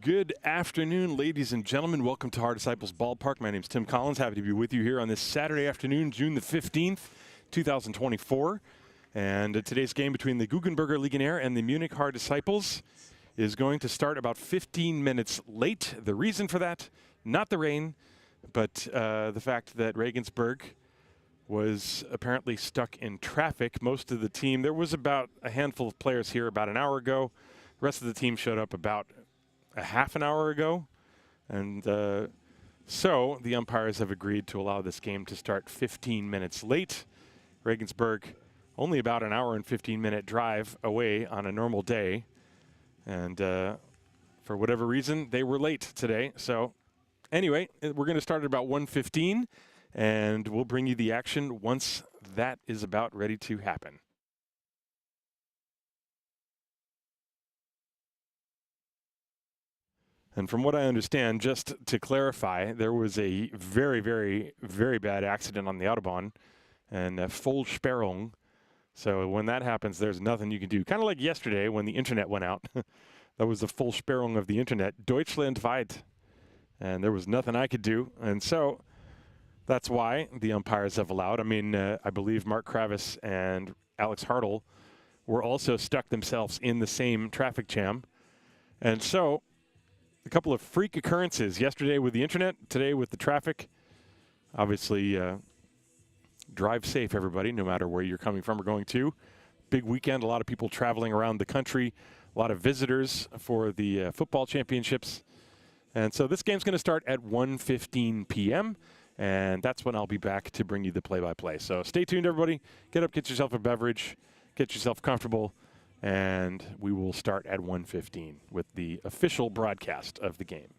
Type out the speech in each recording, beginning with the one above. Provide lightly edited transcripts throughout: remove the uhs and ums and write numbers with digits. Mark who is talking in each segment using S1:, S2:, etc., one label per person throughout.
S1: Good afternoon, ladies and gentlemen. Welcome to Haar Disciples Ballpark. My name is Tim Collins. Happy to be with you here on this Saturday afternoon, June the 15th, 2024. And today's game between the Guggenberger Legionäre and the Munich-Haar Disciples is going to start about 15 minutes late. The reason for that, not the rain, but the fact that Regensburg was apparently stuck in traffic. Most of the team, there was about a handful of players here about an hour ago. The rest of the team showed up about a half an hour ago. And so the umpires have agreed to allow this game to start 15 minutes late. Regensburg only about an hour and 15-minute drive away on a normal day. And for whatever reason, they were late today. So anyway, we're going to start at about 1:15, and we'll bring you the action once that is about ready to happen. And from what I understand, just to clarify, there was a very, very, very bad accident on the Autobahn and a Vollsperrung. So when that happens, there's nothing you can do. Kind of like yesterday when the internet went out. That was the Vollsperrung of the internet, Deutschlandweit. And there was nothing I could do. And so that's why the umpires have allowed. I mean, I believe Mark Kravis and Alex Hartl were also stuck themselves in the same traffic jam. And so a couple of freak occurrences yesterday with the internet, today with the traffic. Obviously, drive safe, everybody, no matter where you're coming from or going to. Big weekend, a lot of people traveling around the country, a lot of visitors for the football championships. And so this game's going to start at 1:15 p.m., and that's when I'll be back to bring you the play-by-play. So stay tuned, everybody. Get up, get yourself a beverage, get yourself comfortable, and we will start at 1:15 with the official broadcast of the game.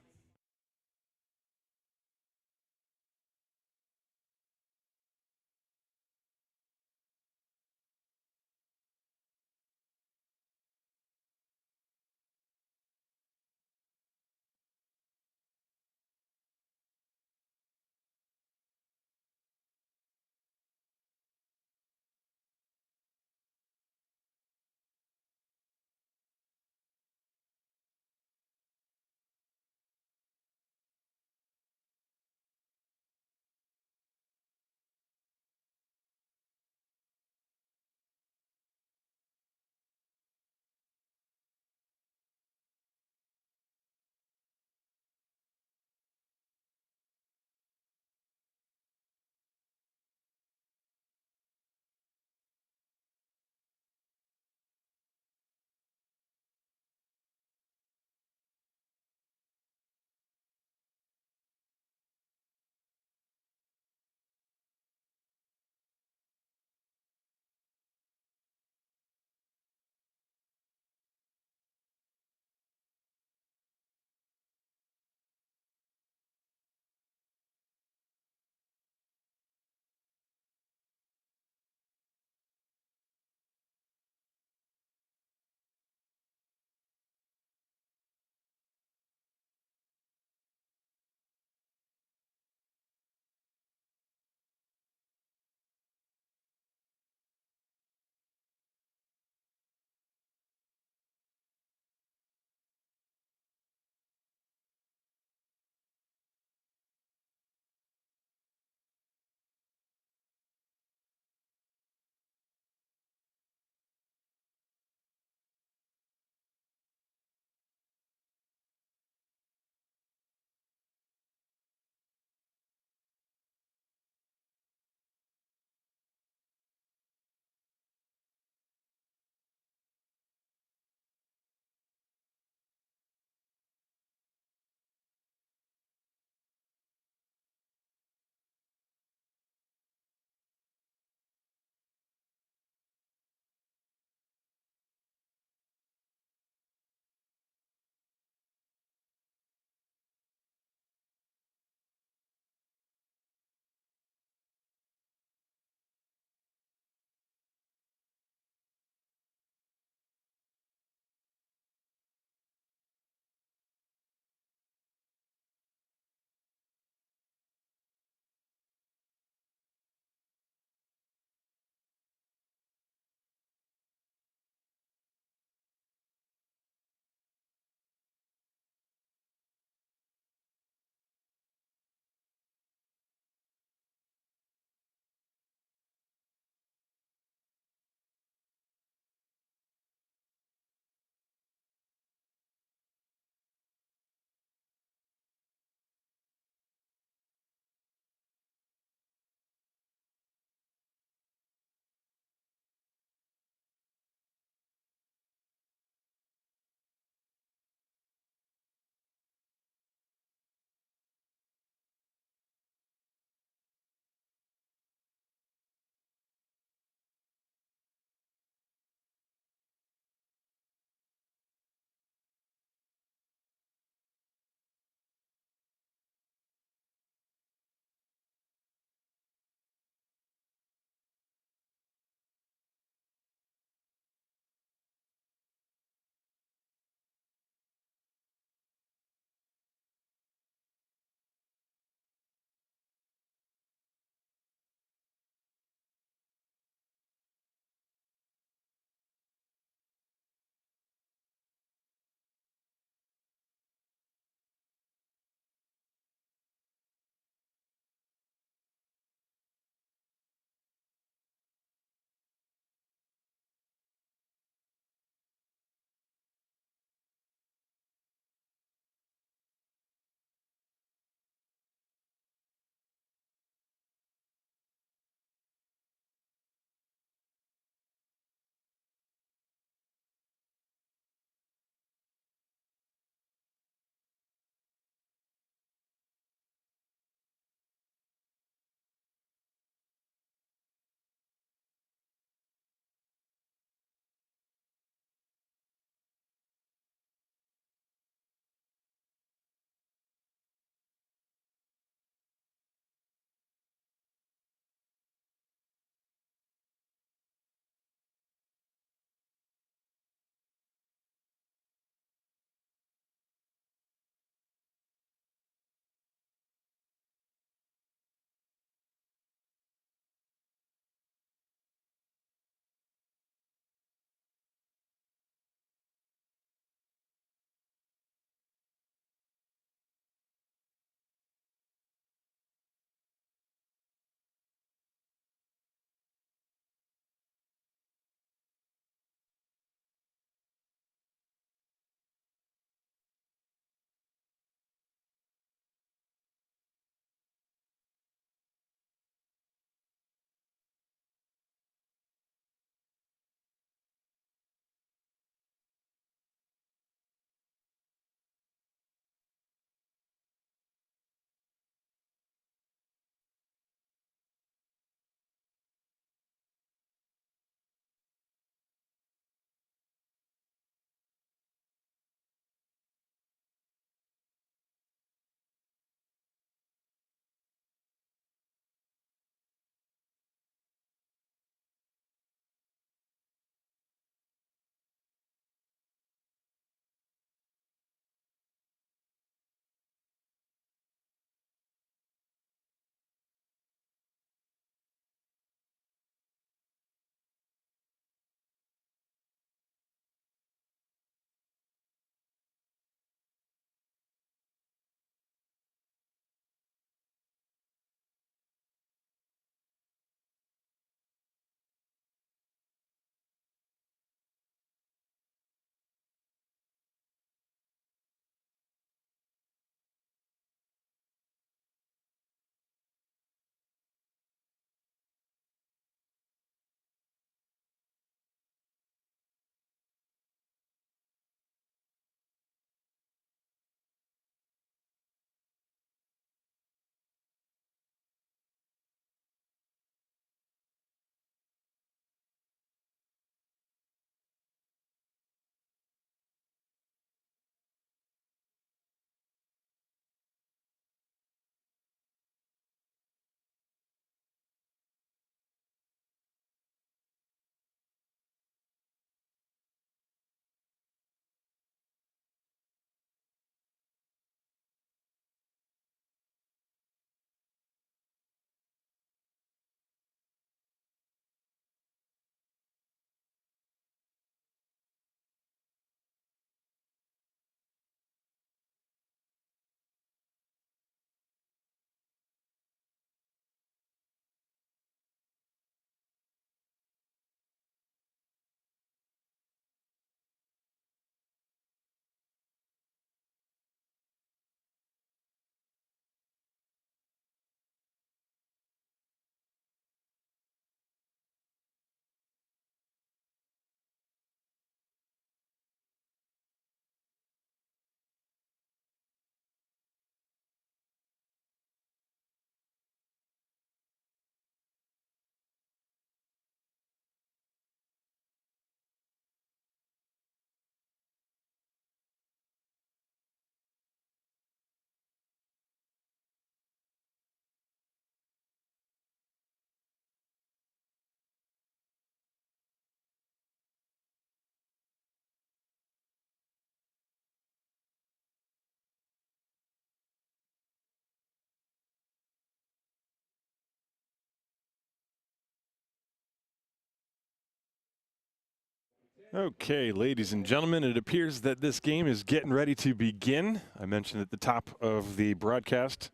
S1: Okay, ladies and gentlemen, it appears that this game is getting ready to begin. I mentioned at the top of the broadcast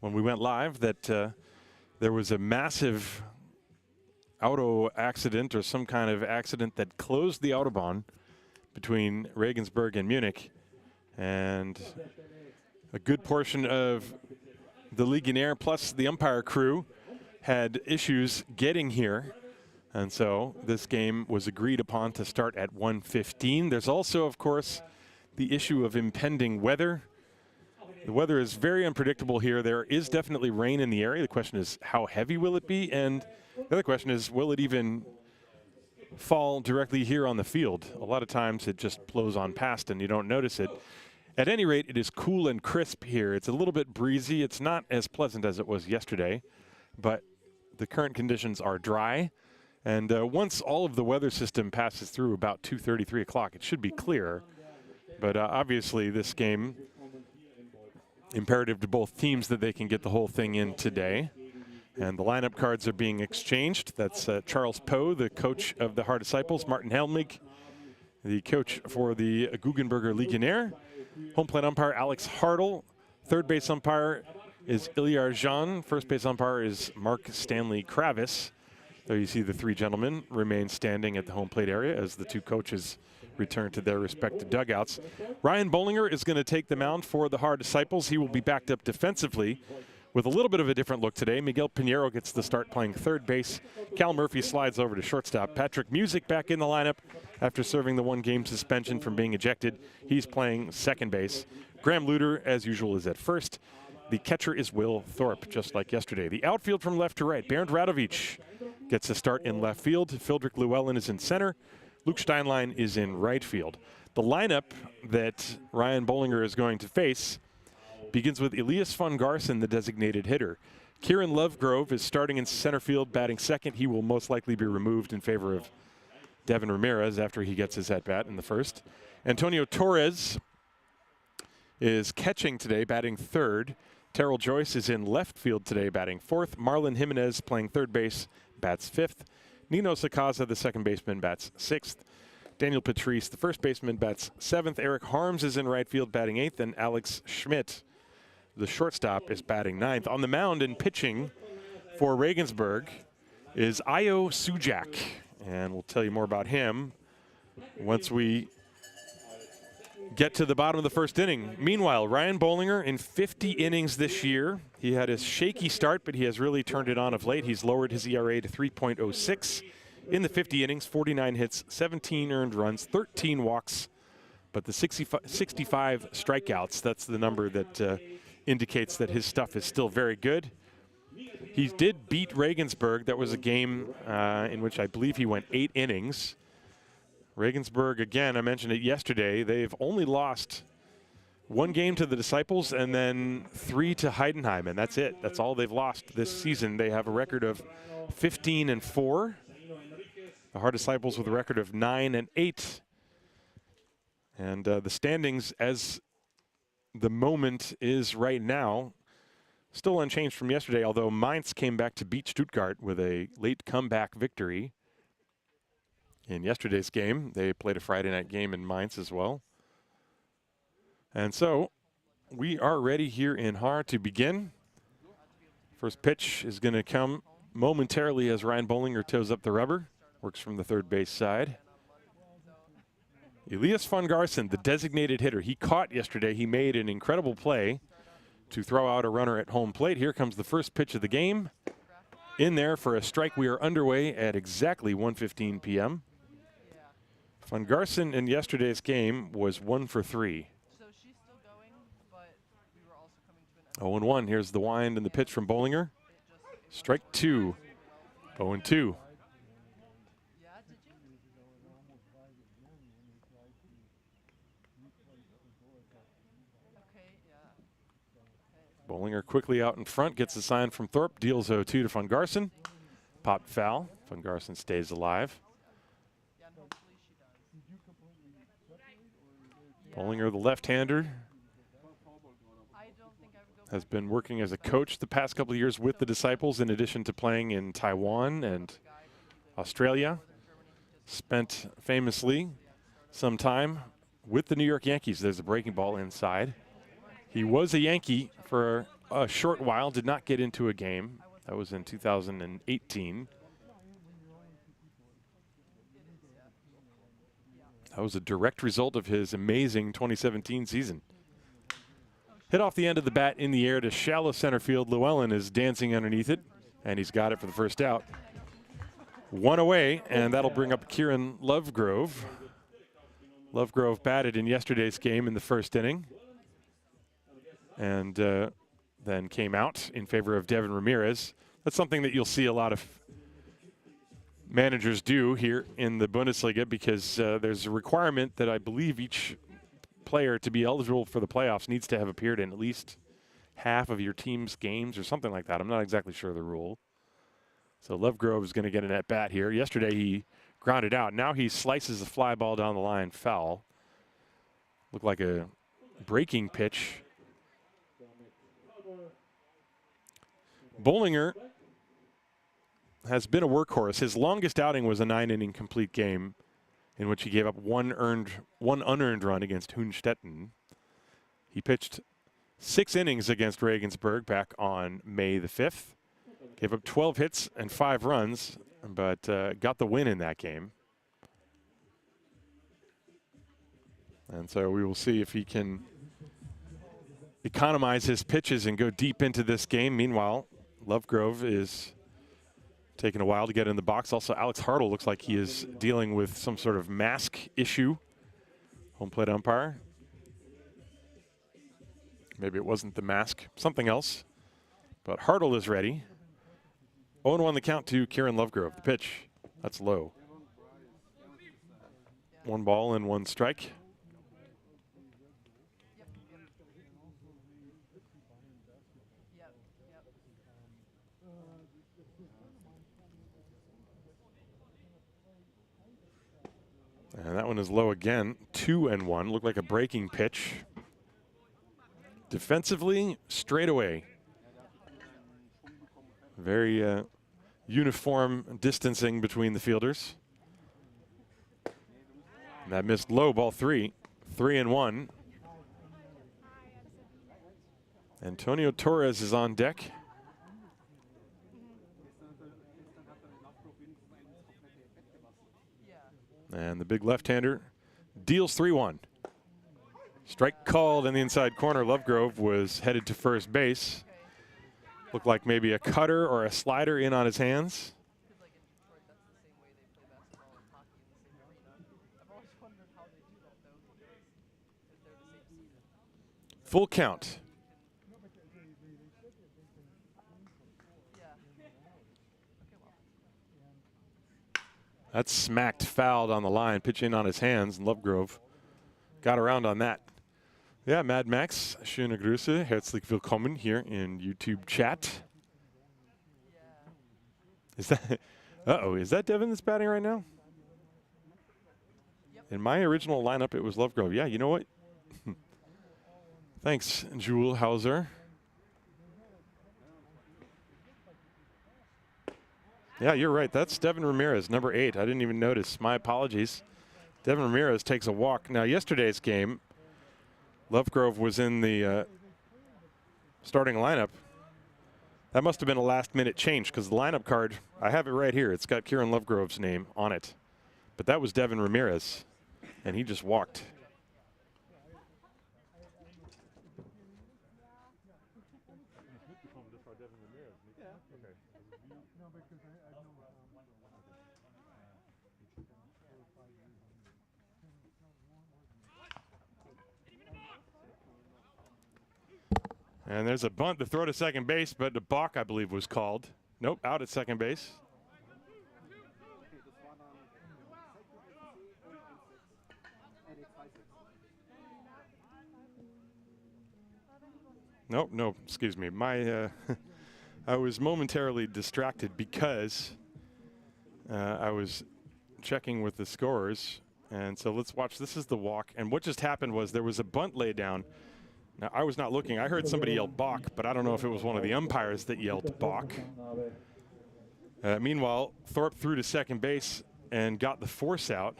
S1: when we went live that there was a massive auto accident or some kind of accident that closed the Autobahn between Regensburg and Munich. And a good portion of the Legionäre plus the umpire crew had issues getting here. And so this game was agreed upon to start at 1:15. There's also, of course, the issue of impending weather. The weather is very unpredictable here. There is definitely rain in the area. The question is, how heavy will it be? And the other question is, will it even fall directly here on the field? A lot of times it just blows on past and you don't notice it. At any rate, it is cool and crisp here. It's a little bit breezy. It's not as pleasant as it was yesterday, but the current conditions are dry. And once all of the weather system passes through about 2:30, 3 o'clock, it should be clear. But obviously this game, imperative to both teams that they can get the whole thing in today. And the lineup cards are being exchanged. That's Charles Poe, the coach of the Haar Disciples, Martin Helmig, the coach for the Guggenberger Legionäre. Home plate umpire Alex Hartl. Third base umpire is Ilyar Jean. First base umpire is Mark Stanley Kravis. There you see the three gentlemen remain standing at the home plate area as the two coaches return to their respective dugouts. Ryan Bollinger is going to take the mound for the Haar Disciples. He will be backed up defensively with a little bit of a different look today. Miguel Pinheiro gets the start playing third base. Cal Murphy slides over to shortstop. Patrick Music back in the lineup after serving the one-game suspension from being ejected. He's playing second base. Graham Luter, as usual, is at first. The catcher is Will Thorpe, just like yesterday. The outfield from left to right. Bernd Radovic gets a start in left field. Fildrik Llewellyn is in center. Luke Steinlein is in right field. The lineup that Ryan Bollinger is going to face begins with Elias von Garson, the designated hitter. Kieran Lovegrove is starting in center field, batting second. He will most likely be removed in favor of Devin Ramirez after he gets his at-bat in the first. Antonio Torres is catching today, batting third. Terrell Joyce is in left field today, batting fourth. Marlon Jimenez playing third base, bats fifth. Nino Sakaza, the second baseman, bats sixth. Daniel Patrice, the first baseman, bats seventh. Eric Harms is in right field, batting eighth. And Alex Schmidt, the shortstop, is batting ninth. On the mound and pitching for Regensburg is Ayo Sujak. And we'll tell you more about him once we get to the bottom of the first inning. Meanwhile, Ryan Bollinger in 50 innings this year. He had a shaky start, but he has really turned it on of late. He's lowered his ERA to 3.06 in the 50 innings, 49 hits, 17 earned runs, 13 walks. But the 65 strikeouts, that's the number that indicates that his stuff is still very good. He did beat Regensburg. That was a game in which I believe he went 8 innings. Regensburg, again, I mentioned it yesterday, they've only lost 1 game to the Disciples and then 3 to Heidenheim, and that's it. That's all they've lost this season. They have a record of 15-4. The Haar Disciples with a record of 9-8. And the standings as the moment is right now, still unchanged from yesterday, although Mainz came back to beat Stuttgart with a late comeback victory. In yesterday's game, they played a Friday night game in Mainz as well. And so we are ready here in Haar to begin. First pitch is going to come momentarily as Ryan Bollinger toes up the rubber. Works from the third base side. Elias von Garson, the designated hitter. He caught yesterday. He made an incredible play to throw out a runner at home plate. Here comes the first pitch of the game. In there for a strike. We are underway at exactly 1:15 p.m. Von Garson in yesterday's game was 1 for 3.
S2: So she's still going, but we were also coming to an
S1: 0-1. Here's the wind and the pitch from Bollinger. Strike 2. 0-2.
S2: Yeah, did you? Okay, yeah.
S1: Bollinger quickly out in front, gets a sign from Thorpe, deals 0-2 to Von Garson. Popped foul. Von Garson stays alive.
S2: Yeah, and hopefully she does.
S1: Bollinger, the left-hander,
S2: I don't think I would go
S1: has been working as a coach the past couple of years with the Disciples in addition to playing in Taiwan and Australia. spent famously some time with the New York Yankees. There's a breaking ball inside. He was a Yankee for a short while, did not get into a game. That was in 2018. That was a direct result of his amazing 2017 season. Hit off the end of the bat in the air to shallow center field. Llewellyn is dancing underneath it, and he's got it for the first out. One away, and that'll bring up Kieran Lovegrove. Lovegrove batted in yesterday's game in the first inning, and then came out in favor of Devin Ramirez. That's something that you'll see a lot of managers do here in the Bundesliga, because there's a requirement that I believe each player to be eligible for the playoffs needs to have appeared in at least half of your team's games or something like that. I'm not exactly sure of the rule. So Lovegrove is going to get an at-bat here. Yesterday he grounded out. Now he slices the fly ball down the line, foul. Looked like a breaking pitch. Bollinger has been a workhorse. His longest outing was a 9-inning complete game in which he gave up one unearned run against Hohenstetten. He pitched 6 innings against Regensburg back on May the 5th. Gave up 12 hits and 5 runs, but got the win in that game. And so we will see if he can economize his pitches and go deep into this game. Meanwhile, Lovegrove is taking a while to get in the box. Also, Alex Hartle looks like he is dealing with some sort of mask issue. Home plate umpire. Maybe it wasn't the mask, something else. But Hartle is ready. 0-1 the count to Kieran Lovegrove. The pitch, that's low. 1 ball and 1 strike. And that one is low again. 2-1. Looked like a breaking pitch. Defensively, straight away. Very uniform distancing between the fielders. And that missed low, ball 3. 3-1. Antonio Torres is on deck. And the big left-hander deals 3-1. Strike called in the inside corner. Lovegrove was headed to first base. Looked like maybe a cutter or a slider in on his hands. Full count. That's smacked, fouled on the line, pitch in on his hands, and Lovegrove got around on that. Ja, Mad Max, schöne Grüße, herzlich willkommen hier in YouTube chat. Is that, is that Devin that's batting right now? In my original lineup, it was Lovegrove. Yeah, you know what? Thanks, Jewel Hauser. Yeah, you're right. That's Devin Ramirez, number 8. I didn't even notice. My apologies. Devin Ramirez takes a walk. Now, yesterday's game, Lovegrove was in the starting lineup. That must have been a last-minute change, because the lineup card, I have it right here. It's got Kieran Lovegrove's name on it. But that was Devin Ramirez, and he just walked. And there's a bunt to throw to second base, but the balk, I believe, was called. Nope, out at second base. Nope, no, excuse me. My, I was momentarily distracted because I was checking with the scorers. And so let's watch. This is the walk. And what just happened was there was a bunt laid down. Now, I was not looking. I heard somebody yell balk, but I don't know if it was one of the umpires that yelled balk. Meanwhile, Thorpe threw to second base. and got the force out.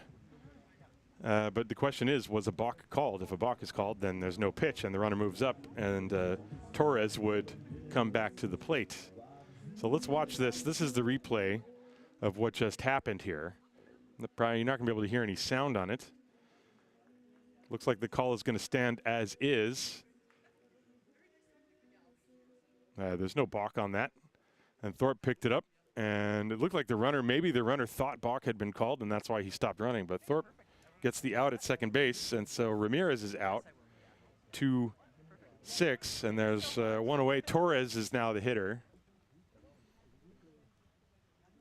S1: But the question is, was a balk called? If a balk is called, then there's no pitch, and the runner moves up, and Torres would come back to the plate. So let's watch this. This is the replay of what just happened here. Probably you're not going to be able to hear any sound on it. Looks like the call is going to stand as is. There's no balk on that. And Thorpe picked it up, and it looked like the runner, maybe the runner thought balk had been called, and that's why he stopped running. But Thorpe gets the out at second base, and so Ramirez is out. 2-6, and there's one away. Torres is now the hitter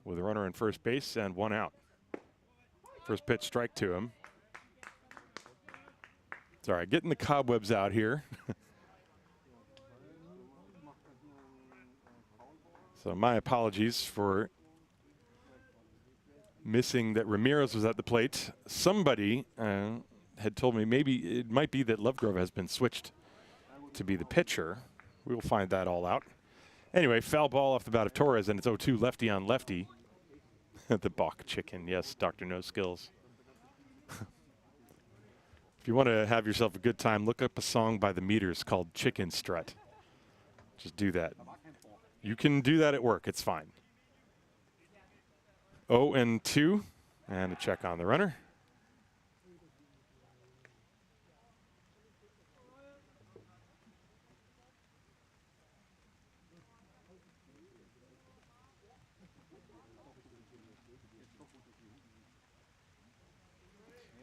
S1: with a runner in first base and one out. First pitch strike to him. Sorry, getting the cobwebs out here. So my apologies for missing that Ramirez was at the plate. Somebody had told me maybe it might be that Lovegrove has been switched to be the pitcher. We will find that all out. Anyway, foul ball off the bat of Torres, and it's 0-2 lefty on lefty. The balk chicken, yes, Dr. No Skills. If you want to have yourself a good time, look up a song by the Meters called Chicken Strut. Just do that. You can do that at work, it's fine. 0-2, and a check on the runner.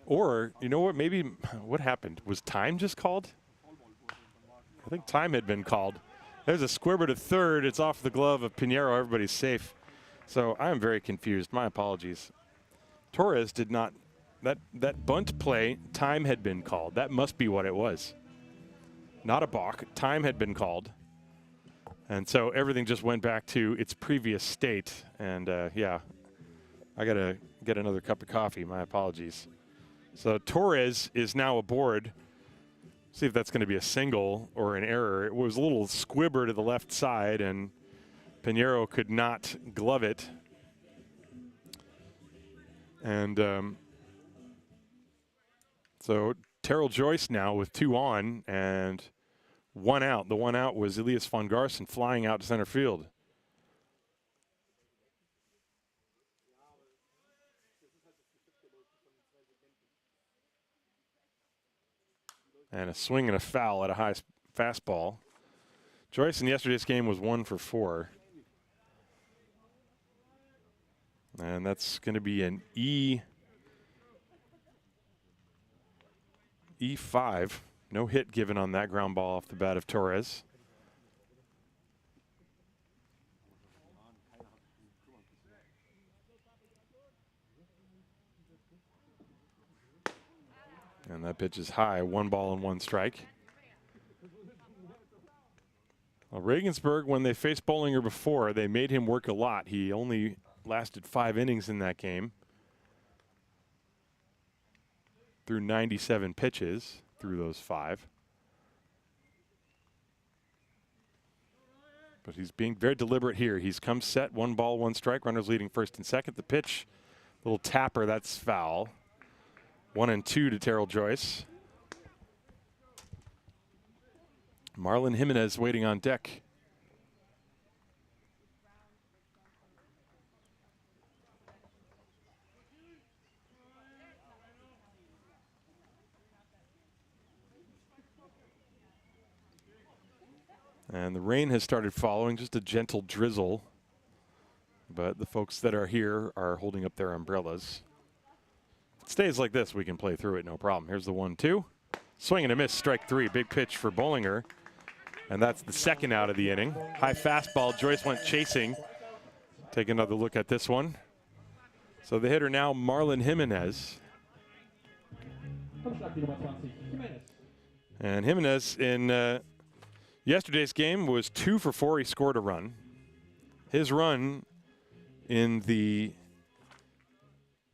S1: Or, you know what, maybe what happened? Was time just called? I think time had been called. There's a squibber to third. It's off the glove of Pinheiro. Everybody's safe. So I am very confused. My apologies. Torres did not, that bunt play, time had been called. That must be what it was. Not a balk. Time had been called. And so everything just went back to its previous state. And yeah, I got to get another cup of coffee. My apologies. So Torres is now aboard. See if that's going to be a single or an error. It was a little squibber to the left side, and Pinheiro could not glove it. And so Terrell Joyce now with 2 on and 1 out. The 1 out was Elias von Garson flying out to center field. And a swing and a foul at a high fastball. Joyce in yesterday's game was 1 for 4. And that's going to be an E5. No hit given on that ground ball off the bat of Torres. And that pitch is high, 1 ball and 1 strike. Well, Regensburg, when they faced Bollinger before, they made him work a lot. He only lasted 5 innings in that game. Threw 97 pitches through those 5. But he's being very deliberate here. He's come set, 1 ball, 1 strike. Runners leading first and second. The pitch, little tapper, that's foul. 1-2 to Terrell Joyce. Marlon Jimenez waiting on deck. And the rain has started following, just a gentle drizzle. But the folks that are here are holding up their umbrellas. If it stays like this, we can play through it, no problem. Here's the 1-2. Swing and a miss, strike 3. Big pitch for Bollinger. And that's the second out of the inning. High fastball. Joyce went chasing. Take another look at this one. So the hitter now, Marlon Jimenez. And Jimenez in yesterday's game was 2 for 4. He scored a run. His run in the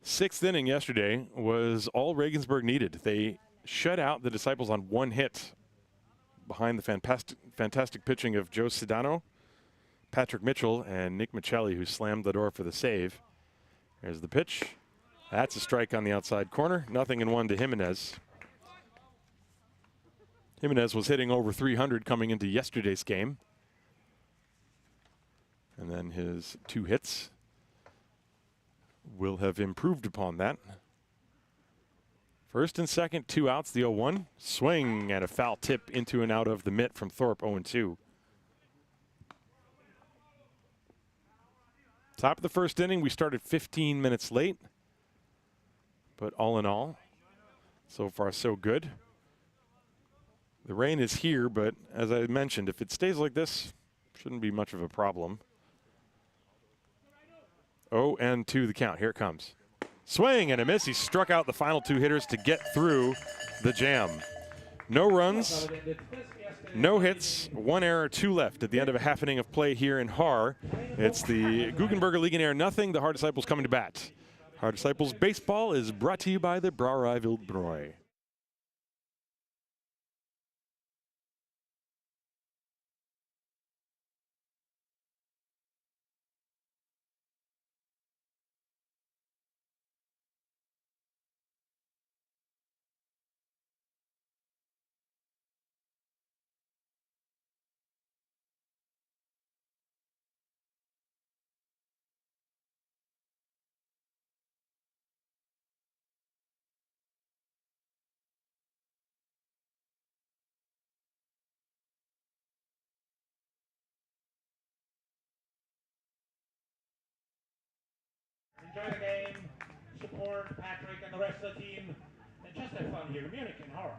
S1: 6th inning yesterday was all Regensburg needed. They shut out the Disciples on 1 hit behind the fantastic pitching of Joe Sedano, Patrick Mitchell, and Nick Michelli, who slammed the door for the save. There's the pitch. That's a strike on the outside corner. 0-1 to Jimenez. Jimenez was hitting over 300 coming into yesterday's game. And then his 2 hits will have improved upon that. First and second, 2 outs, the 0-1. Swing and a foul tip into and out of the mitt from Thorpe, 0-2. Top of the first inning, we started 15 minutes late. But all in all, so far so good. The rain is here, but as I mentioned, if it stays like this, shouldn't be much of a problem. 0-2 the count. Here it comes. Swing and a miss. He struck out the final 2 hitters to get through the jam. No runs, no hits, 1 error, 2 left at the end of a half inning of play here in Haar. It's the Guggenberger Legionäre 0. The Haar Disciples coming to bat. Haar Disciples Baseball is brought to you by the Brauerei Wildbräu.
S3: Enjoy the game, support Patrick and the rest of the team, and just have fun here in Munich-Haar.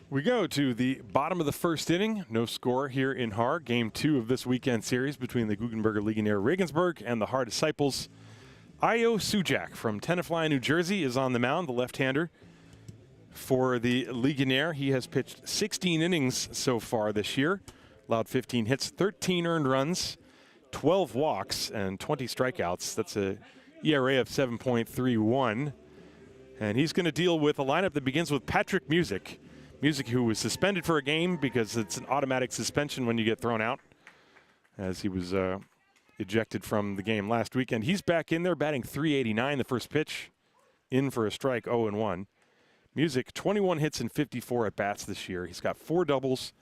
S1: We go to the bottom of the first inning. No score here in Haar. Game 2 of this weekend series between the Guggenberger Legionäre Regensburg and the Haar Disciples. Io Sujak from Tenafly, New Jersey is on the mound, the left-hander. For the Legionnaire, he has pitched 16 innings so far this year. Allowed 15 hits, 13 earned runs, 12 walks, and 20 strikeouts. That's a ERA of 7.31. And he's going to deal with a lineup that begins with Patrick Music. Music, who was suspended for a game because it's an automatic suspension when you get thrown out, as he was ejected from the game last weekend. He's back in there batting .389, the first pitch, in for a strike, 0-1. Music, 21 hits and 54 at-bats this year. He's got 4 doubles,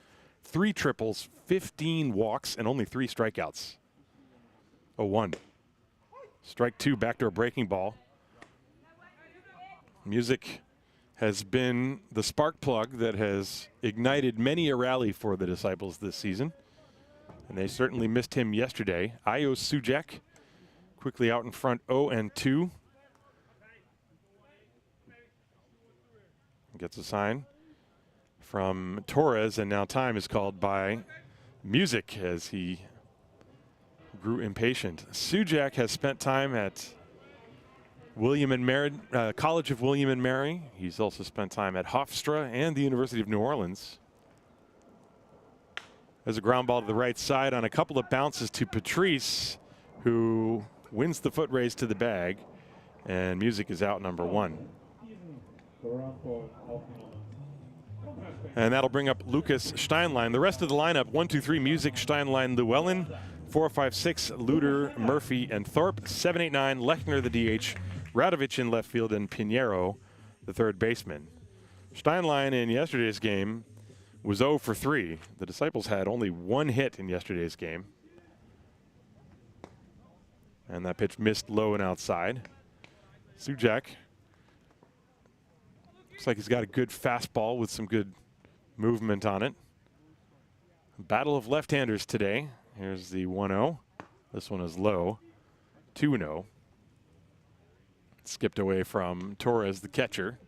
S1: 3 triples, 15 walks, and only 3 strikeouts. 0-1. Strike 2, backdoor breaking ball. Music has been the spark plug that has ignited many a rally for the Disciples this season. And they certainly missed him yesterday. Io Sujak quickly out in front, 0-2. Gets a sign from Torres, and now time is called by Music as he grew impatient. Sujak has spent time at William and Mary, College of William and Mary. He's also spent time at Hofstra and the University of New Orleans. There's a ground ball to the right side on a couple of bounces to Patrice, who wins the foot race to the bag, and Music is out, number 1. And that'll bring up Lucas Steinlein. The rest of the lineup: 1, 2, 3, Music, Steinlein, Llewellyn. 4, 5, 6, Luder, Murphy, and Thorpe. 7, 8, 9, Lechner, the DH. Radovich in left field, and Pinheiro, the third baseman. Steinlein in yesterday's game was 0 for 3. The Disciples had only 1 hit in yesterday's game. And that pitch missed low and outside. Sujak looks like he's got a good fastball with some good movement on it. Battle of left-handers today. Here's the 1-0. This one is low. 2-0. Skipped away from Torres, the catcher.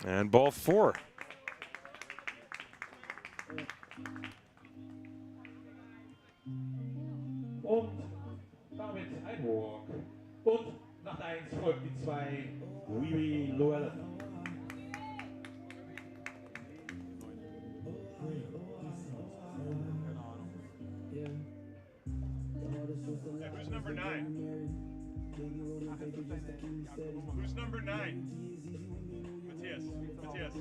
S1: And ball 4.
S3: Und damit ein Walk. Und nach 1 folgt die 2, Llewellyn.
S4: Who's number 9? Who's number 9? Matthias.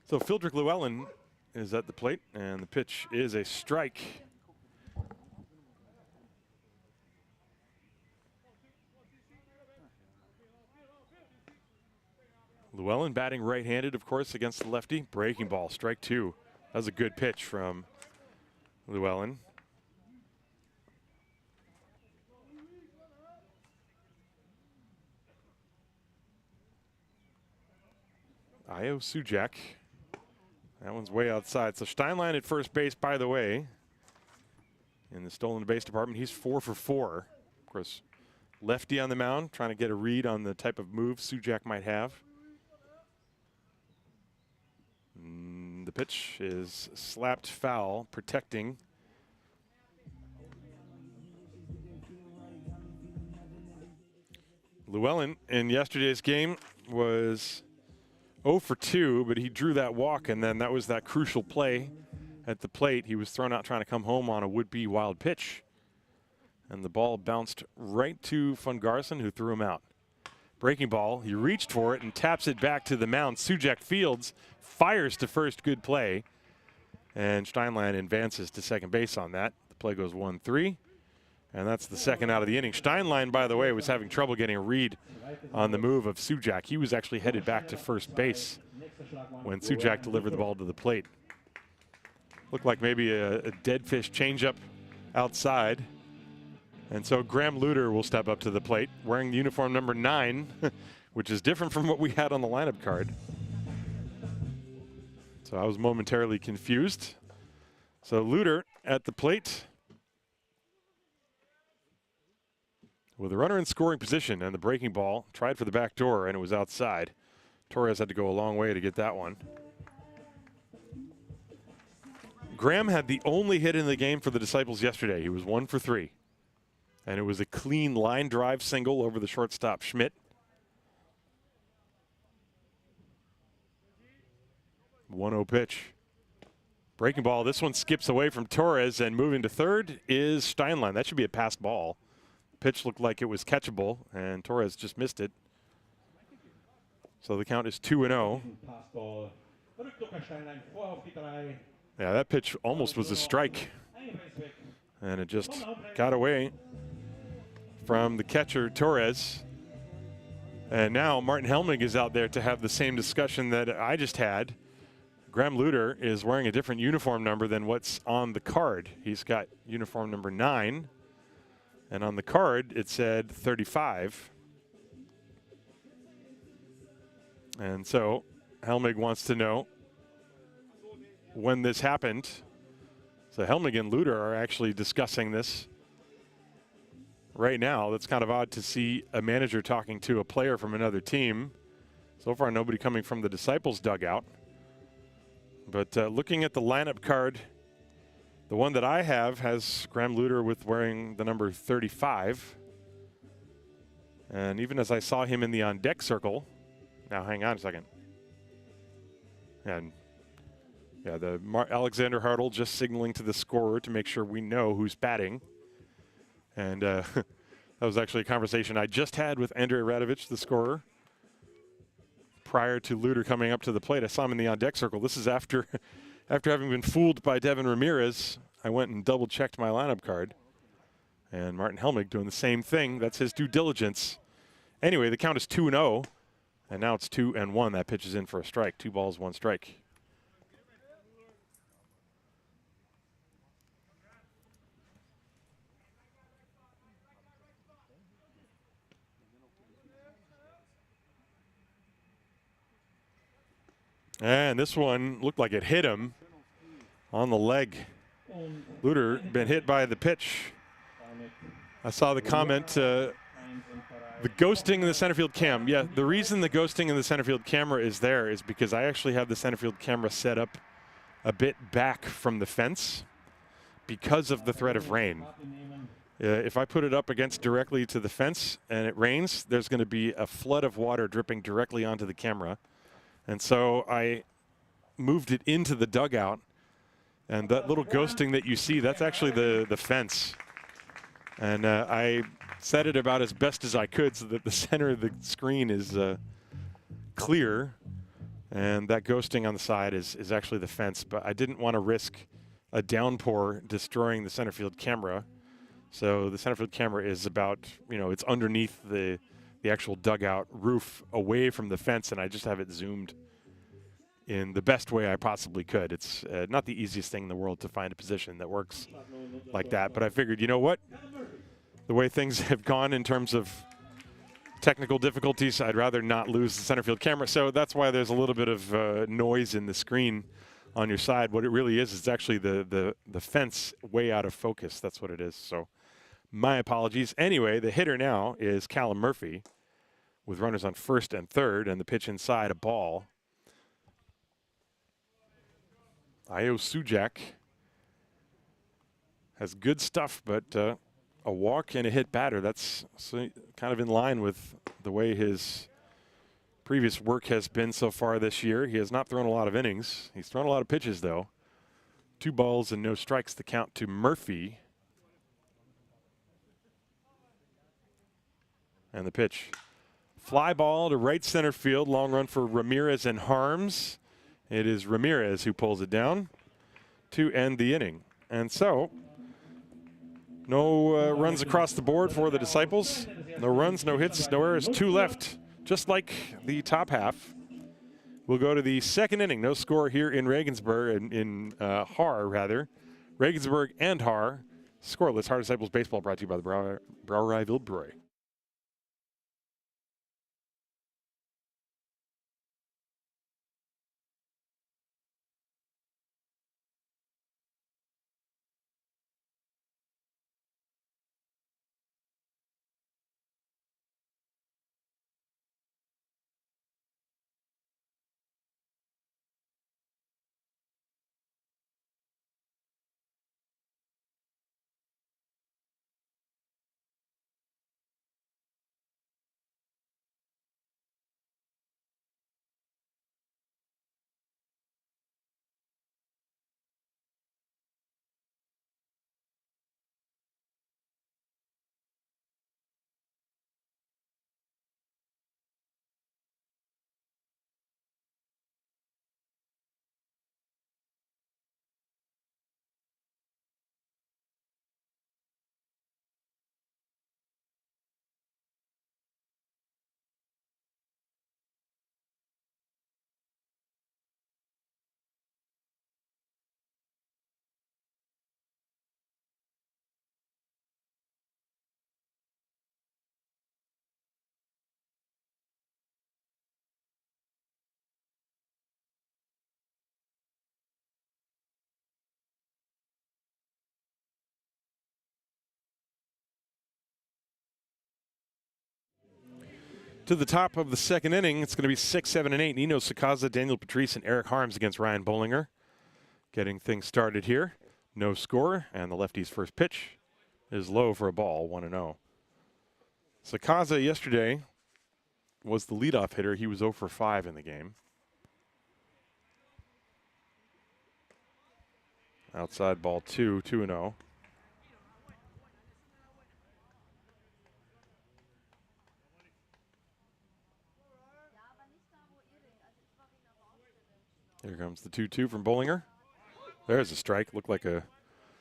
S1: So Fildrick Llewellyn is at the plate, and the pitch is a strike. Llewellyn batting right-handed, of course, against the lefty. Breaking ball, strike 2. That was a good pitch from Llewellyn. Io Sujak. That one's way outside. So Steinlein at first base, by the way, in the stolen base department. He's 4 for 4. Of course, lefty on the mound, trying to get a read on the type of move Sujak might have. The pitch is slapped foul, protecting. Llewellyn in yesterday's game was 0 for 2, but he drew that walk, and then that was that crucial play at the plate. He was thrown out trying to come home on a would-be wild pitch, and the ball bounced right to Fungarson, who threw him out. Breaking ball, he reached for it and taps it back to the mound. Sujak fields, fires to first, good play, and Steinlein advances to second base on that. The play goes 1-3. And that's the second out of the inning. Steinlein, by the way, was having trouble getting a read on the move of Sujak. He was actually headed back to first base when Sujak delivered the ball to the plate. Looked like maybe a dead fish changeup outside. And so Graham Luder will step up to the plate wearing uniform number 9, which is different from what we had on the lineup card. So I was momentarily confused. So Luder at the plate, with a runner in scoring position, and the breaking ball tried for the back door, and it was outside. Torres had to go a long way to get that one. Graham had the only hit in the game for the Disciples yesterday. He was 1 for 3. And it was a clean line drive single over the shortstop Schmidt. 1-0 pitch. Breaking ball. This one skips away from Torres, and moving to third is Steinlein. That should be a passed ball. Pitch looked like it was catchable, and Torres just missed it. So the count is 2-0. Yeah, that pitch almost was a strike, and it just got away from the catcher, Torres. And now Martin Helmig is out there to have the same discussion that I just had. Graham Luder is wearing a different uniform number than what's on the card. He's got uniform number 9. And on the card, it said 35. And so Helmig wants to know when this happened. So Helmig and Luder are actually discussing this. right now. That's kind of odd to see a manager talking to a player from another team. So far, nobody coming from the Disciples dugout. But looking at the lineup card, the one that I have has Graham Luter with wearing the number 35. And even as I saw him in the on-deck circle, now hang on a second. And yeah, Alexander Hartl just signaling to the scorer to make sure we know who's batting. And that was actually a conversation I just had with Andrei Radovich, the scorer, prior to Luter coming up to the plate. I saw him in the on-deck circle. This is after having been fooled by Devin Ramirez. I went and double-checked my lineup card. And Martin Helmig doing the same thing. That's his due diligence. Anyway, the count is 2-0. And now it's 2-1. That pitch is in for a strike. 2 balls, 1 strike. And this one looked like it hit him on the leg. Luter been hit by the pitch. I saw the comment, the ghosting in the center field cam. Yeah, the reason the ghosting in the center field camera is there is because I actually have the center field camera set up a bit back from the fence because of the threat of rain. If I put it up against directly to the fence and it rains, there's going to be a flood of water dripping directly onto the camera. And so I moved it into the dugout. And that little ghosting that you see, that's actually the fence. And I set it about as best as I could so that the center of the screen is clear. And that ghosting on the side is actually the fence. But I didn't want to risk a downpour destroying the center field camera. So the center field camera is about, it's underneath the actual dugout roof away from the fence, and I just have it zoomed in the best way I possibly could. It's not the easiest thing in the world to find a position that works like that, but I figured, you know what? The way things have gone in terms of technical difficulties, I'd rather not lose the center field camera. So that's why there's a little bit of noise in the screen on your side. What it really is, it's actually the fence way out of focus. That's what it is. So my apologies. Anyway, the hitter now is Callum Murphy with runners on first and third, and the pitch inside, a ball. Io Sujak has good stuff, but a walk and a hit batter. That's kind of in line with the way his previous work has been so far this year. He has not thrown a lot of innings. He's thrown a lot of pitches, though. 2 balls and no strikes, the count to Murphy. And the pitch. Fly ball to right center field. Long run for Ramirez and Harms. It is Ramirez who pulls it down to end the inning. And so, no runs across the board for the Disciples. No runs, no hits, no errors. 2 left, just like the top half. We'll go to the second inning. No score here in Regensburg, in Haar, rather. Regensburg and Haar. Scoreless. Haar Disciples Baseball brought to you by the Brauerei Wildbräu. To the top of the second inning, it's going to be 6, 7, and 8. Nino Sakaza, Daniel Patrice, and Eric Harms against Ryan Bollinger. Getting things started here. No score, and the lefty's first pitch is low for a ball, 1-0. Sakaza yesterday was the leadoff hitter. He was 0 for 5 in the game. Outside ball 2, 2-0. Here comes the 2-2 from Bollinger. There's a strike. Looked like a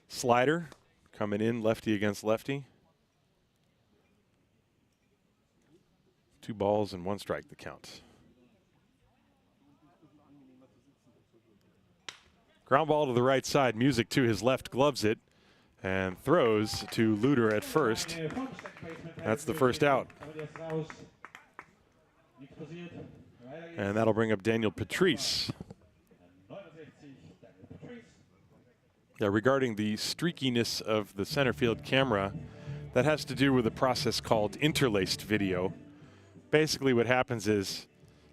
S1: slider coming in, lefty against lefty. 2 balls and 1 strike, the count. Ground ball to the right side. Music to his left, gloves it, and throws to Luder at first. That's the first out. And that'll bring up Daniel Patrice. Yeah, regarding the streakiness of the center field camera, that has to do with a process called interlaced video. Basically what happens is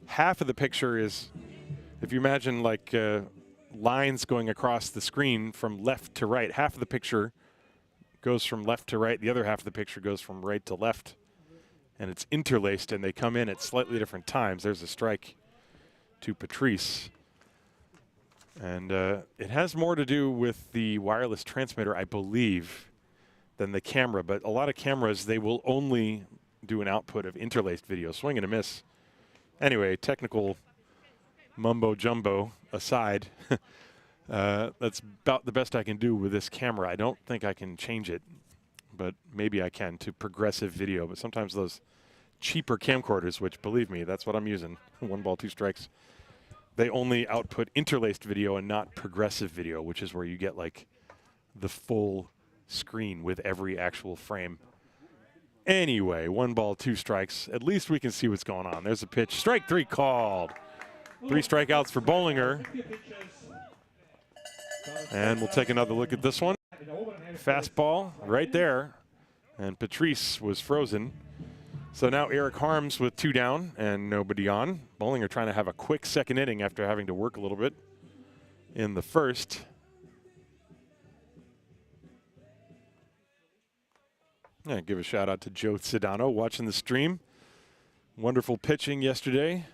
S1: half of the picture is, if you imagine like lines going across the screen from left to right, half of the picture goes from left to right, the other half of the picture goes from right to left, and it's interlaced and they come in at slightly different times. There's a strike to Patrice. And it has more to do with the wireless transmitter, I believe, than the camera. But a lot of cameras, they will only do an output of interlaced video. Swing and a miss. Anyway, technical mumbo jumbo aside, that's about the best I can do with this camera. I don't think I can change it, but maybe I can, to progressive video. But sometimes those cheaper camcorders, which, believe me, that's what I'm using, 1 ball, 2 strikes, they only output interlaced video and not progressive video, which is where you get like the full screen with every actual frame. Anyway, 1 ball, 2 strikes. At least we can see what's going on. There's a pitch. Strike 3 called. 3 strikeouts for Bollinger. And we'll take another look at this one. Fastball right there. And Patrice was frozen. So now Eric Harms with 2 down and nobody on. Bollinger trying to have a quick second inning after having to work a little bit in the first. Yeah, give a shout out to Joe Sedano watching the stream. Wonderful pitching yesterday.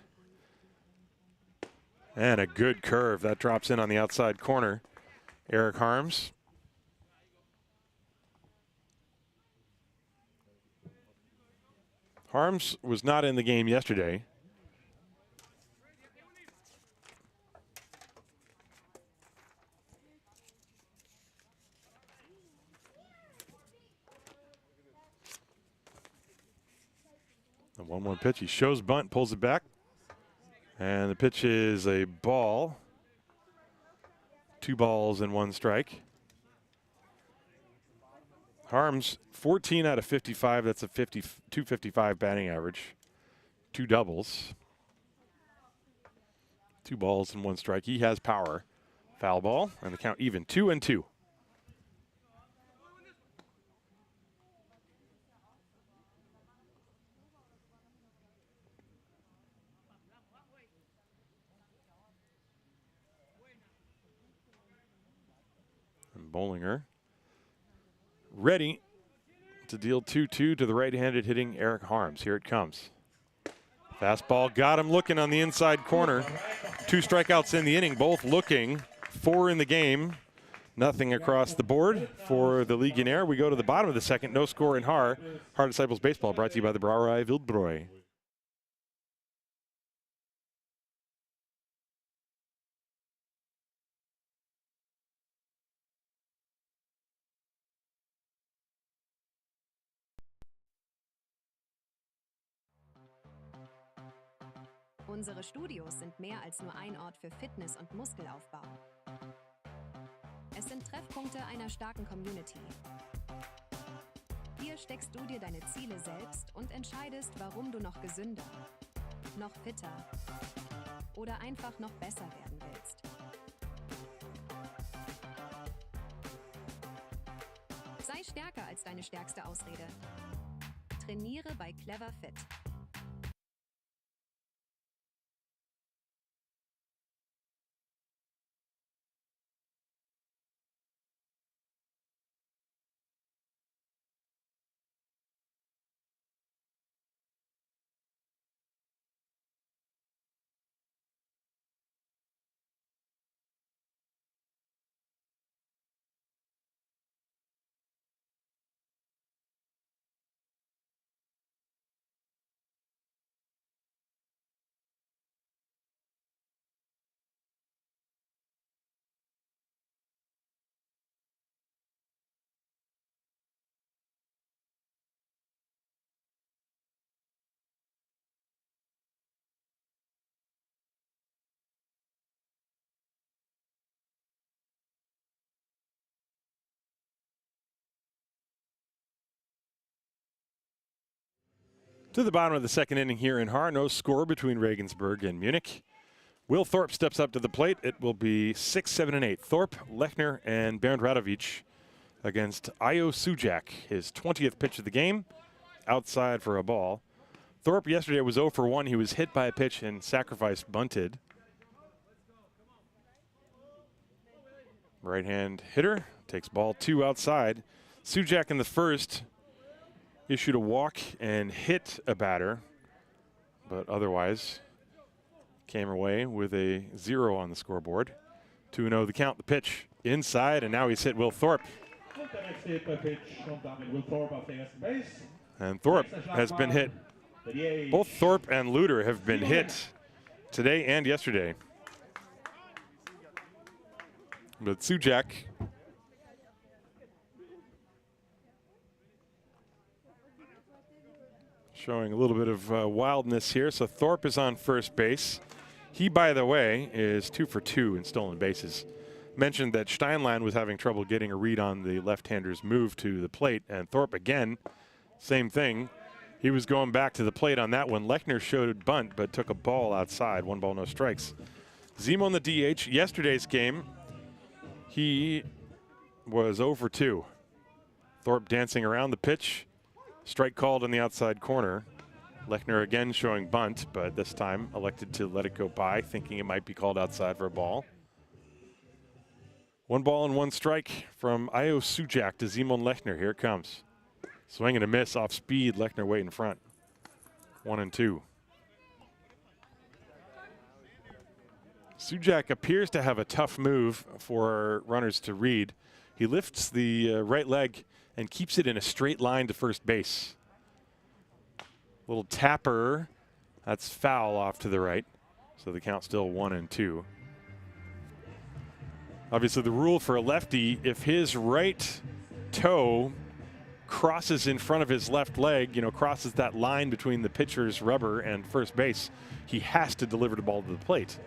S1: And a good curve that drops in on the outside corner. Eric Harms. Harms was not in the game yesterday. The 1-1 pitch. He shows bunt, pulls it back. And the pitch is a ball. 2 balls and 1 strike. Harms, 14 out of 55. That's a 255 batting average. 2 doubles. 2 balls and 1 strike. He has power. Foul ball, and the count even, 2-2. And Bollinger ready to deal 2-2 to the right-handed hitting Eric Harms. Here it comes. Fastball got him looking on the inside corner. 2 strikeouts in the inning, both looking. 4 in the game. Nothing across the board for the Legionäre. We go to the bottom of the second. No score in Haar. Haar Disciples Baseball brought to you by the Brauerei Wildbräu.
S5: Unsere Studios sind mehr als nur ein Ort für Fitness und Muskelaufbau. Es sind Treffpunkte einer starken Community. Hier steckst du dir deine Ziele selbst und entscheidest, warum du noch gesünder, noch fitter oder einfach noch besser werden willst. Sei stärker als deine stärkste Ausrede. Trainiere bei Clever Fit.
S1: To the bottom of the second inning here in Haar. No score between Regensburg and Munich. Will Thorpe steps up to the plate. It will be 6, 7, and 8. Thorpe, Lechner, and Bernd Radovic against Ayo Sujak. His 20th pitch of the game. Outside for a ball. Thorpe yesterday was 0 for 1. He was hit by a pitch and sacrificed bunted. Right-hand hitter takes ball 2 outside. Sujak in the first issued a walk and hit a batter, but otherwise came away with a 0 on the scoreboard. 2-0 the count. The pitch inside, and now he's hit Will Thorpe. And Thorpe has been hit. Both Thorpe and Luder have been hit today and yesterday. But Sujak showing a little bit of wildness here. So Thorpe is on first base. He, by the way, is 2 for 2 in stolen bases. Mentioned that Steinlein was having trouble getting a read on the left-hander's move to the plate, and Thorpe again, same thing. He was going back to the plate on that one. Lechner showed bunt, but took a ball outside. 1 ball, no strikes. Zemo on the DH. Yesterday's game, he was 0 for 2. Thorpe dancing around the pitch. Strike called in the outside corner. Lechner again showing bunt, but this time elected to let it go by, thinking it might be called outside for a ball. 1 ball and 1 strike from Ayo Sujak to Zimon Lechner. Here it comes. Swing and a miss off speed. Lechner way in front. 1-2. Sujak appears to have a tough move for runners to read. He lifts the right leg and keeps it in a straight line to first base. Little tapper. That's foul off to the right. So the count's still 1-2. Obviously the rule for a lefty, if his right toe crosses in front of his left leg, you know, crosses that line between the pitcher's rubber and first base, he has to deliver the ball to the plate.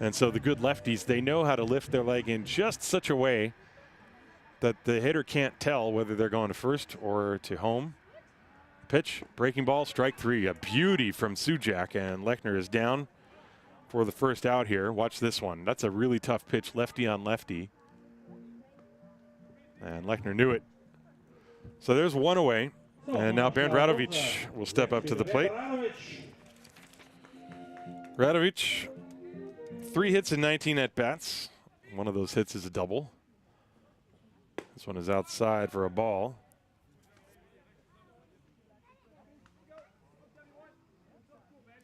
S1: And so the good lefties, they know how to lift their leg in just such a way that the hitter can't tell whether they're going to first or to home. Pitch, breaking ball, strike 3. A beauty from Sujak, and Lechner is down for the first out here. Watch this one. That's a really tough pitch, lefty on lefty. And Lechner knew it. So there's 1 away. And now Bernd Radovic will step up to the plate. Radovic, 3 hits and 19 at-bats. One of those hits is a double. This one is outside for a ball.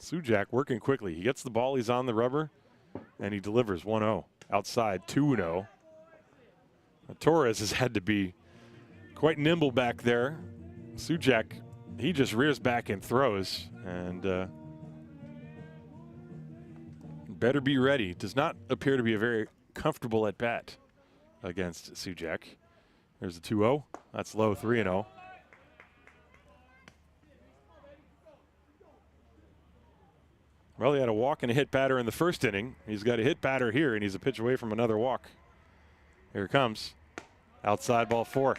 S1: Sujak working quickly. He gets the ball, he's on the rubber, and he delivers 1-0. Outside, 2-0. Torres has had to be quite nimble back there. Sujak, he just rears back and throws, and better be ready. Does not appear to be a very comfortable at bat against Sujak. There's a 2-0. That's low, 3-0. Well, he had a walk and a hit batter in the first inning. He's got a hit batter here, and he's a pitch away from another walk. Here it comes. Outside, ball 4.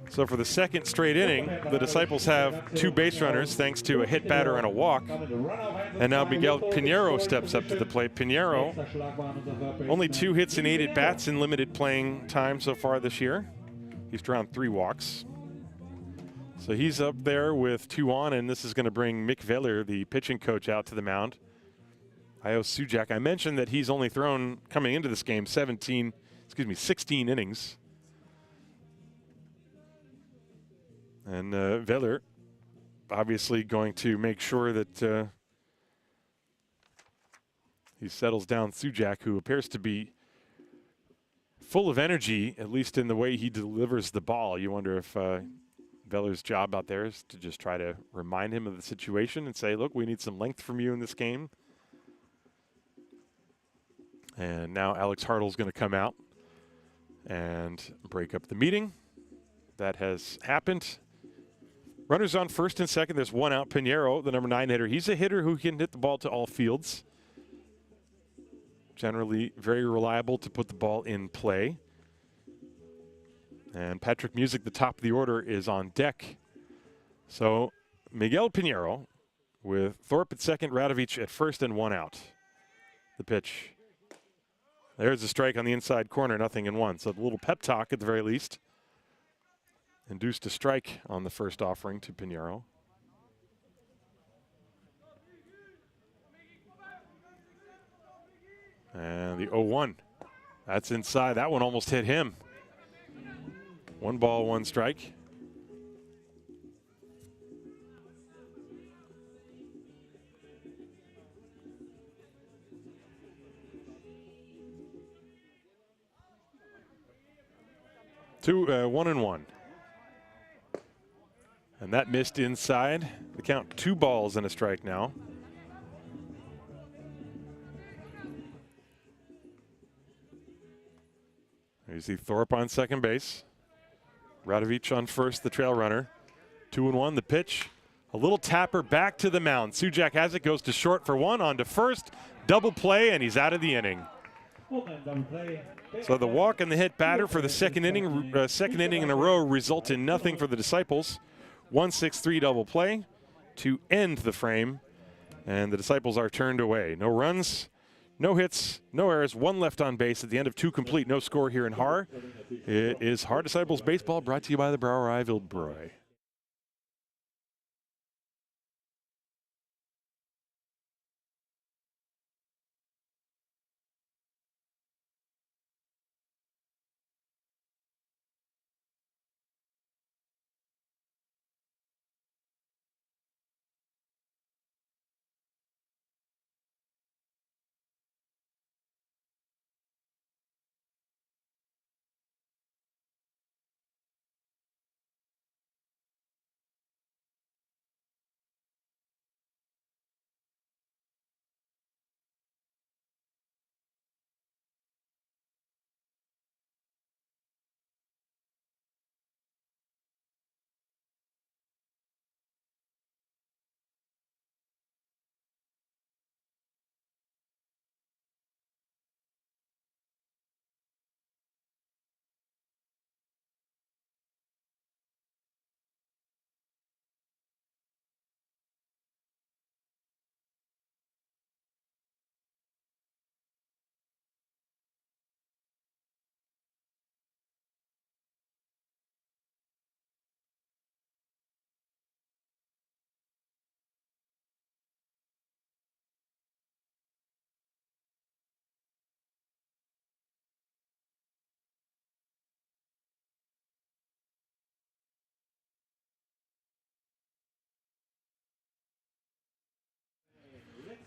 S1: So for the second straight inning, the Disciples have 2 base runners thanks to a hit batter and a walk. And now Miguel Pinheiro steps up to the plate. Pinheiro, only 2 hits and 8 at-bats in limited playing time so far this year. He's drawn 3 walks. So he's up there with 2 on, and this is going to bring Mick Veller, the pitching coach, out to the mound. Ayo Sujak, I mentioned that he's only thrown, coming into this game, 16 innings. And Veller obviously going to make sure that he settles down Sujak, who appears to be full of energy, at least in the way he delivers the ball. You wonder if Veller's job out there is to just try to remind him of the situation and say, look, we need some length from you in this game. And now Alex Hartle's going to come out and break up the meeting. That has happened. Runners on first and second. There's 1 out. Pinheiro, the number 9 hitter. He's a hitter who can hit the ball to all fields. Generally very reliable to put the ball in play. And Patrick Music, the top of the order, is on deck. So Miguel Pinheiro with Thorpe at second, Radovic at first, and 1 out. The pitch. There's a strike on the inside corner, 0-1. So a little pep talk at the very least. Induced a strike on the first offering to Pinheiro. And the 0-1. That's inside. That one almost hit him. 1 ball, 1 strike. Two, 1-1. And that missed inside. The count 2 balls and a strike now. You see Thorpe on second base. Radovic on first, the trail runner. 2-1, the pitch. A little tapper back to the mound. Sujak has it, goes to short for 1, on to first. Double play, and he's out of the inning. So the walk and the hit batter for the second inning in a row result in nothing for the Disciples. 1-6-3 double play to end the frame, and the Disciples are turned away. No runs, no hits, no errors, 1 left on base at the end of 2 complete. No score here in Haar. It is Haar Disciples baseball, brought to you by the Brauerei Wildbräu.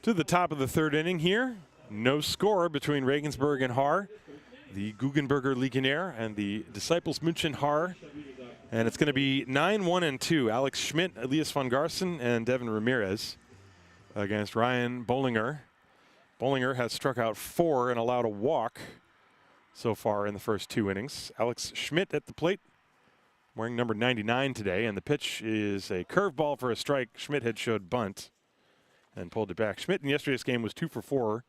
S1: To the top of the 3rd inning here. No score between Regensburg and Haar. The Guggenberger Legionäre and the Disciples München Haar. And it's going to be 9-1-2. Alex Schmidt, Elias von Garsen, and Devin Ramirez against Ryan Bollinger. Bollinger has struck out 4 and allowed a walk so far in the first 2 innings. Alex Schmidt at the plate, wearing number 99 today, and the pitch is a curveball for a strike. Schmidt had showed bunt and pulled it back. Schmidt in yesterday's game was 2 for 4.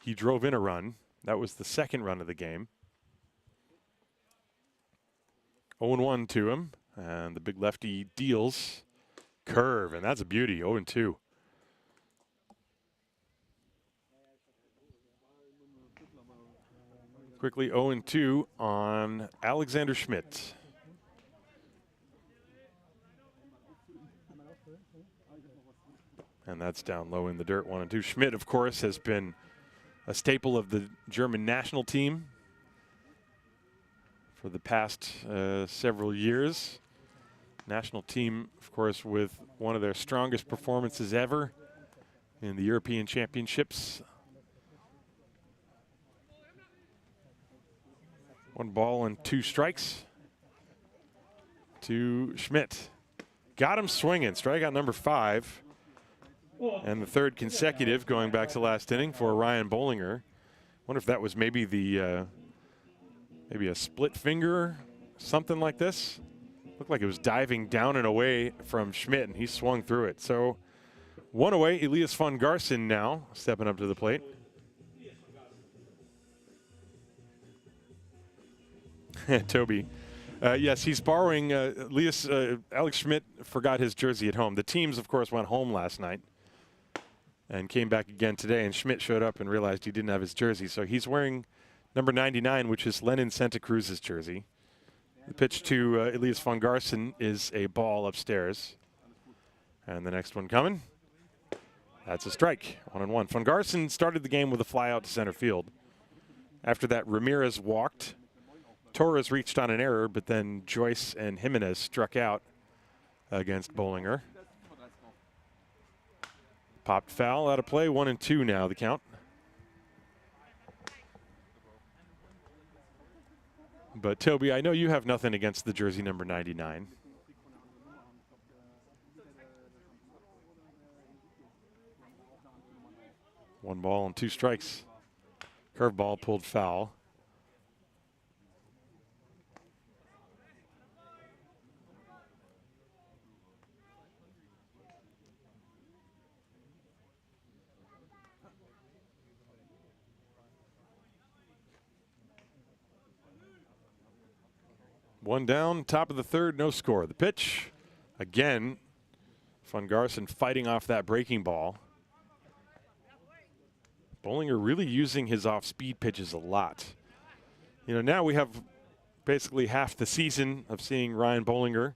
S1: He drove in a run. That was the 2nd run of the game. 0-1 to him, and the big lefty deals. Curve, and that's a beauty, 0-2. Quickly 0-2 on Alexander Schmidt. And that's down low in the dirt, 1-2. Schmidt, of course, has been a staple of the German national team for the past several years. National team, of course, with one of their strongest performances ever in the European Championships. 1 ball and 2 strikes to Schmidt. Got him swinging, strikeout number 5. And the 3rd consecutive going back to last inning for Ryan Bollinger. Wonder if that was maybe the maybe a split finger, something like this. Looked like it was diving down and away from Schmidt, and he swung through it. So 1 away, Elias von Garsen now stepping up to the plate. Toby. Yes, he's borrowing. Alex Schmidt forgot his jersey at home. The teams, of course, went home last night and came back again today. And Schmidt showed up and realized he didn't have his jersey. So he's wearing number 99, which is Lennon Santa Cruz's jersey. The pitch to Elias von Garson is a ball upstairs. And the next one coming. That's a strike. 1-1. Von Garson started the game with a fly out to center field. After that, Ramirez walked. Torres reached on an error, but then Joyce and Jimenez struck out against Bollinger. Popped foul out of play. 1-2 now, the count. But Toby, I know you have nothing against the jersey number 99. One ball and 2 strikes. Curveball pulled foul. One down, top of the third, no score. The pitch, again, Von Garson fighting off that breaking ball. Bollinger really using his off-speed pitches a lot. You know, now we have basically half the season of seeing Ryan Bollinger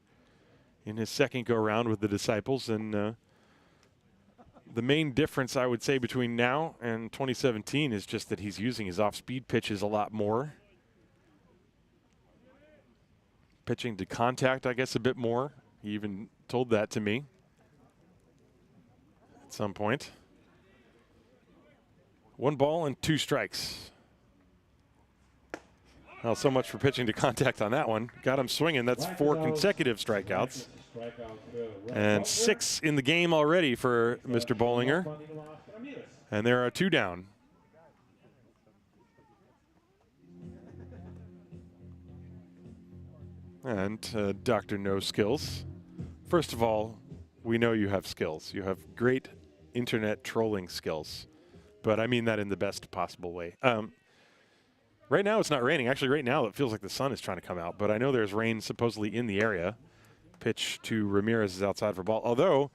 S1: in his second go-around with the Disciples. And the main difference, I would say, between now and 2017 is just that he's using his off-speed pitches a lot more. Pitching to contact, I guess, a bit more. He even told that to me at some point. 1 ball and 2 strikes. Well, so much for pitching to contact on that one. Got him swinging. That's 4 consecutive strikeouts. And 6 in the game already for Mr. Bollinger. And there are 2 down. And Dr. No Skills. First of all, we know you have skills. You have great internet trolling skills. But I mean that in the best possible way. Right now it's not raining. Actually, right now it feels like the sun is trying to come out. But I know there's rain supposedly in the area. Pitch to Ramirez is outside for ball. Although,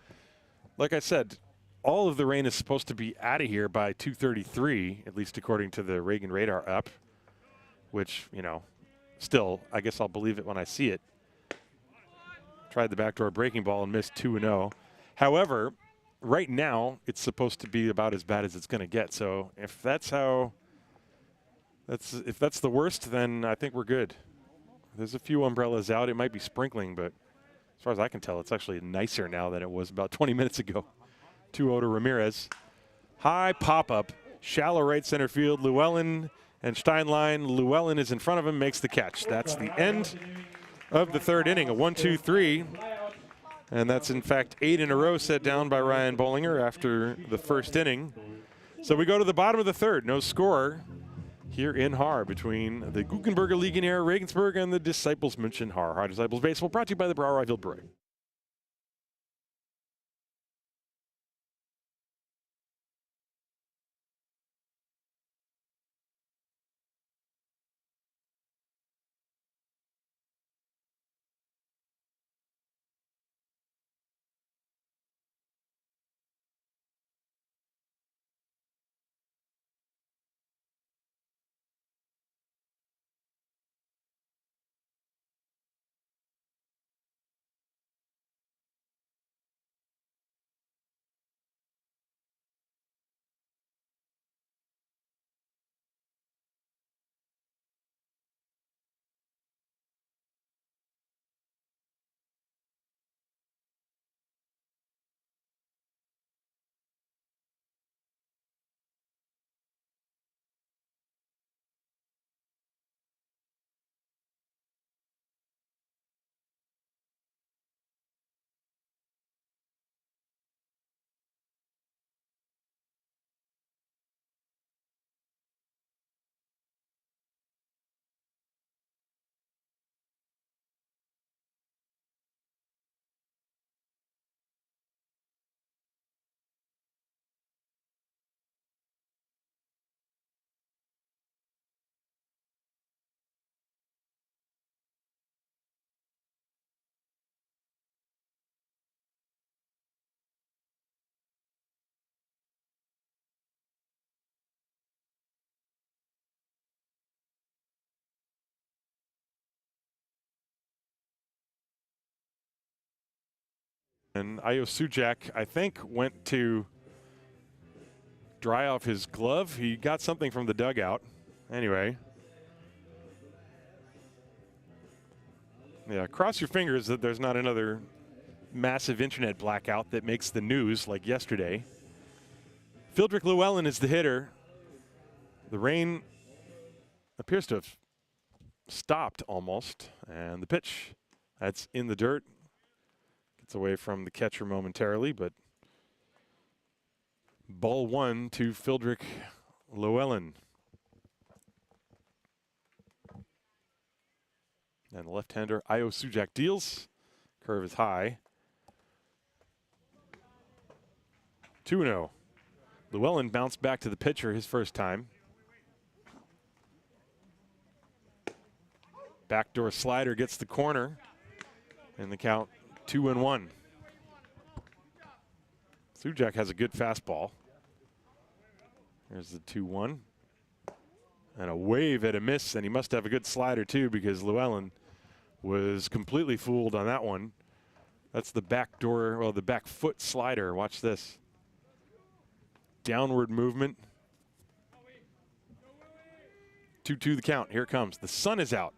S1: like I said, all of the rain is supposed to be out of here by 2:33, at least according to the Reagan radar app. Which, you know, still, I guess I'll believe it when I see it. Tried the backdoor breaking ball and missed 2-0. However, right now it's supposed to be about as bad as it's going to get. So if that's the worst, then I think we're good. There's a few umbrellas out. It might be sprinkling, but as far as I can tell, it's actually nicer now than it was about 20 minutes ago. 2-0 to Ramirez. High pop-up, shallow right center field. Llewellyn and Steinlein. Llewellyn is in front of him, makes the catch. That's the end of the third inning, a 1-2-3. And that's, in fact, 8 in a row set down by Ryan Bollinger after the first inning. So we go to the bottom of the third. No score here in Haar between the Guggenberger Legionäre Regensburg and the Disciples München Haar. Haar Disciples Baseball brought to you by the Brauerei Wildbräu. And Ayo Sujak, I think, went to dry off his glove. He got something from the dugout. Anyway. Yeah, cross your fingers that there's not another massive internet blackout that makes the news like yesterday. Fildrick Llewellyn is the hitter. The rain appears to have stopped almost. And the pitch, that's in the dirt. Gets away from the catcher momentarily, but ball one to Fildrick Llewellyn. And the left-hander Ayo Sujak deals. Curve is high. 2-0. Llewellyn bounced back to the pitcher his first time. Backdoor slider gets the corner. And the count 2-1. Sujak has a good fastball. Here's the 2-1. And a wave at a miss, and he must have a good slider too, because Llewellyn was completely fooled on that one. That's the back door, well, the back foot slider. Watch this. Downward movement. 2-2 the count. Here it comes. The sun is out.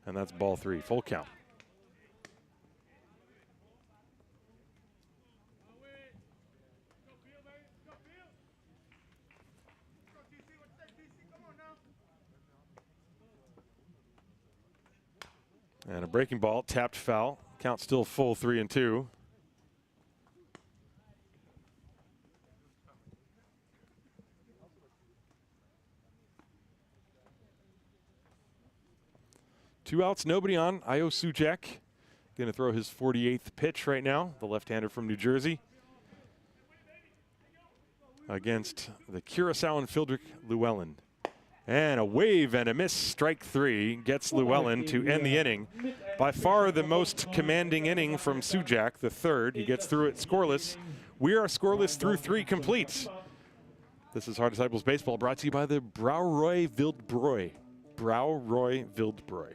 S1: And that's ball three. Full count. And a breaking ball, tapped foul. Count still full 3-2. Two outs, nobody on. Ayo Sujak going to throw his 48th pitch right now, the left-hander from New Jersey, against the Curaçaoan Fildrick Llewellyn. And a wave and a miss, strike three, gets Llewellyn to end the inning. By far the most commanding inning from Sujak, the third. He gets through it scoreless. We are scoreless through three complete. This is Hard Disciples Baseball, brought to you by the Brouwerij Wildbrooi. Brouwerij Wildbrooi.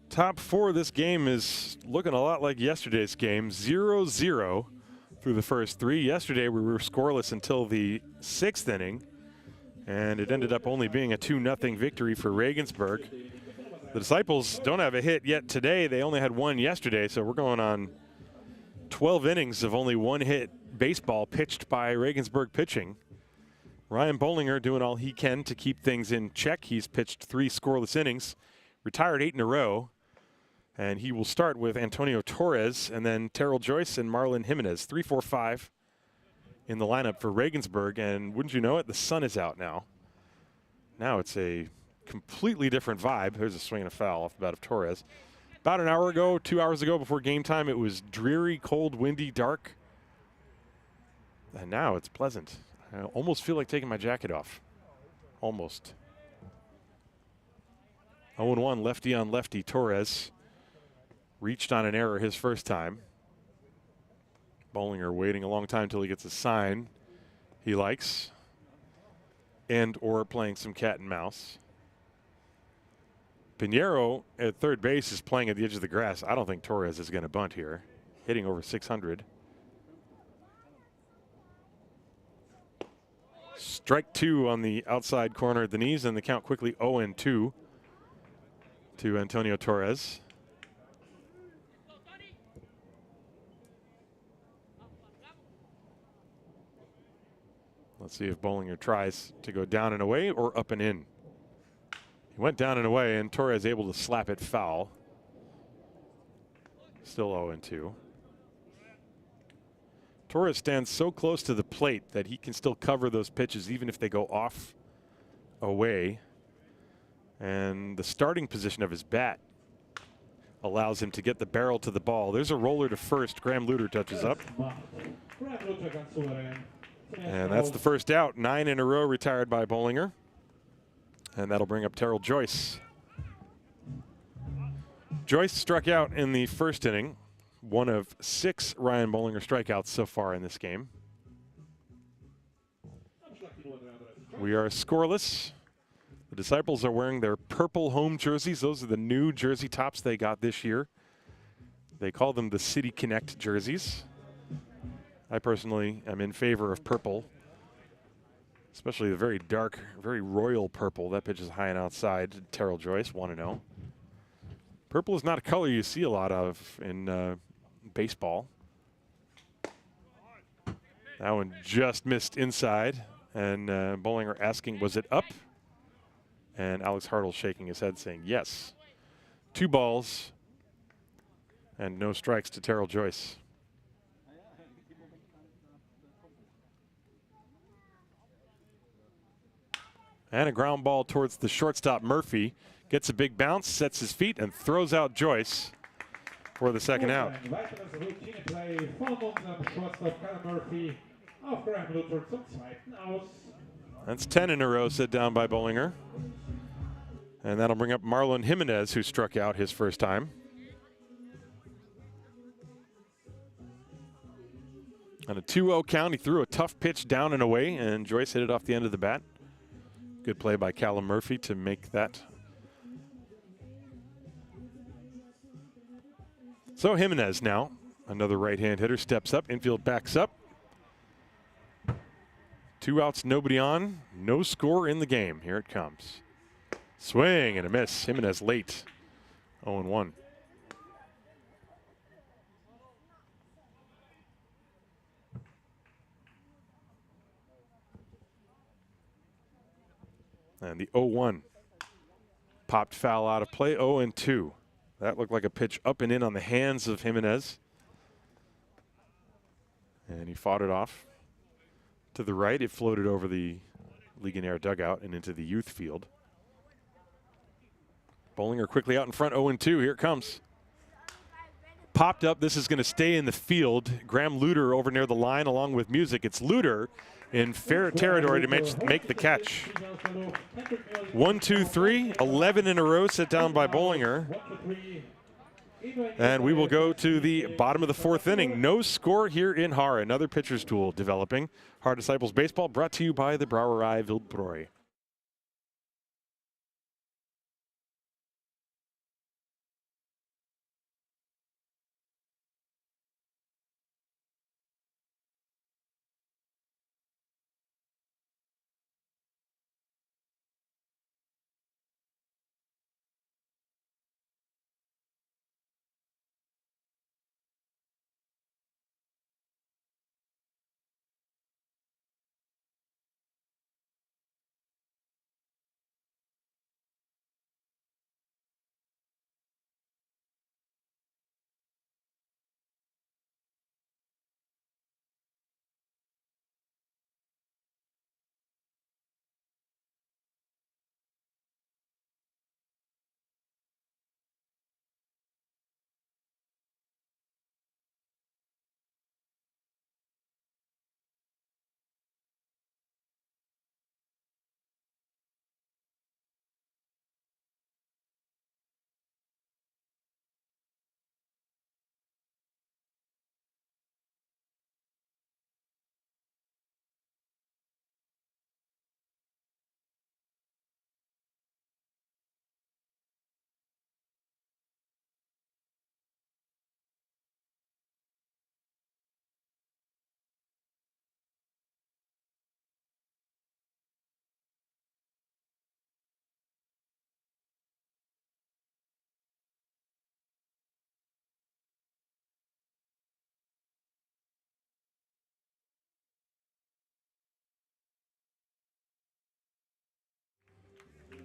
S1: Top four of this game is looking a lot like yesterday's game. 0-0 through the first three. Yesterday we were scoreless until the sixth inning, and it ended up only being a 2-0 victory for Regensburg. The Disciples don't have a hit yet today. They only had one yesterday, so we're going on 12 innings of only one hit baseball pitched by Regensburg pitching. Ryan Bollinger doing all he can to keep things in check. He's pitched 3 scoreless innings, retired 8 in a row. And he will start with Antonio Torres and then Terrell Joyce and Marlon Jimenez. 3-4-5 in the lineup for Regensburg. And wouldn't you know it, the sun is out now. Now it's a completely different vibe. There's a swing and a foul off the bat of Torres. About an hour ago, 2 hours ago before game time, it was dreary, cold, windy, dark. And now it's pleasant. I almost feel like taking my jacket off. Almost. 0-1, lefty on lefty. Torres reached on an error his first time. Bollinger waiting a long time until he gets a sign he likes, and or playing some cat and mouse. Pinheiro at third base is playing at the edge of the grass. I don't think Torres is going to bunt here. Hitting over 600. Strike 2 on the outside corner at the knees, and the count quickly 0-2 to Antonio Torres. Let's see if Bollinger tries to go down and away or up and in. He went down and away, and Torres able to slap it foul. Still 0-2. Torres stands so close to the plate that he can still cover those pitches even if they go off away. And the starting position of his bat allows him to get the barrel to the ball. There's a roller to first. Graham Luter touches up. And that's the first out. 9 in a row retired by Bollinger. And that'll bring up Terrell Joyce. Joyce struck out in the first inning. One of 6 Ryan Bollinger strikeouts so far in this game. We are scoreless. The Disciples are wearing their purple home jerseys. Those are the new jersey tops they got this year. They call them the City Connect jerseys. I personally am in favor of purple, especially the very dark, very royal purple. That pitch is high and outside. Terrell Joyce, 1-0. Purple is not a color you see a lot of in baseball. That one just missed inside, and Bollinger asking, was it up? And Alex Hartle shaking his head saying yes. 2 balls and no strikes to Terrell Joyce. And a ground ball towards the shortstop. Murphy gets a big bounce, sets his feet, and throws out Joyce for the second out. That's 10 in a row set down by Bollinger. And that'll bring up Marlon Jimenez, who struck out his first time. On a 2-0 count, he threw a tough pitch down and away, and Joyce hit it off the end of the bat. Good play by Callum Murphy to make that. So Jimenez now, another right-hand hitter, steps up, infield backs up. 2 outs, nobody on, no score in the game. Here it comes. Swing and a miss. Jimenez late. 0-1. And the 0-1 popped foul out of play. 0-2. That looked like a pitch up and in on the hands of Jimenez. And he fought it off to the right. It floated over the Legionnaire dugout and into the youth field. Bollinger quickly out in front. 0-2. Here it comes. Popped up. This is going to stay in the field. Graham Luter over near the line along with Music. It's Luter in fair territory to make the catch. 1, 2, 3. 11 in a row set down by Bollinger. And we will go to the bottom of the 4th inning. No score here in Haar. Another pitcher's duel developing. Haar Disciples Baseball brought to you by the Brauerei Wildbräu.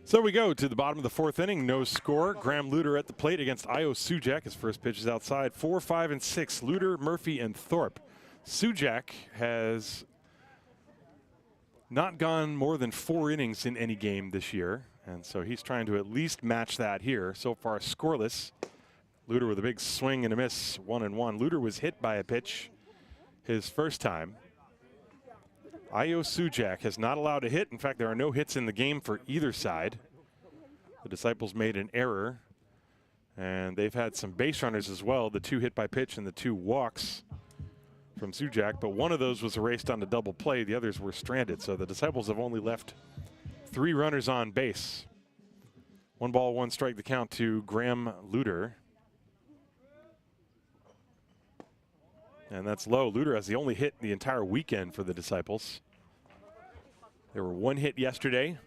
S1: So we go to the bottom of the fourth inning. No score. Graham Luter at the plate against Io Sujak. His first pitch is outside. 4, 5, and 6. Luter, Murphy, and Thorpe. Sujak has not gone more than 4 innings in any game this year. And so he's trying to at least match that here. So far scoreless. Luter with a big swing and a miss. 1-1. Luter was hit by a pitch his first time. Io Sujak has not allowed a hit. In fact, there are no hits in the game for either side. The Disciples made an error, and they've had some base runners as well. The 2 hit by pitch and the 2 walks from Sujak, but one of those was erased on the double play. The others were stranded, so the Disciples have only left 3 runners on base. 1 ball, 1 strike, the count to Graham Luter. And that's low. Luter has the only hit the entire weekend for the Disciples. There were 1 hit yesterday.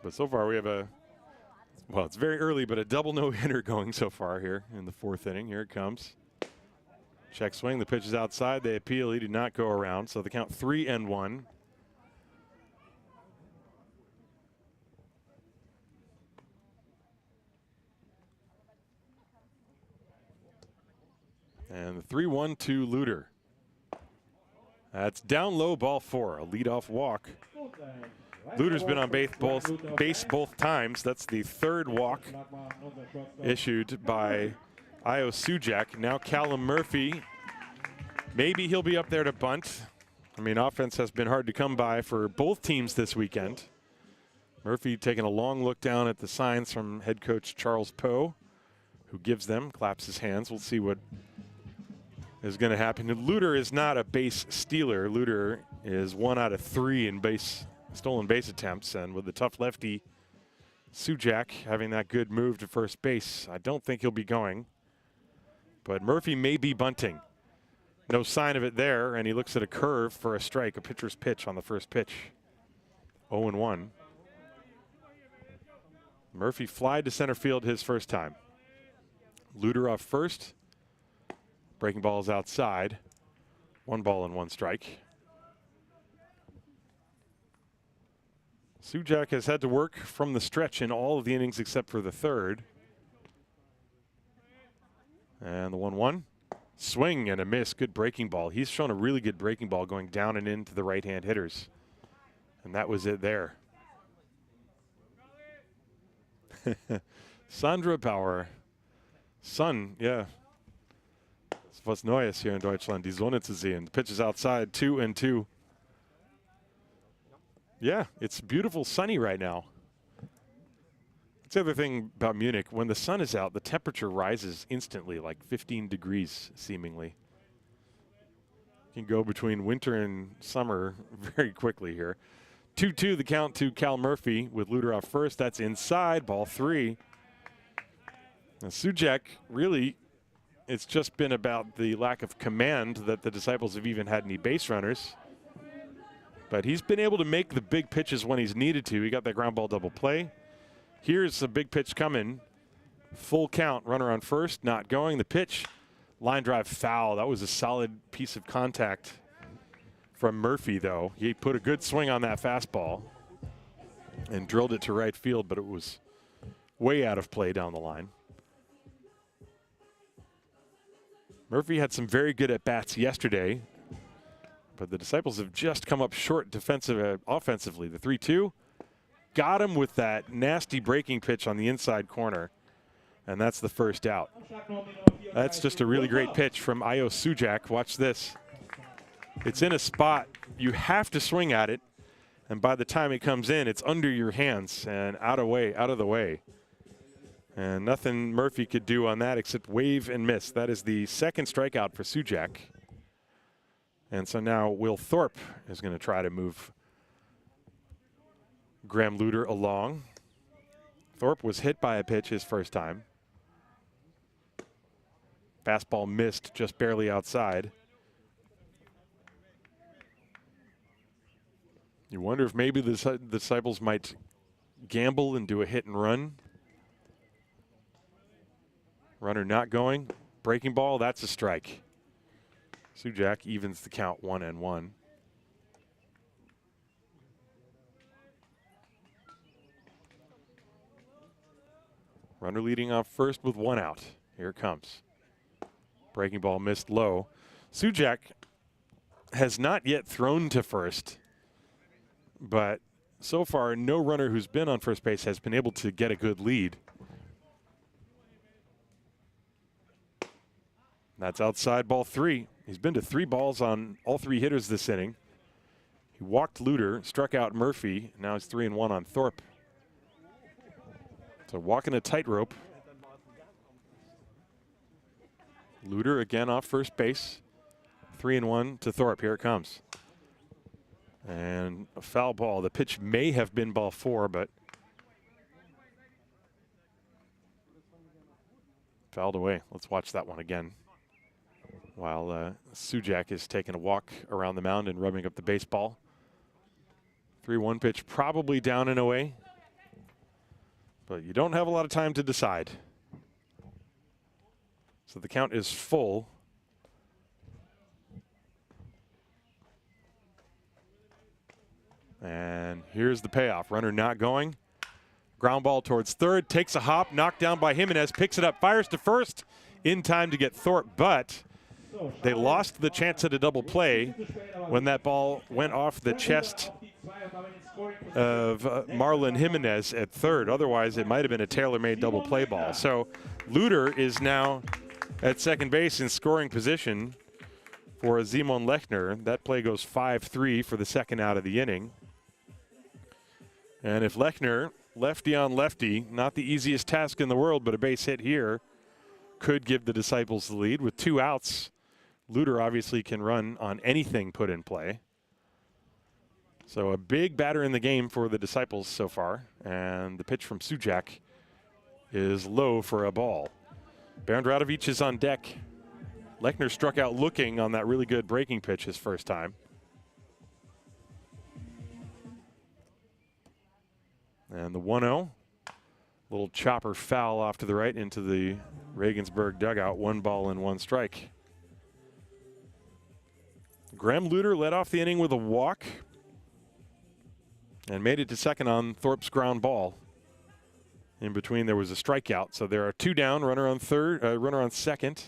S1: But so far we have well, it's very early, but a double no-hitter going so far here in the 4th inning. Here it comes. Check swing. The pitch is outside. They appeal. He did not go around. So the count 3-1. And the 3-1 to Luter. That's down low, ball 4, a leadoff walk. Luter's been on base both times. That's the 3rd walk issued by Io Sujak. Now Callum Murphy. Maybe he'll be up there to bunt. I mean, offense has been hard to come by for both teams this weekend. Murphy taking a long look down at the signs from head coach Charles Poe, who gives them, claps his hands. We'll see what is going to happen. Luter is not a base stealer. Luter is 1 out of 3 in stolen base attempts, and with the tough lefty Sujak having that good move to first base, I don't think he'll be going. But Murphy may be bunting. No sign of it there, and he looks at a curve for a strike, a pitcher's pitch on the first pitch. 0-1. Murphy flied to center field his first time. Luter off first. Breaking ball is outside. 1 ball and 1 strike. Sujak has had to work from the stretch in all of the innings except for the 3rd. And the 1-1. Swing and a miss. Good breaking ball. He's shown a really good breaking ball going down and into the right-hand hitters. And that was it there. Sandra Bauer. Sun, yeah. Was Neues hier in Deutschland, die Sonne zu sehen. The pitch is outside, 2-2. Yeah, it's beautiful sunny right now. That's the other thing about Munich. When the sun is out, the temperature rises instantly, like 15 degrees, seemingly. You can go between winter and summer very quickly here. 2-2 the count to Cal Murphy with Luter off first. That's inside, ball 3. Now Sujak really, it's just been about the lack of command that the Disciples have even had any base runners. But he's been able to make the big pitches when he's needed to. He got that ground ball double play. Here's a big pitch coming. Full count, runner on first, not going. The pitch, line drive foul. That was a solid piece of contact from Murphy, though. He put a good swing on that fastball and drilled it to right field, but it was way out of play down the line. Murphy had some very good at-bats yesterday, but the Disciples have just come up short offensively. The 3-2 got him with that nasty breaking pitch on the inside corner, and that's the first out. That's just a really great pitch from Io Sujak. Watch this. It's in a spot. You have to swing at it, and by the time it comes in, it's under your hands and out of the way. And nothing Murphy could do on that except wave and miss. That is the second strikeout for Sujak. And so now Will Thorpe is going to try to move Graham Luter along. Thorpe was hit by a pitch his first time. Fastball missed just barely outside. You wonder if maybe the Disciples might gamble and do a hit and run. Runner not going. Breaking ball, that's a strike. Sujak evens the count 1-1. Runner leading off first with 1 out. Here it comes. Breaking ball missed low. Sujak has not yet thrown to first, but so far no runner who's been on first base has been able to get a good lead. That's outside, ball 3. He's been to 3 balls on all 3 hitters this inning. He walked Luter, struck out Murphy. Now he's 3-1 on Thorpe. So walking a tightrope. Luter again off first base. 3-1 to Thorpe. Here it comes. And a foul ball. The pitch may have been ball 4, but fouled away. Let's watch that one again. While Sujak is taking a walk around the mound and rubbing up the baseball. 3-1 pitch, probably down and away. But you don't have a lot of time to decide. So the count is full. And here's the payoff. Runner not going. Ground ball towards third. Takes a hop. Knocked down by Jimenez. Picks it up. Fires to first in time to get Thorpe. But they lost the chance at a double play when that ball went off the chest of Marlon Jimenez at third. Otherwise, it might have been a tailor-made double play ball. So Luter is now at second base in scoring position for Simon Lechner. That play goes 5-3 for the second out of the inning. And if Lechner, lefty on lefty, not the easiest task in the world, but a base hit here, could give the Disciples the lead. With 2 outs, Luter obviously can run on anything put in play. So a big batter in the game for the Disciples so far. And the pitch from Sujak is low for a ball. Bernd Radovic is on deck. Lechner struck out looking on that really good breaking pitch his first time. And the 1-0. Little chopper foul off to the right into the Regensburg dugout. 1 ball and 1 strike. Graham Luter led off the inning with a walk and made it to second on Thorpe's ground ball. In between, there was a strikeout. So there are 2 down, runner on second.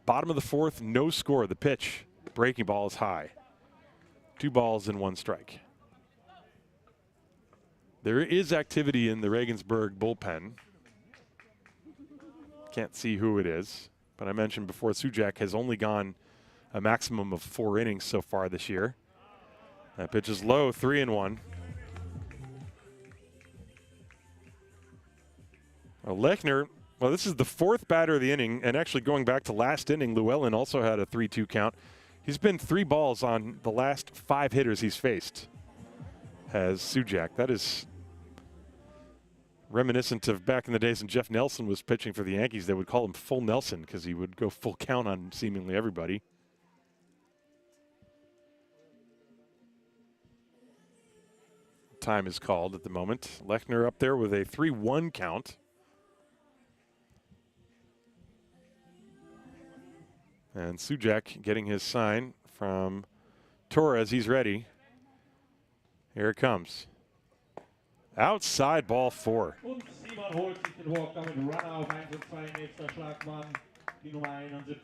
S1: Bottom of the 4th, no score. The pitch, breaking ball is high. 2 balls and 1 strike. There is activity in the Regensburg bullpen. Can't see who it is, but I mentioned before Sujak has only gone a maximum of 4 innings so far this year. That pitch is low, 3-1. Lechner, well, this is the 4th batter of the inning, and actually going back to last inning, Llewellyn also had a 3-2 count. He's been 3 balls on the last 5 hitters he's faced, has Sujak. That is reminiscent of back in the days when Jeff Nelson was pitching for the Yankees. They would call him Full Nelson because he would go full count on seemingly everybody. Time is called at the moment. Lechner up there with a 3-1 count. And Sujak getting his sign from Torres. He's ready. Here it comes. Outside, ball 4.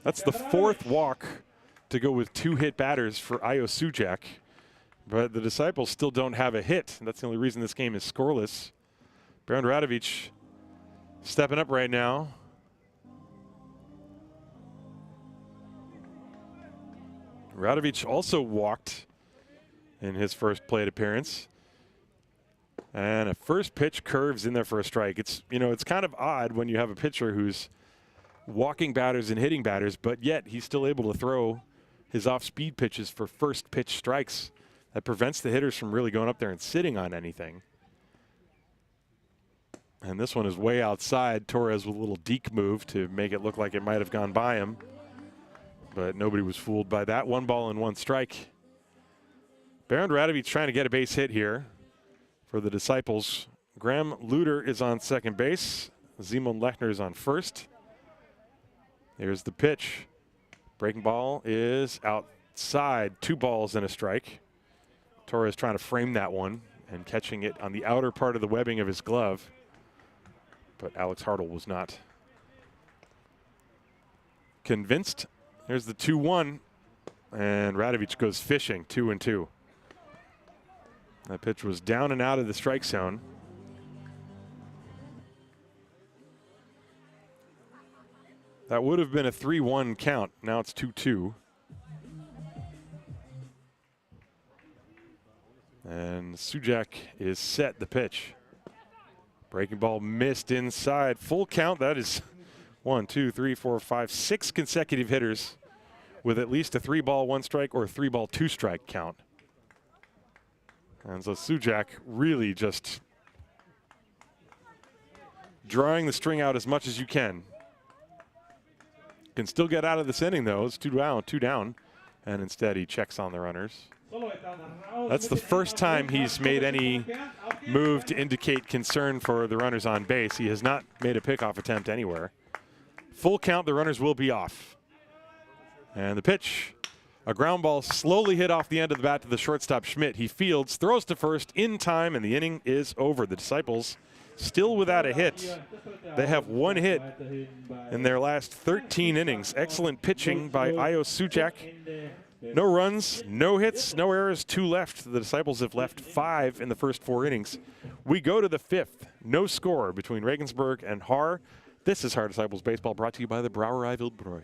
S1: That's the 4th walk to go with 2 hit batters for Ayo Sujak. But the Disciples still don't have a hit. That's the only reason this game is scoreless. Bernd Radovic stepping up right now. Radovic also walked in his first plate appearance. And a first pitch curves in there for a strike. It's, you know, it's kind of odd when you have a pitcher who's walking batters and hitting batters, but yet he's still able to throw his off-speed pitches for first pitch strikes. That prevents the hitters from really going up there and sitting on anything. And this one is way outside. Torres with a little deke move to make it look like it might have gone by him. But nobody was fooled by that. 1 ball and 1 strike. Bernd Radovic trying to get a base hit here for the Disciples. Graham Luter is on second base. Simon Lechner is on first. Here's the pitch. Breaking ball is outside. 2 balls and a strike. Torres trying to frame that one and catching it on the outer part of the webbing of his glove. but Alex Hartle was not convinced. There's the 2-1, and Radovic goes fishing, 2-2. That pitch was down and out of the strike zone. That would have been a 3-1 count. Now it's 2-2. And Sujak is set the pitch. Breaking ball missed inside. Full count. That is 1, 2, 3, 4, 5, 6 consecutive hitters with at least a 3-ball, 1 strike or a 3-ball, 2 strike count. And so Sujak really just drawing the string out as much as you can. Can still get out of this inning though. It's 2 down, and instead he checks on the runners. That's the first time he's made any move to indicate concern for the runners on base. He has not made a pickoff attempt anywhere. Full count, the runners will be off. And the pitch, a ground ball slowly hit off the end of the bat to the shortstop Schmidt. He fields, throws to first in time, and the inning is over. The Disciples still without a hit. They have 1 hit in their last 13 innings. Excellent pitching by Ayo Sujak. No runs, no hits, no errors, 2 left. The Disciples have left 5 in the first 4 innings. We go to the 5th. No score between Regensburg and Haar. This is Haar Disciples Baseball, brought to you by the Brauerei Wildbräu.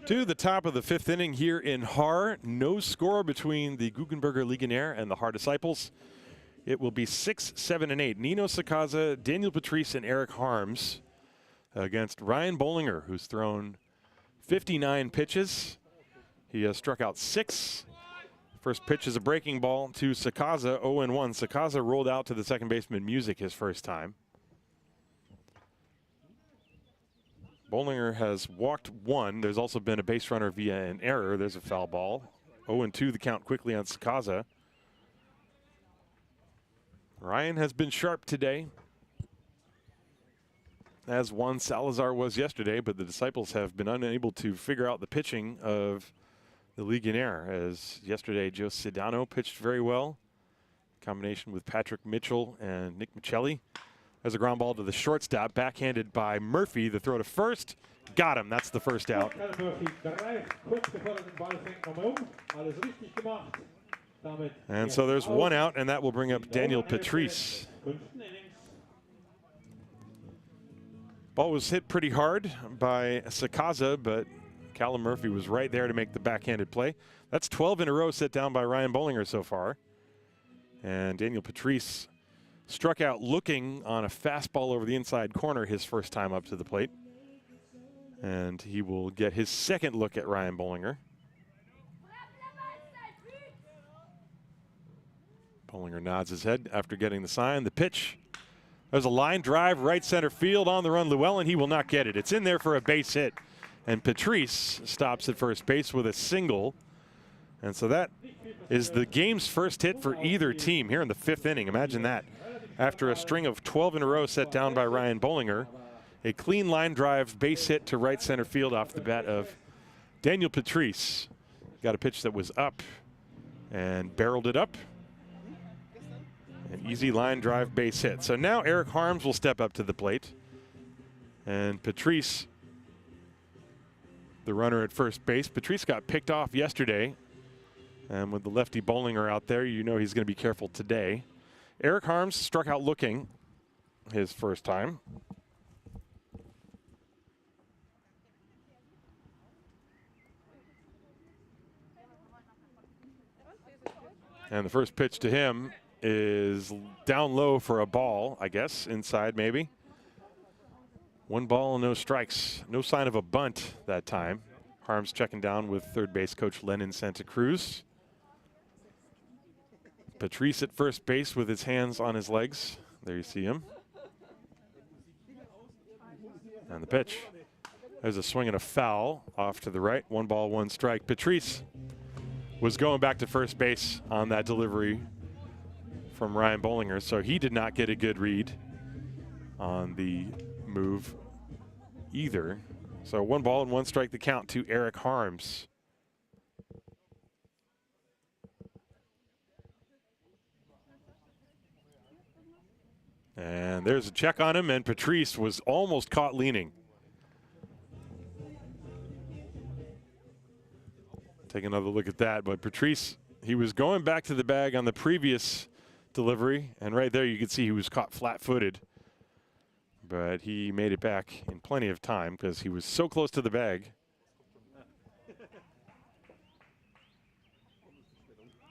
S1: To the top of the 5th inning here in Haar. No score between the Guggenberger Legionäre and the Haar Disciples. It will be 6, 7, and 8. Nino Sakaza, Daniel Patrice, and Eric Harms against Ryan Bollinger, who's thrown 59 pitches. He has struck out 6. First pitch is a breaking ball to Sakaza, 0-1. Sakaza rolled out to the second baseman Music his first time. Bollinger has walked 1. There's also been a base runner via an error. There's a foul ball. 0-2 the count quickly on Sakaza. Ryan has been sharp today, as Juan Salazar was yesterday, but the Disciples have been unable to figure out the pitching of the Legionnaire, as yesterday Joe Sedano pitched very well. Combination with Patrick Mitchell and Nick Michelli. There's a ground ball to the shortstop, backhanded by Murphy. The throw to first, got him. That's the first out. And so there's 1 out, and that will bring up Daniel Patrice. Ball was hit pretty hard by Sakaza, but Callum Murphy was right there to make the backhanded play. That's 12 in a row set down by Ryan Bollinger so far. And Daniel Patrice struck out looking on a fastball over the inside corner his first time up to the plate. And he will get his second look at Ryan Bollinger. Bollinger nods his head after getting the sign. The pitch. There's a line drive, right center field on the run. Llewellyn, he will not get it. It's in there for a base hit. And Patrice stops at first base with a single. And so that is the game's first hit for either team here in the 5th inning. Imagine that. after a string of 12 in a row set down by Ryan Bollinger. A clean line drive base hit to right center field off the bat of Daniel Patrice. Got a pitch that was up and barreled it up. An easy line drive base hit. So now Eric Harms will step up to the plate. And Patrice, the runner at first base. Patrice got picked off yesterday. And with the lefty Bollinger out there, you know he's going to be careful today. Eric Harms struck out looking his first time. And the first pitch to him is down low for a ball, I guess, inside maybe. 1 ball, no strikes. No sign of a bunt that time. Harms checking down with third base coach Lennon Santa Cruz. Patrice at first base with his hands on his legs. There you see him. And the pitch. There's a swing and a foul off to the right. 1 ball, 1 strike. Patrice was going back to first base on that delivery from Ryan Bollinger, so he did not get a good read on the move either. So 1 ball and 1 strike the count to Eric Harms. And there's a check on him, and Patrice was almost caught leaning. Take another look at that, but Patrice, he was going back to the bag on the previous delivery, and right there you could see he was caught flat-footed. But he made it back in plenty of time because he was so close to the bag.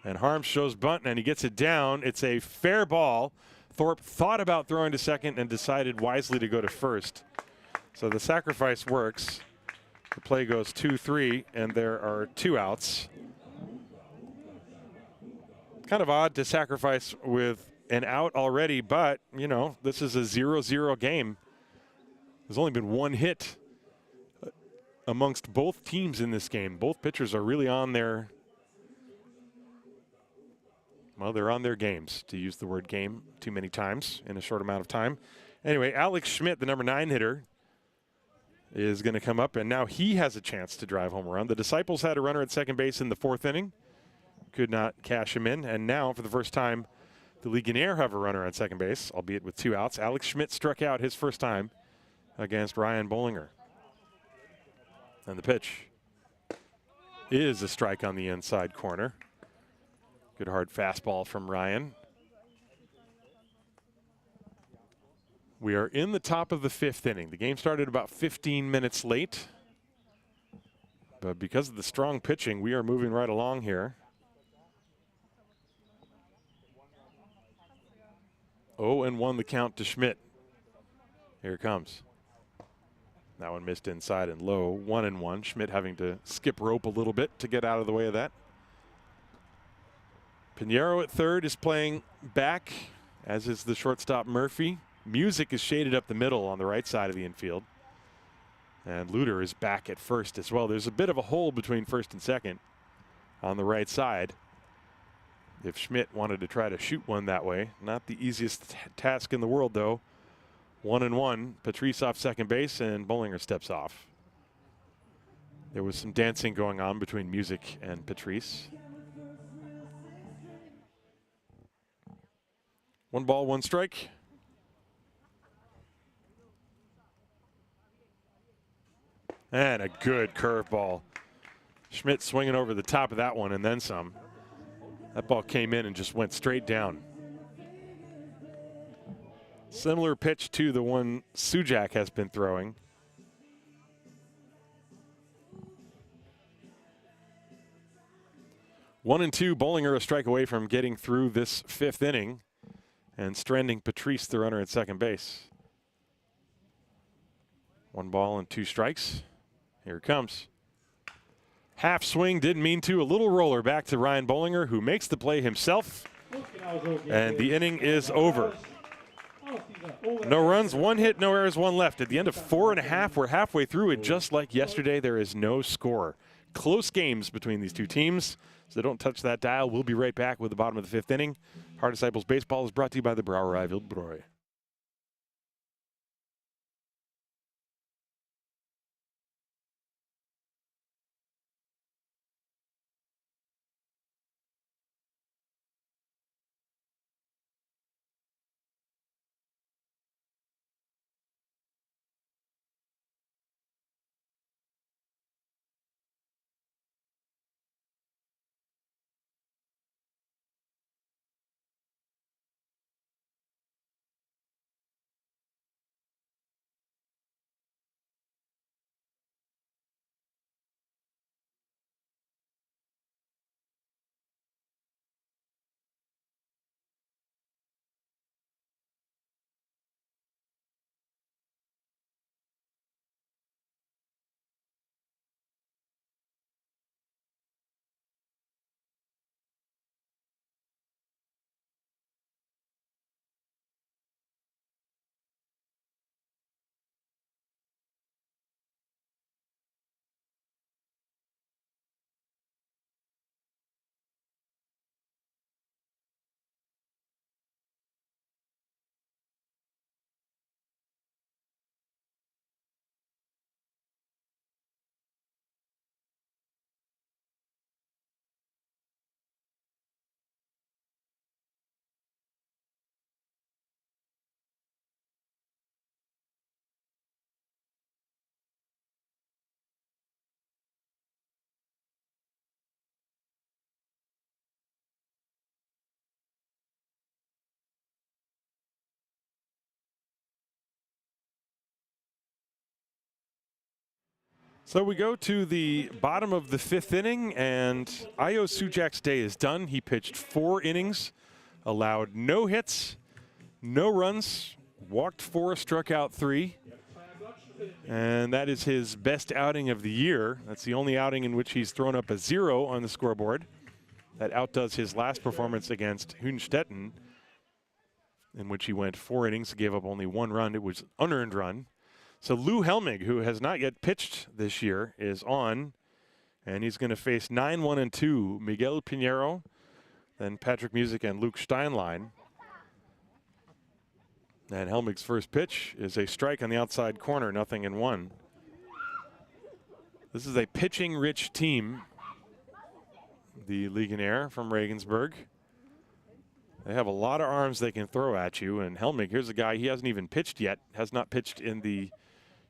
S1: And Harms shows bunt, and he gets it down. It's a fair ball. Thorpe thought about throwing to second and decided wisely to go to first. So the sacrifice works. The play goes 2-3, and there are 2 outs. Kind of odd to sacrifice with an out already, but, you know, this is a 0-0 game. There's only been 1 hit amongst both teams in this game. Both pitchers are really on their, well, they're on their games, to use the word game too many times in a short amount of time. Anyway, Alex Schmidt, the number 9 hitter, is going to come up, and now he has a chance to drive home a run. The Disciples had a runner at second base in the 4th inning. Could not cash him in, and now for the first time, the Legionnaire have a runner at second base, albeit with 2 outs. Alex Schmidt struck out his first time against Ryan Bollinger. And the pitch is a strike on the inside corner. Good hard fastball from Ryan. We are in the top of the 5th inning. The game started about 15 minutes late. But because of the strong pitching, we are moving right along here. 0-1 the count to Schmidt. Here it comes. That one missed inside and low. 1-1. Schmidt having to skip rope a little bit to get out of the way of that. Pinheiro at third is playing back, as is the shortstop Murphy. Music is shaded up the middle on the right side of the infield. And Luter is back at first as well. There's a bit of a hole between first and second on the right side. If Schmidt wanted to try to shoot one that way. Not the easiest task in the world, though. 1-1. Patrice off second base, and Bollinger steps off. There was some dancing going on between Music and Patrice. 1 ball, 1 strike. And a good curveball. Schmidt swinging over the top of that one and then some. That ball came in and just went straight down. Similar pitch to the one Sujak has been throwing. One and two, Bollinger a strike away from getting through this 5th inning and stranding Patrice, the runner at second base. 1 ball and 2 strikes. Here it comes. Half swing, didn't mean to. A little roller back to Ryan Bollinger, who makes the play himself. And the inning is over. No runs, 1 hit, no errors, 1 left. At the end of 4 1/2, we're halfway through it. Just like yesterday, there is no score. close games between these two teams. So don't touch that dial. We'll be right back with the bottom of the 5th inning. Heart Disciples Baseball is brought to you by the Brauerei Wildbräu. So we go to the bottom of the 5th inning, and Ayo Sujak's day is done. He pitched 4 innings, allowed no hits, no runs, walked 4, struck out 3. And that is his best outing of the year. That's the only outing in which he's thrown up a 0 on the scoreboard. That outdoes his last performance against Hunstetten, in which he went 4 innings, gave up only 1 run. It was unearned run. So Lou Helmig, who has not yet pitched this year, is on, and he's going to face 9-1-2 Miguel Pinheiro, then Patrick Music and Luke Steinlein. And Helmig's first pitch is a strike on the outside corner, 0-1. This is a pitching-rich team, the Legionäre from Regensburg. They have a lot of arms they can throw at you, and Helmig, here's a guy, he hasn't even pitched yet, has not pitched in the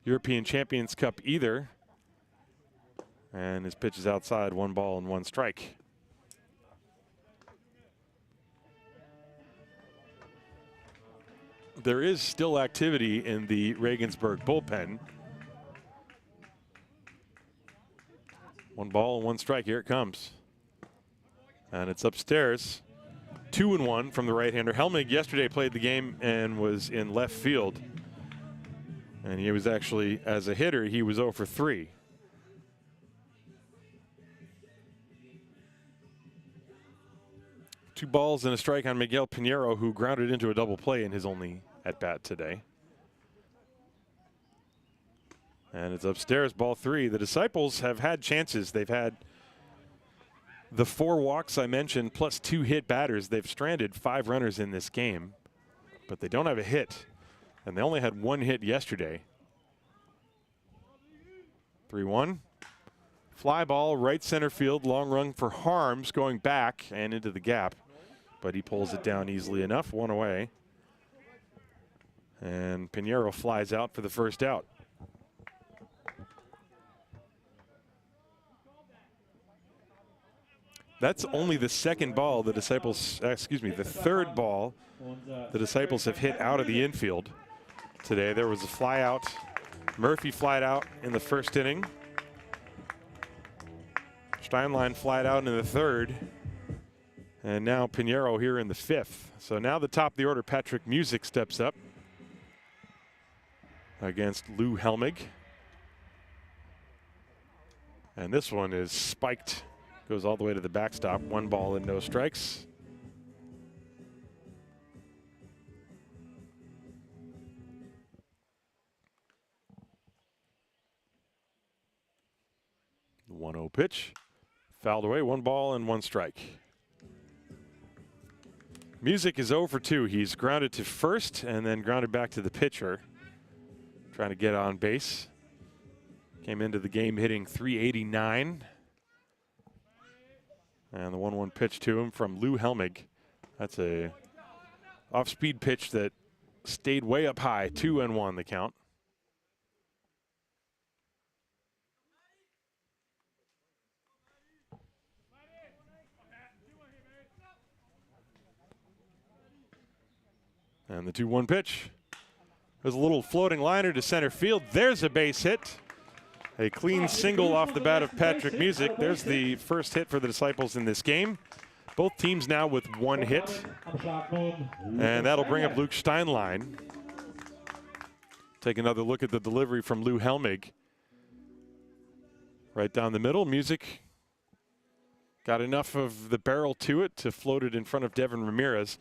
S1: European Champions Cup either. And his pitch is outside, 1 ball and 1 strike. There is still activity in the Regensburg bullpen. 1 ball and 1 strike, here it comes. And it's upstairs. 2-1 from the right-hander. Helmig yesterday played the game and was in left field. And he was actually, as a hitter, he was 0 for 3. Two balls and a strike on Miguel Pinheiro, who grounded into a double play in his only at-bat today. And it's upstairs, ball 3. The Disciples have had chances. They've had the 4 walks I mentioned, plus 2 hit batters. They've stranded 5 runners in this game, but they don't have a hit. And they only had 1 hit yesterday. 3-1. Fly ball, right center field, long run for Harms, going back and into the gap. But he pulls it down easily enough, 1 away. And Pinheiro flies out for the first out. That's only the second ball the Disciples, the 3rd ball the Disciples have hit out of the infield today. There was a fly out. Murphy flied out in the 1st inning. Steinlein flied out in the 3rd. And now Pinheiro here in the 5th. So now the top of the order, Patrick Music steps up against Lou Helmig. And this one is spiked. Goes all the way to the backstop. 1 ball and no strikes. The 1-0 pitch. Fouled away, 1 ball and 1 strike. Music is 0 for 2. He's grounded to first and then grounded back to the pitcher. Trying to get on base. Came into the game hitting .389. And the 1-1 pitch to him from Lou Helmig. That's a off-speed pitch that stayed way up high. 2-1 the count. And the 2-1 pitch. There's a little floating liner to center field. There's a base hit. A clean single off the bat of Patrick Music. There's the first hit for the Disciples in this game. Both teams now with 1 hit. And that'll bring up Luke Steinlein. Take another look at the delivery from Lou Helmig. Right down the middle. Music got enough of the barrel to it to float it in front of Devin Ramirez.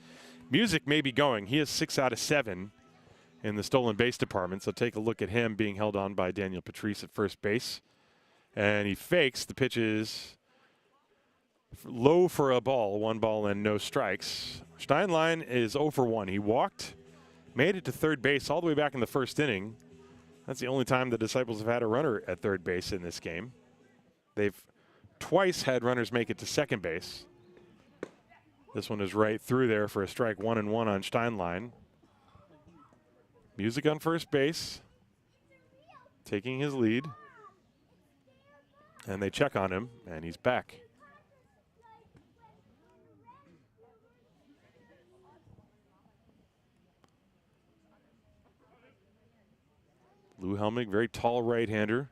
S1: Music may be going. He is 6 out of 7 in the stolen base department. So take a look at him being held on by Daniel Patrice at first base. And he fakes. The pitch is low for a ball. 1 ball and no strikes. Steinlein is 0 for 1. He walked, made it to third base all the way back in the first inning. That's the only time the Disciples have had a runner at third base in this game. They've twice had runners make it to second base. This one is right through there for a strike. 1-1 on Steinlein. Music on first base, taking his lead. And they check on him, and he's back. Lou Helmig, very tall right-hander.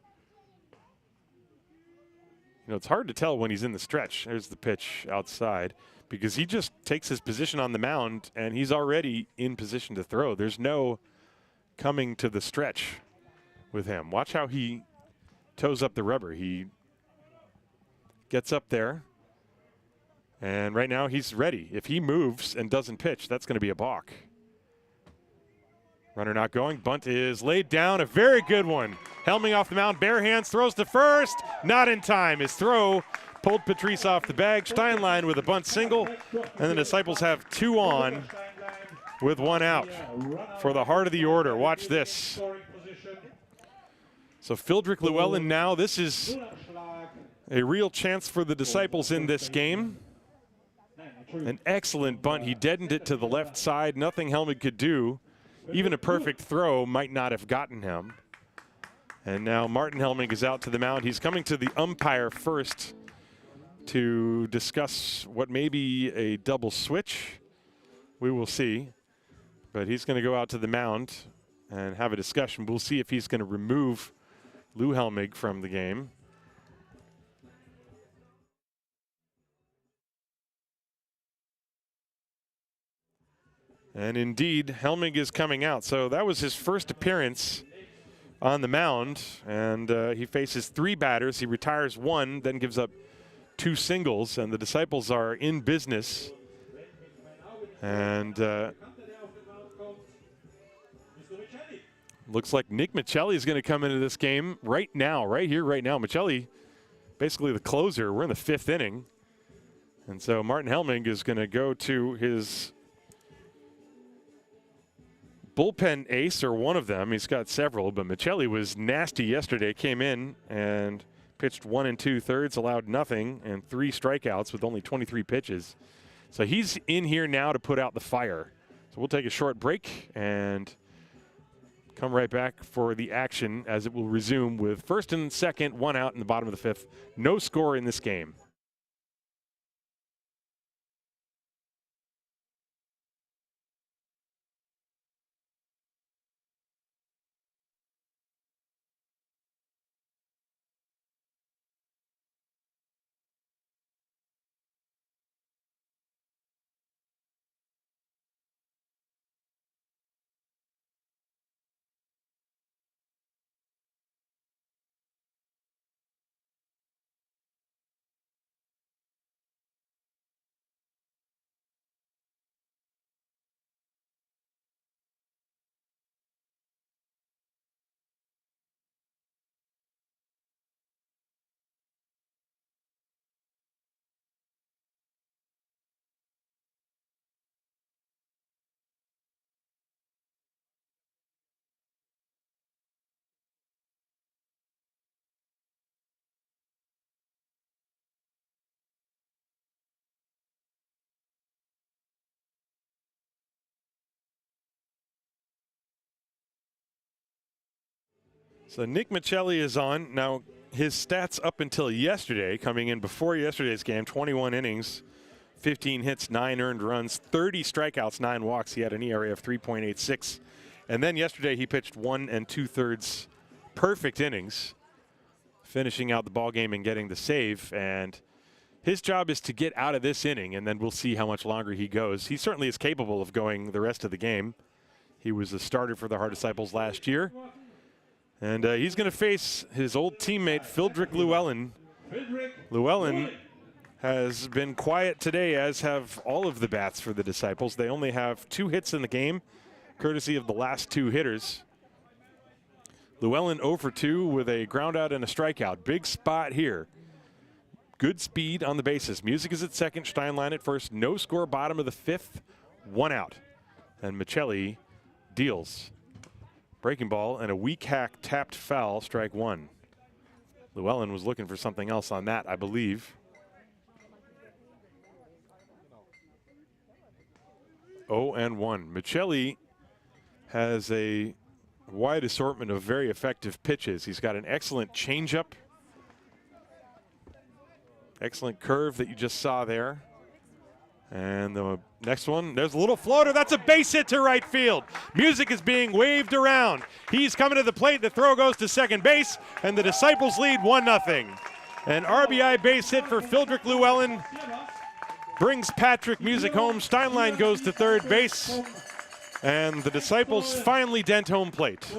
S1: You know, it's hard to tell when he's in the stretch. There's the pitch outside, because he just takes his position on the mound, and he's already in position to throw. There's no coming to the stretch with him. Watch how he toes up the rubber. He gets up there, and right now he's ready. If he moves and doesn't pitch, that's going to be a balk. Runner not going. Bunt is laid down. A very good one. Helming off the mound, bare hands, throws to first. Not in time. His throw pulled Patrice off the bag. Steinlein with a bunt single, and the Disciples have 2 on with 1 out for the heart of the order. Watch this. So Phildrick Llewellyn now. This is a real chance for the Disciples in this game. An excellent bunt. He deadened it to the left side. Nothing Helmig could do. Even a perfect throw might not have gotten him. And now Martin Helmig is out to the mound. He's coming to the umpire first to discuss what may be a double switch. We will see. But he's going to go out to the mound and have a discussion. We'll see if he's going to remove Lou Helmig from the game. And indeed, Helmig is coming out. So that was his first appearance on the mound. And he faces 3 batters. He retires 1, then gives up 2 singles. And the Disciples are in business. And looks like Nick Michelli is going to come into this game right now, right here, right now. Michelli, basically the closer. We're in the 5th inning. And so Martin Helmig is going to go to his bullpen ace, or one of them. He's got several, but Michelli was nasty yesterday. Came in and pitched 1 2/3, allowed nothing, and 3 strikeouts with only 23 pitches. So he's in here now to put out the fire. So we'll take a short break and come right back for the action as it will resume with first and second, 1 out in the bottom of the 5th. No score in this game. So Nick Michelli is on. Now, his stats up until yesterday, coming in before yesterday's game, 21 innings, 15 hits, 9 earned runs, 30 strikeouts, 9 walks. He had an ERA of 3.86. And then yesterday he pitched 1 2/3 perfect innings, finishing out the ball game and getting the save. And his job is to get out of this inning, and then we'll see how much longer he goes. He certainly is capable of going the rest of the game. He was a starter for the Haar Disciples last year. And he's going to face his old teammate, Fildrik Llewellyn. Llewellyn has been quiet today, as have all of the bats for the Disciples. They only have 2 hits in the game, courtesy of the last 2 hitters. Llewellyn 0 for 2 with a ground out and a strikeout. Big spot here. Good speed on the bases. Music is at second, Steinlein at first. No score, bottom of the 5th, 1 out. And Michelli deals. Breaking ball and a weak hack tapped foul, strike 1. Llewellyn was looking for something else on that, I believe. 0-1. Michelli has a wide assortment of very effective pitches. He's got an excellent changeup, excellent curve that you just saw there. And the next one, there's a little floater. That's a base hit to right field. Music is being waved around. He's coming to the plate. The throw goes to second base, and the Disciples lead 1-0. An RBI base hit for Fildrik Llewellyn brings Patrick Music home. Steinlein goes to third base, and the Disciples finally dent home plate.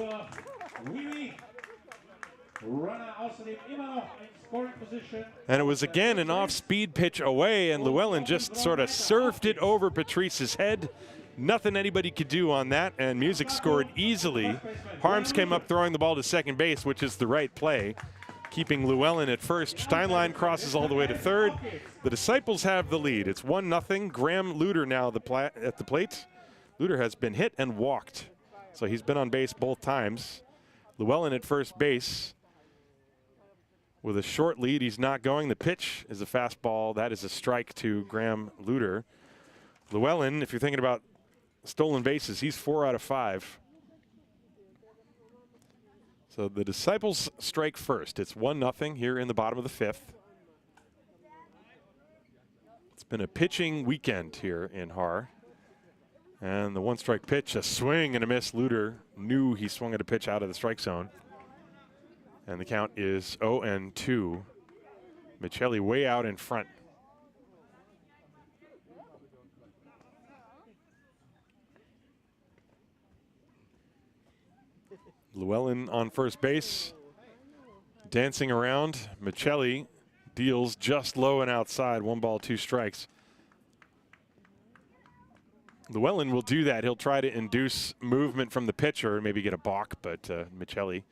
S1: And it was again an off-speed pitch away, and Llewellyn just sort of surfed it over Patrice's head. Nothing anybody could do on that, and Music scored easily. Harms came up throwing the ball to second base, which is the right play, keeping Llewellyn at first. Steinlein crosses all the way to third. The Disciples have the lead. It's 1-0. Graham Luter now at the plate. Luter has been hit and walked, so he's been on base both times. Llewellyn at first base. With a short lead, he's not going. The pitch is a fastball. That is a strike to Graham Luter. Llewellyn, if you're thinking about stolen bases, he's 4 out of 5. So the Disciples strike first. It's 1-0 here in the bottom of the 5th. It's been a pitching weekend here in Haar. And the 1-strike pitch, a swing and a miss. Luter knew he swung at a pitch out of the strike zone. And the count is 0-2. Michelli way out in front. Llewellyn on first base, dancing around. Michelli deals just low and outside. 1 ball, 2 strikes. Llewellyn will do that. He'll try to induce movement from the pitcher, maybe get a balk, but Michelli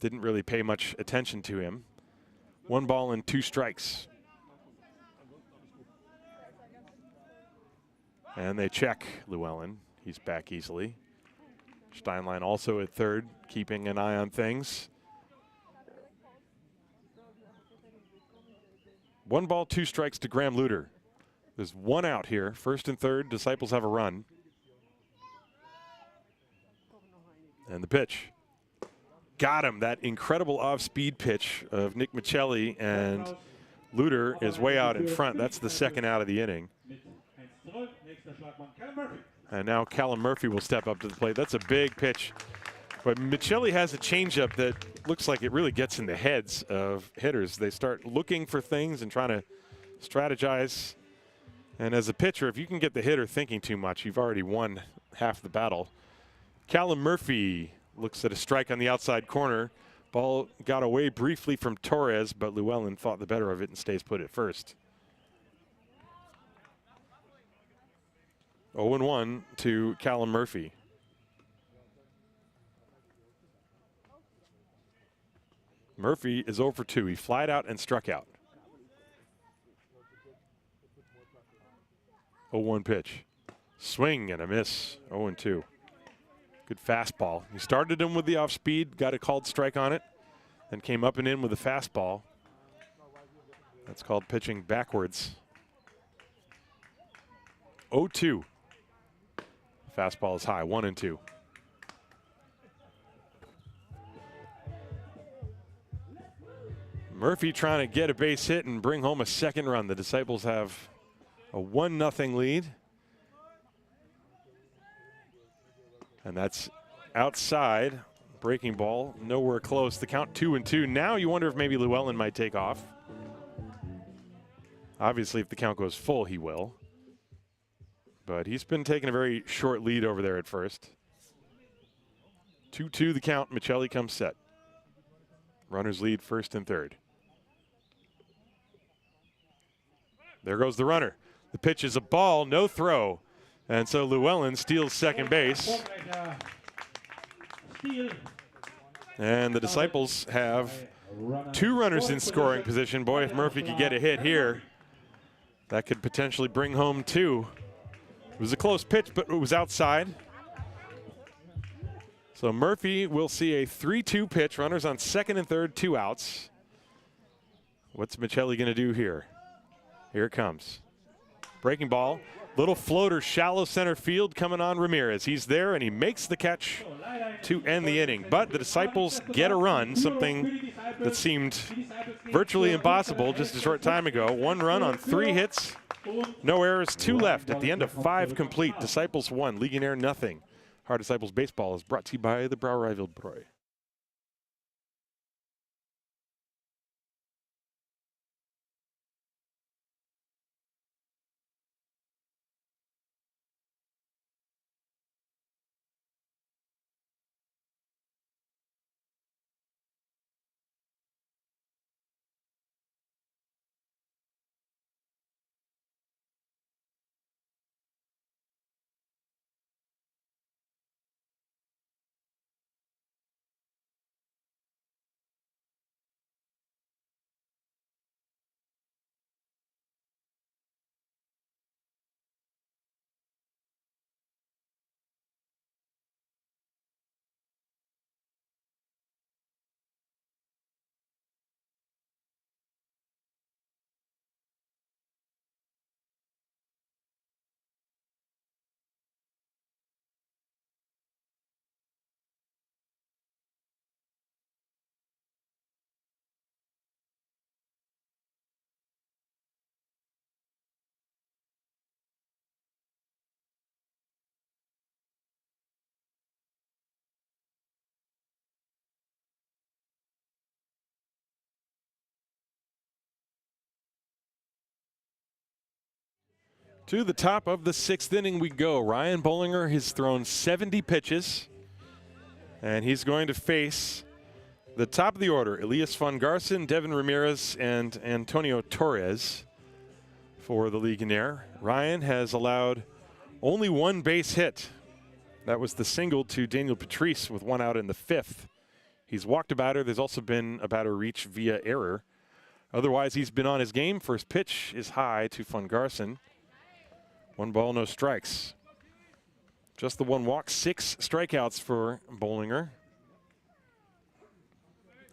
S1: didn't really pay much attention to him. 1 ball and 2 strikes. And they check Llewellyn. He's back easily. Steinlein also at third, keeping an eye on things. 1 ball, 2 strikes to Graham Luter. There's 1 out here. First and third, Disciples have a run. And the pitch. Got him. That incredible off-speed pitch of Nick Michelli, and Luter is way out in front. That's the 2nd out of the inning. And now Callum Murphy will step up to the plate. That's a big pitch. But Michelli has a changeup that looks like it really gets in the heads of hitters. They start looking for things and trying to strategize. And as a pitcher, if you can get the hitter thinking too much, you've already won half the battle. Callum Murphy looks at a strike on the outside corner. Ball got away briefly from Torres, but Llewellyn thought the better of it and stays put at first. 0-1 to Callum Murphy. Murphy is 0 for 2. He flied out and struck out. 0-1 pitch. Swing and a miss. 0-2. Good fastball. He started him with the off speed, got a called strike on it, then came up and in with a fastball. That's called pitching backwards. 0-2. Fastball is high, 1-2. Murphy trying to get a base hit and bring home a second run. The Disciples have a 1-0 lead. And that's outside. Breaking ball, nowhere close. The count 2-2. Now you wonder if maybe Llewellyn might take off. Obviously, if the count goes full, he will. But he's been taking a very short lead over there at first. 2-2 the count. Michelli comes set. Runners lead first and third. There goes the runner. The pitch is a ball, no throw. And so Llewellyn steals second base. And the Disciples have 2 runners in scoring position. Boy, if Murphy could get a hit here, that could potentially bring home 2. It was a close pitch, but it was outside. So Murphy will see a 3-2 pitch. Runners on second and third, 2 outs. What's Michelli going to do here? Here it comes. Breaking ball. Little floater, shallow center field coming on Ramirez. He's there, and he makes the catch to end the inning. But the Disciples get a run, something that seemed virtually impossible just a short time ago. 1 run on 3 hits, no errors, 2 left at the end of 5 complete. Disciples 1, Legionnaire nothing. Haar Disciples Baseball is brought to you by the Brouwerij Wildbräu. To the top of the 6th inning we go. Ryan Bollinger has thrown 70 pitches, and he's going to face the top of the order, Elias von Garson, Devin Ramirez, and Antonio Torres for the Legionnaire. Ryan has allowed only 1 base hit. That was the single to Daniel Patrice with 1 out in the 5th. He's walked a batter. There's also been a batter reach via error. Otherwise, he's been on his game. First pitch is high to von Garson. 1 ball, no strikes. Just the 1 walk, 6 strikeouts for Bollinger.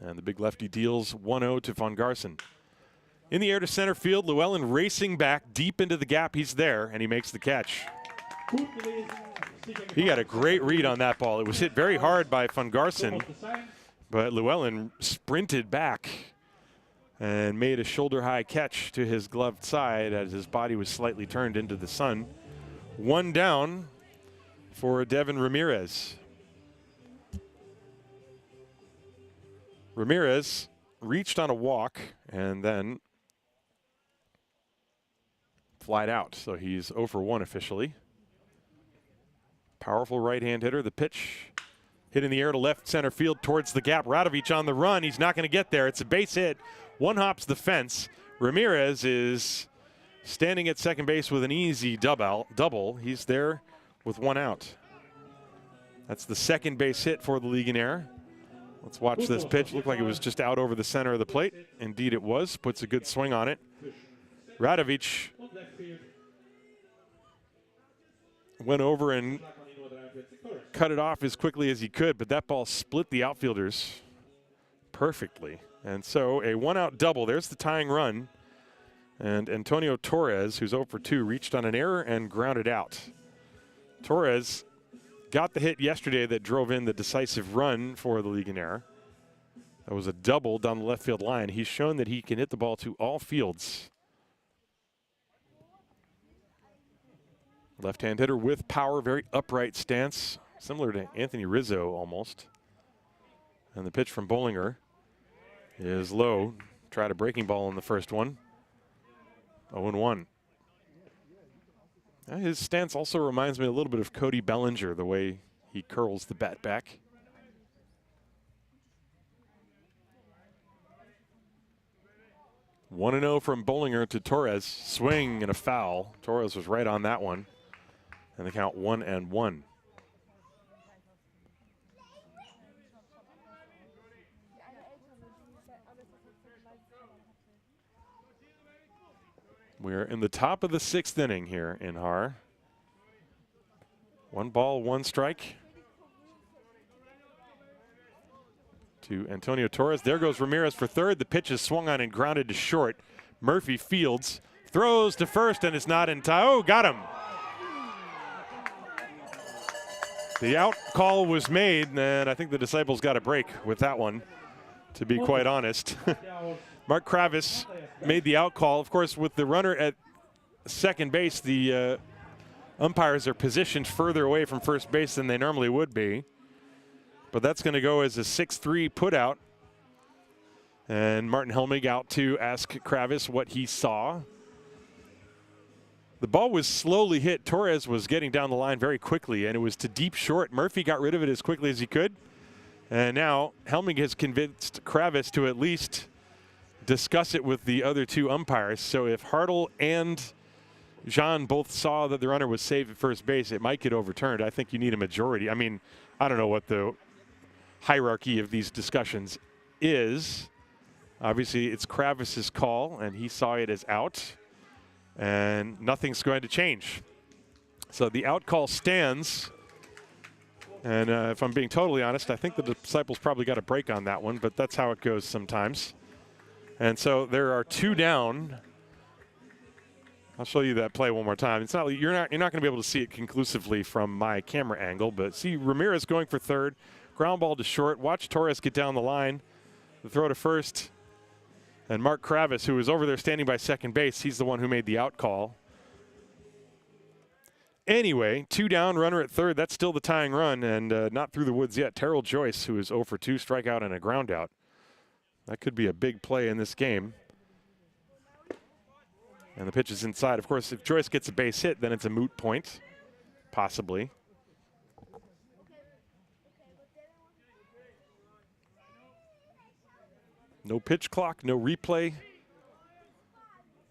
S1: And the big lefty deals 1-0 to von Garson. In the air to center field, Llewellyn racing back deep into the gap. He's there, and he makes the catch. He got a great read on that ball. It was hit very hard by von Garson, but Llewellyn sprinted back and made a shoulder-high catch to his gloved side as his body was slightly turned into the sun. 1 down for Devin Ramirez. Ramirez reached on a walk and then flied out, so he's 0 for 1 officially. Powerful right-hand hitter. The pitch hit in the air to left center field towards the gap. Radovic on the run. He's not going to get there. It's a base hit. 1 hops the fence. Ramirez is standing at second base with an easy double. He's there with 1 out. That's the second base hit for the Legionnaire. Let's watch this pitch. Looked like it was just out over the center of the plate. Indeed it was. Puts a good swing on it. Radovic went over and cut it off as quickly as he could, but that ball split the outfielders perfectly. And so a 1-out double. There's the tying run. And Antonio Torres, who's 0 for 2, reached on an error and grounded out. Torres got the hit yesterday that drove in the decisive run for the Legionnaire. That was a double down the left field line. He's shown that he can hit the ball to all fields. Left-hand hitter with power, very upright stance, similar to Anthony Rizzo almost. And the pitch from Bollinger is low. Tried a breaking ball in the first one. 0-1. His stance also reminds me a little bit of Cody Bellinger, the way he curls the bat back. One 1-0 from Bollinger to Torres. Swing and a foul. Torres was right on that one. And the count 1-1. We're in the top of the 6th inning here in Haar. 1 ball, 1 strike. To Antonio Torres. There goes Ramirez for third. The pitch is swung on and grounded to short. Murphy fields, throws to first, and it's not in time. Oh, got him. The out call was made, and I think the Disciples got a break with that one, to be quite honest. Mark Kravis made the out call. Of course, with the runner at second base, the umpires are positioned further away from first base than they normally would be. But that's going to go as a 6-3 put out. And Martin Helmig out to ask Kravis what he saw. The ball was slowly hit. Torres was getting down the line very quickly, and it was to deep short. Murphy got rid of it as quickly as he could. And now Helmig has convinced Kravis to at least discuss it with the other 2 umpires. So if Hartle and Jean both saw that the runner was safe at first base, it might get overturned. I think you need a majority. I mean, I don't know what the hierarchy of these discussions is. Obviously, it's Kravis's call, and he saw it as out, and nothing's going to change. So the out call stands. And if I'm being totally honest, I think the Disciples probably got a break on that one, but that's how it goes sometimes. And so there are 2 down. I'll show you that play one more time. It's not you're not going to be able to see it conclusively from my camera angle, but see Ramirez going for third, ground ball to short. Watch Torres get down the line, the throw to first, and Mark Kravis, who was over there standing by second base, he's the one who made the out call. Anyway, 2 down, runner at third. That's still the tying run, and not through the woods yet. Terrell Joyce, who is 0 for 2, strikeout and a ground out. That could be a big play in this game. And the pitch is inside. Of course, if Joyce gets a base hit, then it's a moot point, possibly. No pitch clock, no replay.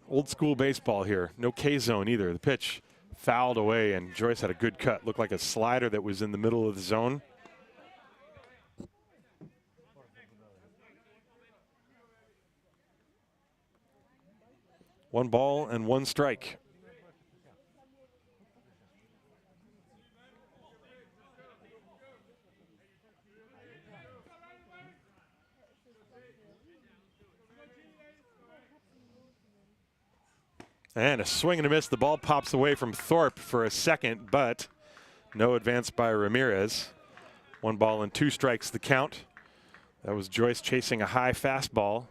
S1: Old school baseball here. No K-zone either. The pitch fouled away, and Joyce had a good cut. Looked like a slider that was in the middle of the zone. One ball and 1 strike. And a swing and a miss. The ball pops away from Thorpe for a second, but no advance by Ramirez. 1 ball and 2 strikes the count. That was Joyce chasing a high fastball.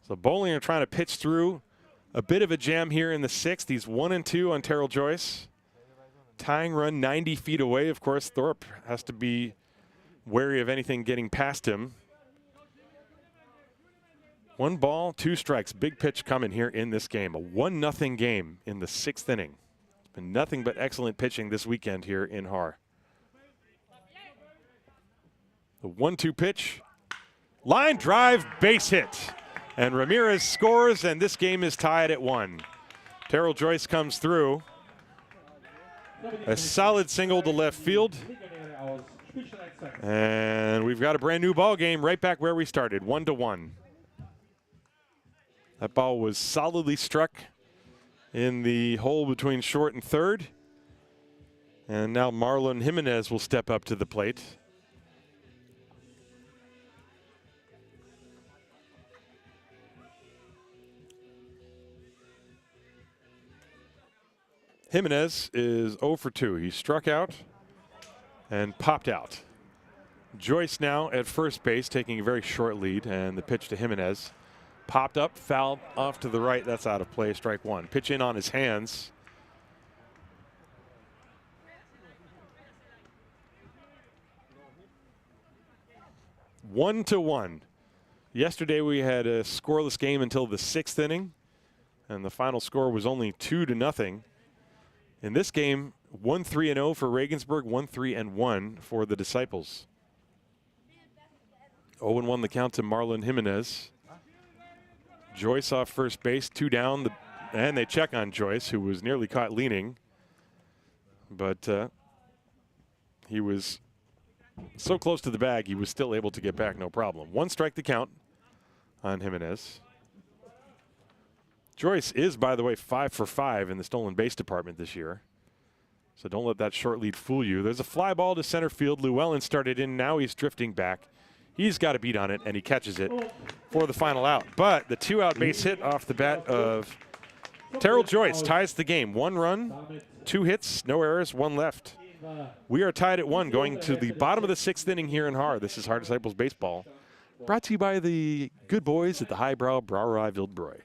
S1: So Bollinger trying to pitch through. A bit of a jam here in the 6th. He's 1-2 on Terrell Joyce. Tying run 90 feet away. Of course, Thorpe has to be wary of anything getting past him. 1 ball, 2 strikes. Big pitch coming here in this game. A 1-0 game in the 6th inning. It's been nothing but excellent pitching this weekend here in Haar. The 1-2 pitch. Line drive, base hit. And Ramirez scores, and this game is tied at 1. Terrell Joyce comes through. A solid single to left field. And we've got a brand new ball game right back where we started, 1-1. That ball was solidly struck in the hole between short and third. And now Marlon Jimenez will step up to the plate. Jimenez is 0 for 2. He struck out and popped out. Joyce now at first base, taking a very short lead, and the pitch to Jimenez. Popped up, fouled off to the right. That's out of play, strike one. Pitch in on his hands. One to one. Yesterday we had a scoreless game until the 6th inning, and the final score was only 2-0. In this game, 1-3-0 for Regensburg, 1-3-1 for the Disciples. 0-1 the count to Marlon Jimenez. Joyce off first base, 2 down, and they check on Joyce, who was nearly caught leaning, but he was so close to the bag, he was still able to get back, no problem. 1 strike the count on Jimenez. Joyce is, by the way, 5 for 5 in the stolen base department this year. So don't let that short lead fool you. There's a fly ball to center field. Llewellyn started in. Now he's drifting back. He's got a beat on it, and he catches it for the final out. But the 2-out base hit off the bat of Terrell Joyce ties the game. 1 run, 2 hits, no errors, 1 left. We are tied at 1 going to the bottom of the 6th inning here in Haar. This is Haar Disciples Baseball, brought to you by the good boys at the Highbrow Brauerei Wildbräu.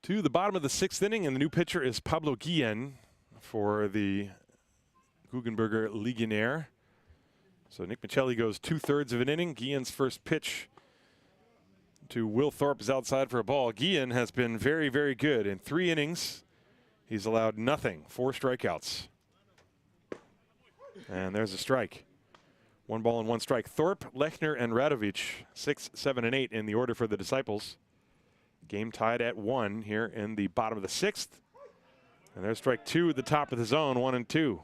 S1: To the bottom of the 6th inning, and the new pitcher is Pablo Guillen for the Guggenberger Legionäre. So Nick Michelli goes 2/3 of an inning. Guillen's first pitch to Will Thorpe is outside for a ball. Guillen has been very, very good. In 3 innings, he's allowed nothing, 4 strikeouts. And there's a strike. 1 ball and 1 strike. Thorpe, Lechner, and Radovic, 6, 7, and 8 in the order for the Disciples. Game tied at 1 here in the bottom of the 6th. And there's strike 2 at the top of the zone, 1 and 2.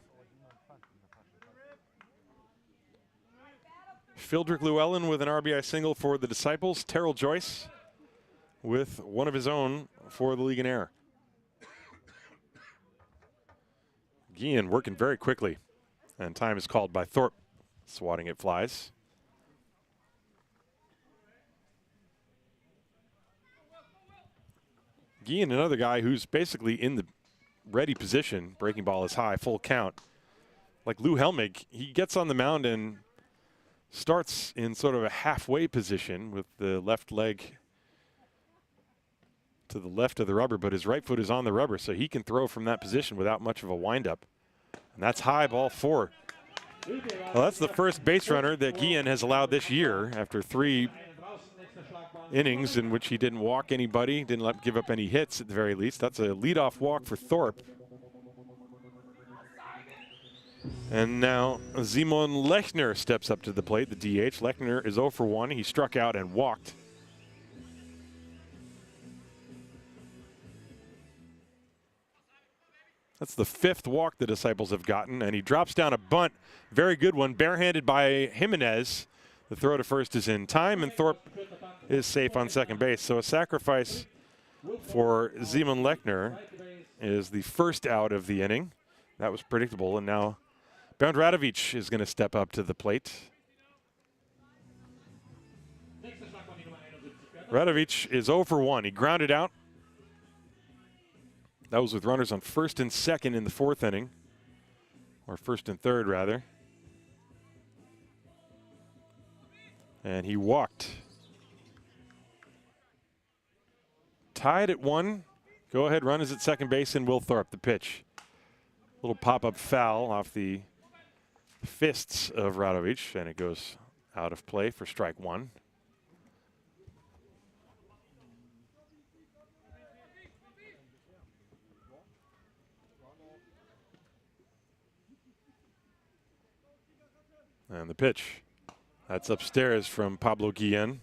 S1: Fildrick Llewellyn with an RBI single for the Disciples. Terrell Joyce with one of his own for the Legionäre. Guillen working very quickly. And time is called by Thorpe. Swatting at flies. Guillen, another guy who's basically in the ready position. Breaking ball is high, full count. Like Lou Helmig, he gets on the mound and starts in sort of a halfway position with the left leg to the left of the rubber, but his right foot is on the rubber, so he can throw from that position without much of a windup. And that's high, ball 4. Well, that's the first base runner that Guillen has allowed this year after 3 innings in which he didn't walk anybody, didn't give up any hits at the very least. That's a leadoff walk for Thorpe. And now Simon Lechner steps up to the plate, the DH. Lechner is 0 for 1. He struck out and walked. That's the 5th walk the Disciples have gotten, and he drops down a bunt. Very good one, barehanded by Jimenez. The throw to first is in time, and Thorpe is safe on second base. So a sacrifice for Simon Lechner is the first out of the inning. That was predictable, and now Bernd Radovic is going to step up to the plate. Radovic is 0 for 1. He grounded out. That was with runners on first and second in the fourth inning, or first and third, rather. And he walked. Tied at 1. Go-ahead run is at second base, and Will Thorpe, the pitch. Little pop-up foul off the fists of Radovic, and it goes out of play for strike 1. And the pitch. That's upstairs from Pablo Guillen.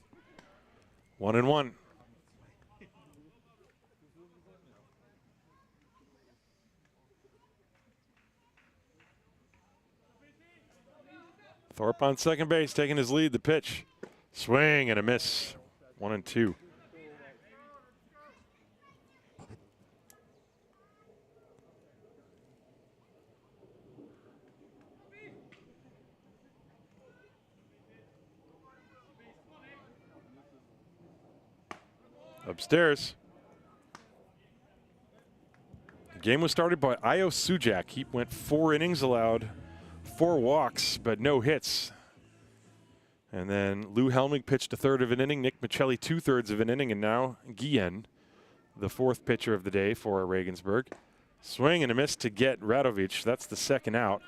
S1: 1-1. Thorpe on second base, taking his lead. The pitch. Swing and a miss. 1-2. Upstairs. The game was started by Io Sujak. He went 4 innings, allowed 4 walks, but no hits. And then Lou Helmig pitched a third of an inning, Nick Michelli 2/3 of an inning, and now Guillen, the 4th pitcher of the day for Regensburg. Swing and a miss to get Radovic. That's the second out.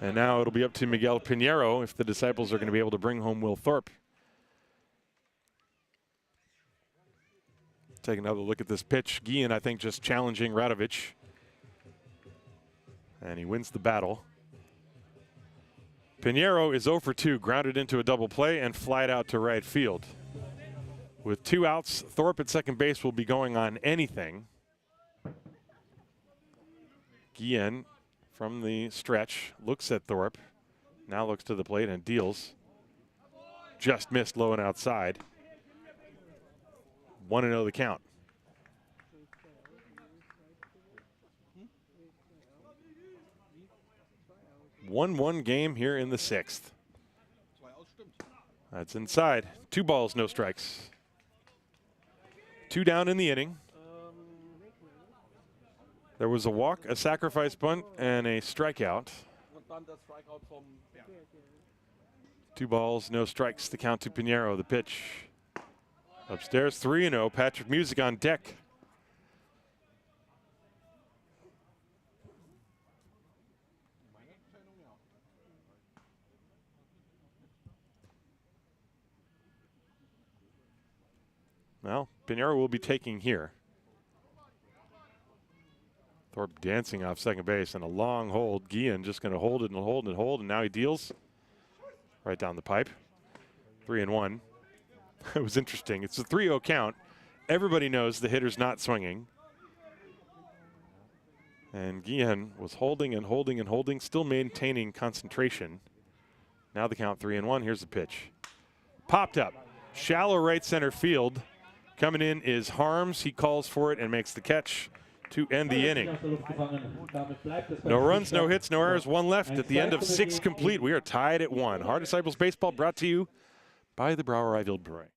S1: And now it'll be up to Miguel Pinheiro if the Disciples are going to be able to bring home Will Thorpe. Take another look at this pitch. Guillen, I think, just challenging Radovic. And he wins the battle. Pinheiro is 0 for 2, grounded into a double play and flied out to right field. With 2 outs, Thorpe at second base will be going on anything. Guillen from the stretch looks at Thorpe, now looks to the plate and deals. Just missed low and outside. 1-0 the count. One game here in the 6th. That's inside. 2 balls, no strikes. 2 down in the inning. There was a walk, a sacrifice bunt, and a strikeout. 2 balls, no strikes. The count to Pinheiro. The pitch. Upstairs, 3-0. Patrick Music on deck. Well, Pinheiro will be taking here. Thorpe dancing off second base and a long hold. Guillen just going to hold it and hold and hold, and now he deals right down the pipe. 3-1. It was interesting. It's a 3-0 count. Everybody knows the hitter's not swinging. And Guillen was holding and holding and holding, still maintaining concentration. Now the count 3-1. Here's the pitch. Popped up. Shallow right center field. Coming in is Harms. He calls for it and makes the catch to end the inning. No runs, no hits, no errors, 1 left at the end of 6 complete. We are tied at 1. Haar Disciples Baseball brought to you by the Brauerei Brewery.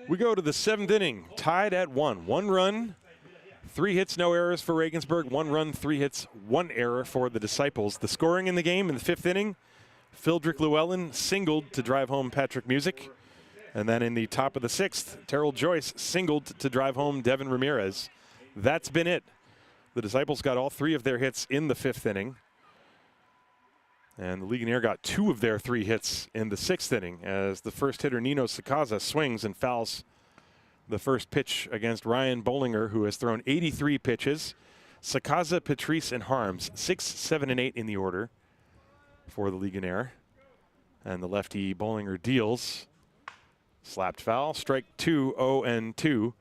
S1: We go to the 7th inning, tied at 1. 1 run, 3 hits, no errors for Regensburg. 1 run, 3 hits, 1 error for the Disciples. The scoring in the game in the 5th inning, Phildrick Llewellyn singled to drive home Patrick Music. And then in the top of the 6th, Terrell Joyce singled to drive home Devin Ramirez. That's been it. The Disciples got all 3 of their hits in the 5th inning. And the Legionnaire got 2 of their 3 hits in the 6th inning as the first hitter, Nino Sakaza, swings and fouls the first pitch against Ryan Bollinger, who has thrown 83 pitches. Sakaza, Patrice, and Harms, 6, 7, and 8 in the order for the Legionnaire. And the lefty Bollinger deals. Slapped foul, strike 2, 0 and 2.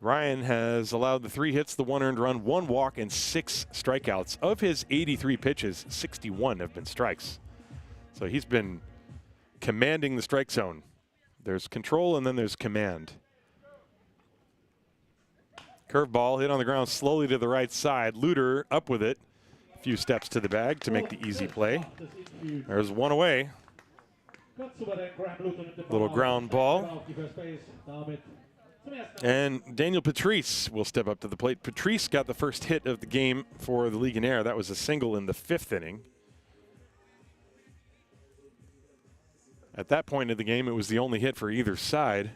S1: Ryan has allowed the 3 hits, the 1 earned run, 1 walk, and 6 strikeouts. Of his 83 pitches, 61 have been strikes. So he's been commanding the strike zone. There's control and then there's command. Curveball hit on the ground slowly to the right side. Luter up with it. A few steps to the bag to make the easy play. There's 1 away. Little ground ball. And Daniel Patrice will step up to the plate. Patrice got the first hit of the game for the Legionnaire. That was a single in the 5th inning. At that point of the game, it was the only hit for either side.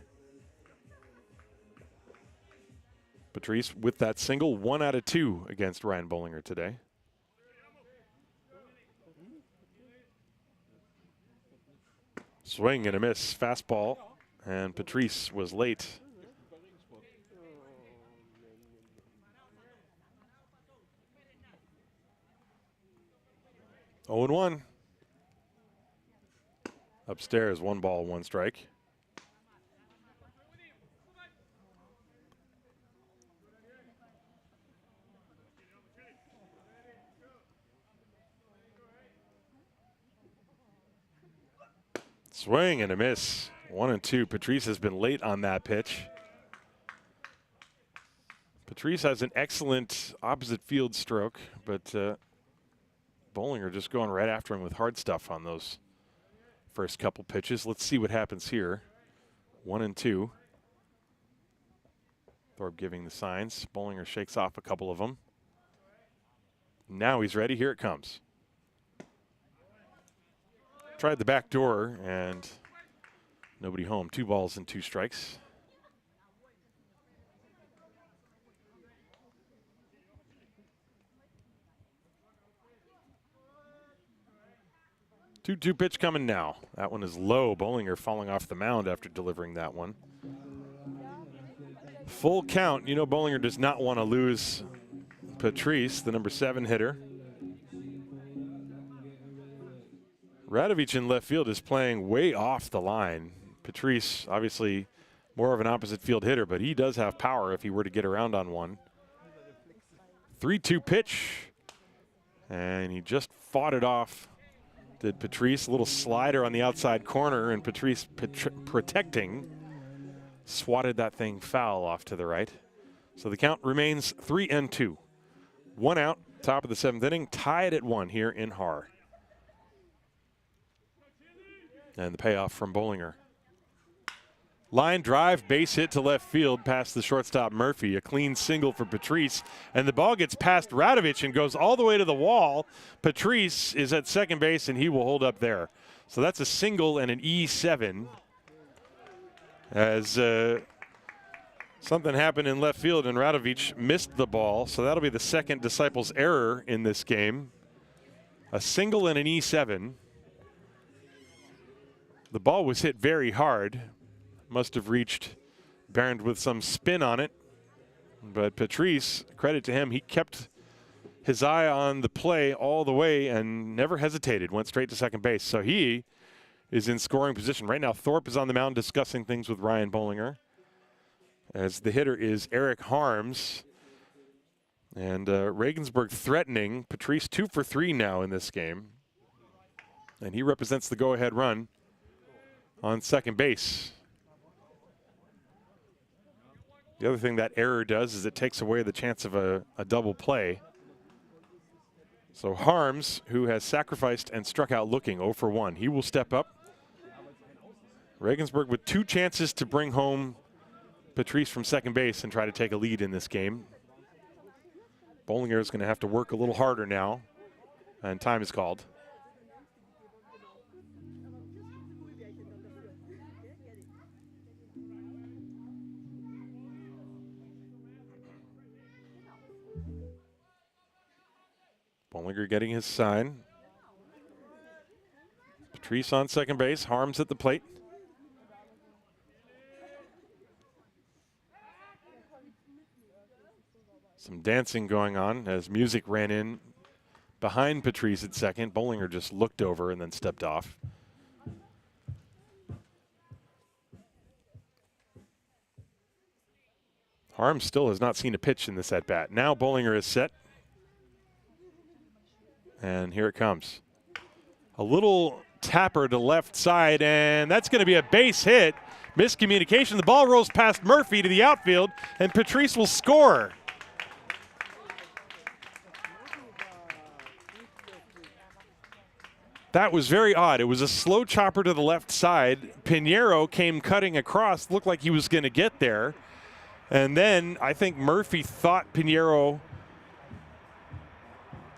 S1: Patrice with that single, 1 out of 2 against Ryan Bollinger today. Swing and a miss, fastball, and Patrice was late. Oh and 1. Upstairs, 1 ball, 1 strike. Swing and a miss. 1 and 2. Patrice has been late on that pitch. Patrice has an excellent opposite field stroke, but Bollinger just going right after him with hard stuff on those first couple pitches. Let's see what happens here. 1 and 2. Thorpe giving the signs. Bollinger shakes off a couple of them. Now he's ready. Here it comes. Tried the back door and nobody home. 2 balls and 2 strikes. 2-2 pitch coming now. That one is low. Bollinger falling off the mound after delivering that one. Full count. You know Bollinger does not want to lose Patrice, the number 7 hitter. Radovic in left field is playing way off the line. Patrice, obviously more of an opposite field hitter, but he does have power if he were to get around on one. 3-2 pitch, and he just fought it off. Did Patrice, a little slider on the outside corner, and Patrice protecting, swatted that thing foul off to the right. So the count remains 3-2. 1 out, top of the 7th inning, tied at 1 here in Haar. And the payoff from Bollinger. Line drive, base hit to left field past the shortstop Murphy. A clean single for Patrice. And the ball gets past Radovic and goes all the way to the wall. Patrice is at second base and he will hold up there. So that's a single and an E7. As something happened in left field and Radovic missed the ball. So that'll be the second Disciples error in this game. A single and an E7. The ball was hit very hard. Must have reached Barron with some spin on it. But Patrice, credit to him, he kept his eye on the play all the way and never hesitated, went straight to second base. So he is in scoring position. Right now, Thorpe is on the mound discussing things with Ryan Bollinger. As the hitter is Eric Harms. And Regensburg threatening. Patrice 2 for 3 now in this game. And he represents the go-ahead run on second base. The other thing that error does is it takes away the chance of a double play. So Harms, who has sacrificed and struck out looking 0 for 1, he will step up. Regensburg with 2 chances to bring home Patrice from second base and try to take a lead in this game. Bollinger is going to have to work a little harder now, and time is called. Bollinger getting his sign. Patrice on second base, Harms at the plate. Some dancing going on as music ran in behind Patrice at second. Bollinger just looked over and then stepped off. Harms still has not seen a pitch in this at-bat. Now Bollinger is set. And here it comes. A little tapper to left side, and that's going to be a base hit. Miscommunication. The ball rolls past Murphy to the outfield, and Patrice will score. That was very odd. It was a slow chopper to the left side. Pinheiro came cutting across, looked like he was going to get there. And then I think Murphy thought Pinheiro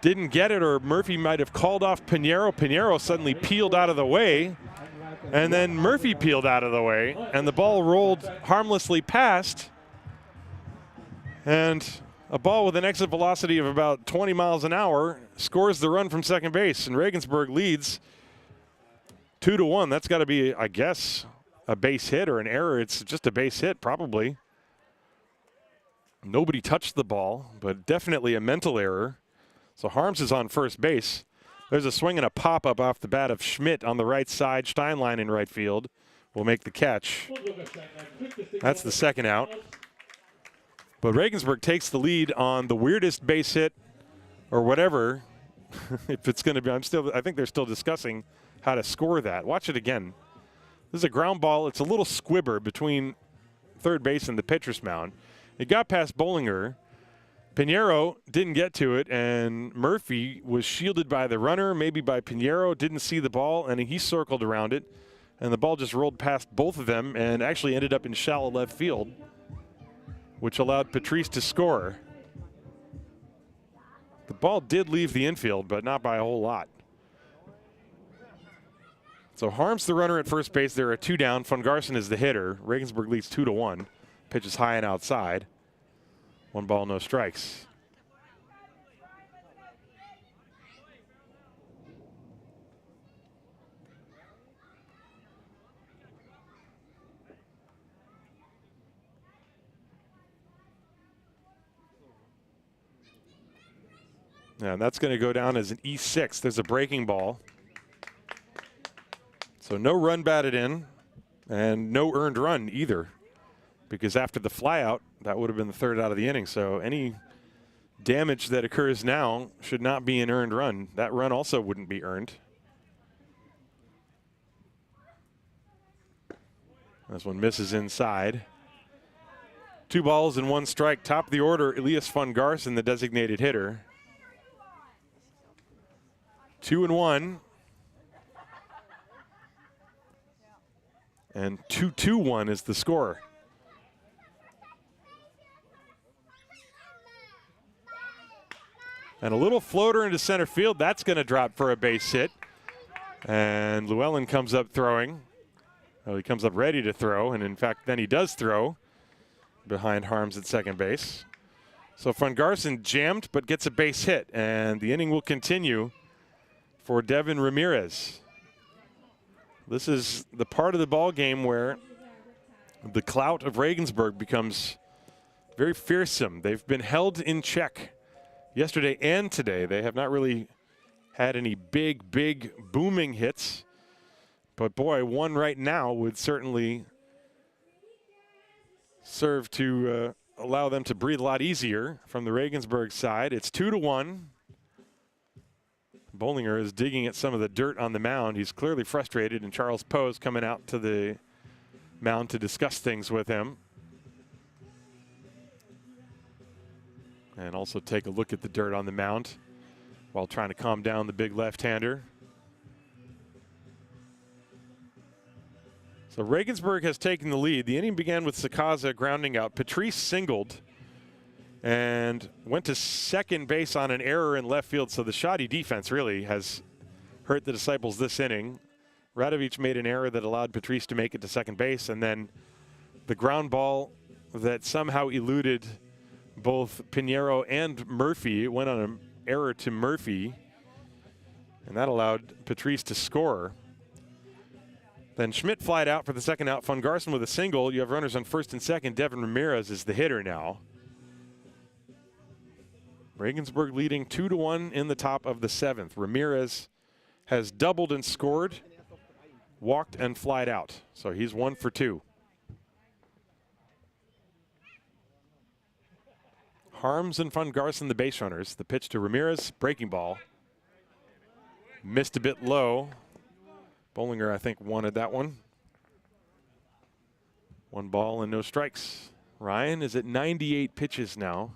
S1: didn't get it, or Murphy might have called off Pinheiro. Pinheiro suddenly peeled out of the way, and then Murphy peeled out of the way, and the ball rolled harmlessly past. And a ball with an exit velocity of about 20 miles an hour scores the run from second base, and Regensburg leads 2-1. That's got to be, I guess, a base hit or an error. It's just a base hit, probably. Nobody touched the ball, but definitely a mental error. So Harms is on first base. There's a swing and a pop-up off the bat of Schmidt on the right side. Steinlein in right field will make the catch. That's the second out. But Regensburg takes the lead on the weirdest base hit or whatever. If it's going to be, I think they're still discussing how to score that. Watch it again. This is a ground ball. It's a little squibber between third base and the pitcher's mound. It got past Bollinger. Pinheiro didn't get to it, and Murphy was shielded by the runner, maybe by Pinheiro, didn't see the ball, and he circled around it, and the ball just rolled past both of them and actually ended up in shallow left field, which allowed Patrice to score. The ball did leave the infield, but not by a whole lot. So Harms the runner at first base. There are 2 down. Von Garson is the hitter. Regensburg leads 2-1. Pitch is high and outside. 1 ball, no strikes. Yeah, and that's going to go down as an E6. There's a breaking ball. So no run batted in and no earned run either, because after the flyout, that would have been the 3rd out of the inning. So any damage that occurs now should not be an earned run. That run also wouldn't be earned. This one misses inside. 2 balls and 1 strike. Top of the order, Elias von Garson, the designated hitter. 2-1. And 2-2-1 is the score. And a little floater into center field. That's going to drop for a base hit. And Llewellyn comes up throwing. Well, he comes up ready to throw, and in fact, then he does throw behind Harms at second base. So Von Garson jammed, but gets a base hit, and the inning will continue for Devin Ramirez. This is the part of the ball game where the clout of Regensburg becomes very fearsome. They've been held in check yesterday and today. They have not really had any big booming hits. But boy, one right now would certainly serve to allow them to breathe a lot easier from the Regensburg side. It's 2-1. Bollinger is digging at some of the dirt on the mound. He's clearly frustrated, and Charles Poe's coming out to the mound to discuss things with him. And also take a look at the dirt on the mound while trying to calm down the big left-hander. So Regensburg has taken the lead. The inning began with Sakaza grounding out. Patrice singled and went to second base on an error in left field. So the shoddy defense really has hurt the Disciples this inning. Radovic made an error that allowed Patrice to make it to second base, and then the ground ball that somehow eluded both Pinheiro and Murphy. It went on an error to Murphy, and that allowed Patrice to score. Then Schmidt flied out for the second out. Von Garson with a single. You have runners on first and second. Devin Ramirez is the hitter now. Regensburg leading 2-1 in the top of the seventh. Ramirez has doubled and scored, walked and flied out. So he's 1 for 2. Harms and Von Garson, the base runners. The pitch to Ramirez, breaking ball. Missed a bit low. Bollinger, I think, wanted that one. 1 ball and no strikes. Ryan is at 98 pitches now.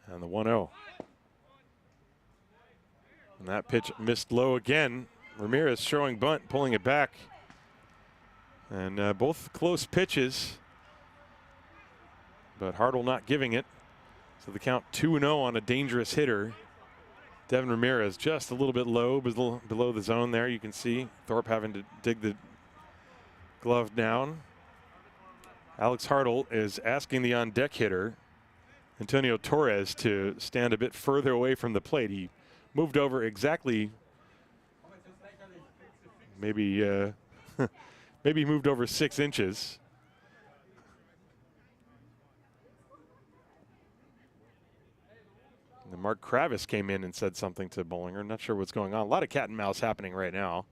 S1: And the 1-0. And that pitch missed low again. Ramirez showing bunt, pulling it back. And both close pitches, but Hartle not giving it. So the count 2-0 on a dangerous hitter. Devin Ramirez just a little bit low, below the zone there. You can see Thorpe having to dig the glove down. Alex Hartle is asking the on-deck hitter, Antonio Torres, to stand a bit further away from the plate. He moved over exactly, maybe maybe moved over 6 inches. And Mark Kravis came in and said something to Bollinger. Not sure what's going on. A lot of cat and mouse happening right now.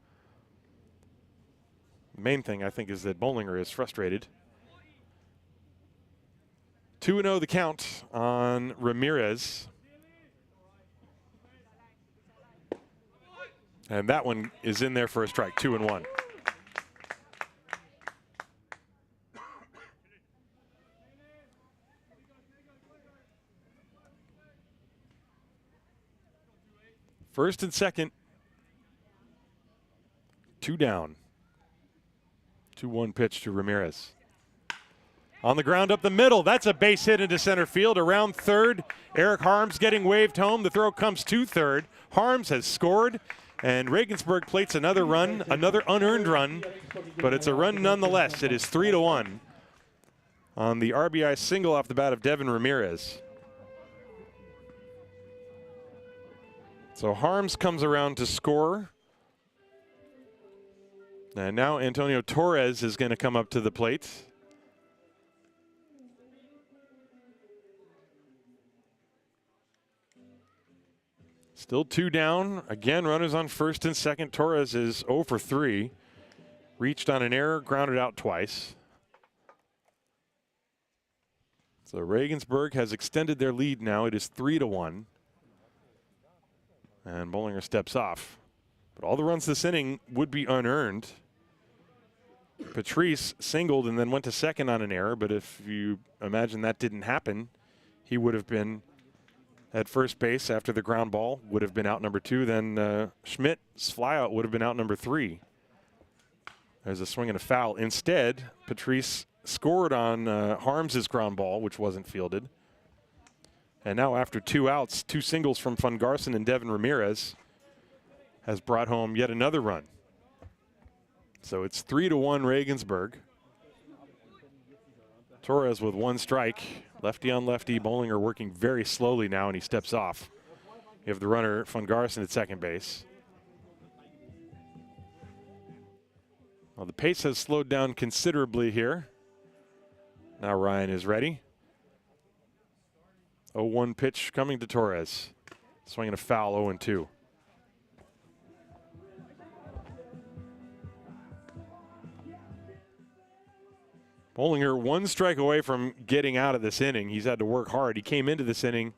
S1: The main thing, I think, is that Bollinger is frustrated. 2-0 the count on Ramirez. And that one is in there for a strike, 2-1. First and second, 2 down. 2-1 pitch to Ramirez. On the ground up the middle, that's a base hit into center field. Around third, Eric Harms getting waved home. The throw comes to third. Harms has scored, and Regensburg plates another run, another unearned run, but it's a run nonetheless. It is 3-1 on the RBI single off the bat of Devin Ramirez. So Harms comes around to score. And now Antonio Torres is going to come up to the plate. Still 2 down. Again, runners on first and second. Torres is 0 for 3. Reached on an error, grounded out twice. So Regensburg has extended their lead now. It is 3-1. And Bollinger steps off. But all the runs this inning would be unearned. Patrice singled and then went to second on an error, but if you imagine that didn't happen, he would have been at first base after the ground ball, would have been out number 2. Then Schmidt's flyout would have been out number 3. There's a swing and a foul. Instead, Patrice scored on Harms's ground ball, which wasn't fielded. And now after 2 outs, 2 singles from Von Garson and Devin Ramirez has brought home yet another run. So it's 3-1 Regensburg. Torres with 1 strike. Lefty on lefty. Bollinger working very slowly now, and he steps off. You have the runner, Von Garson, at second base. Well, the pace has slowed down considerably here. Now Ryan is ready. 0-1 pitch coming to Torres. Swinging a foul, 0-2. Bollinger 1 strike away from getting out of this inning. He's had to work hard. He came into this inning,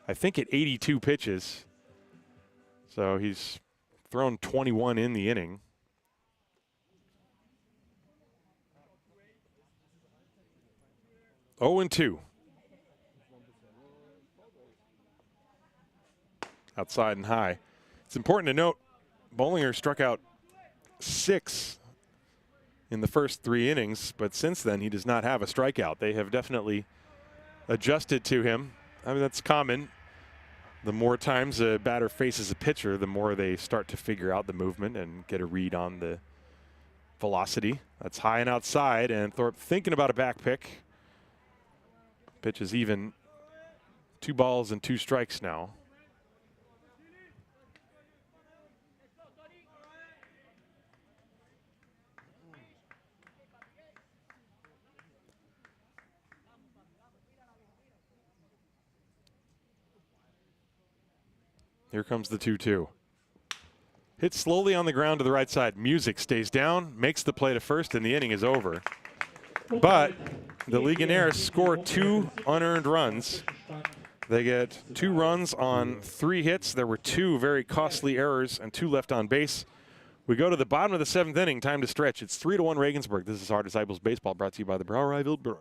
S1: I think, at 82 pitches. So he's thrown 21 in the inning. 0-2. Outside and high. It's important to note, Bollinger struck out 6 in the first 3 innings, but since then he does not have a strikeout. They have definitely adjusted to him. I mean, that's common. The more times a batter faces a pitcher, the more they start to figure out the movement and get a read on the velocity. That's high and outside, and Thorpe thinking about a back pick. Pitch is even. 2 balls and 2 strikes now. Here comes the 2-2. Hit slowly on the ground to the right side. Music stays down, makes the play to first, and the inning is over. But the Legionäre score 2 unearned runs. They get 2 runs on 3 hits. There were 2 very costly errors and 2 left on base. We go to the bottom of the 7th inning. Time to stretch. It's 3-1 Regensburg. This is Our Disciples Baseball, brought to you by the Brauerei Wildbräu.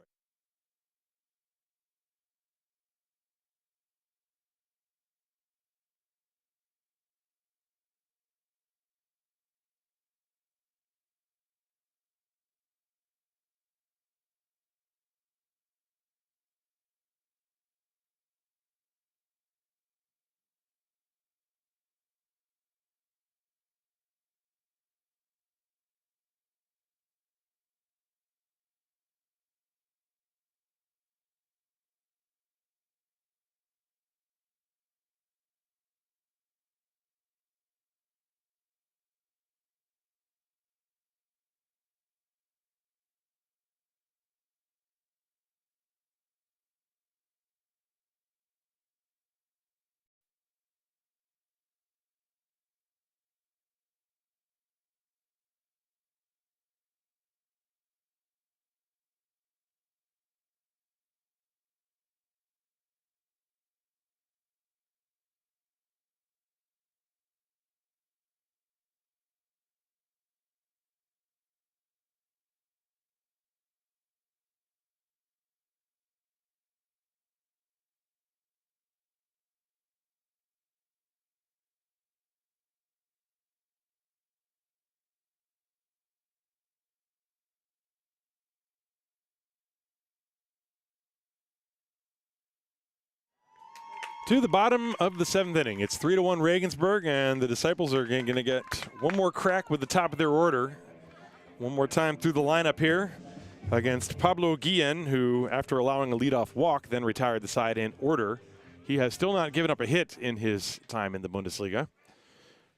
S1: To the bottom of the 7th inning. It's 3-1 Regensburg, and the Disciples are going to get one more crack with the top of their order. One more time through the lineup here against Pablo Guillen, who, after allowing a leadoff walk, then retired the side in order. He has still not given up a hit in his time in the Bundesliga.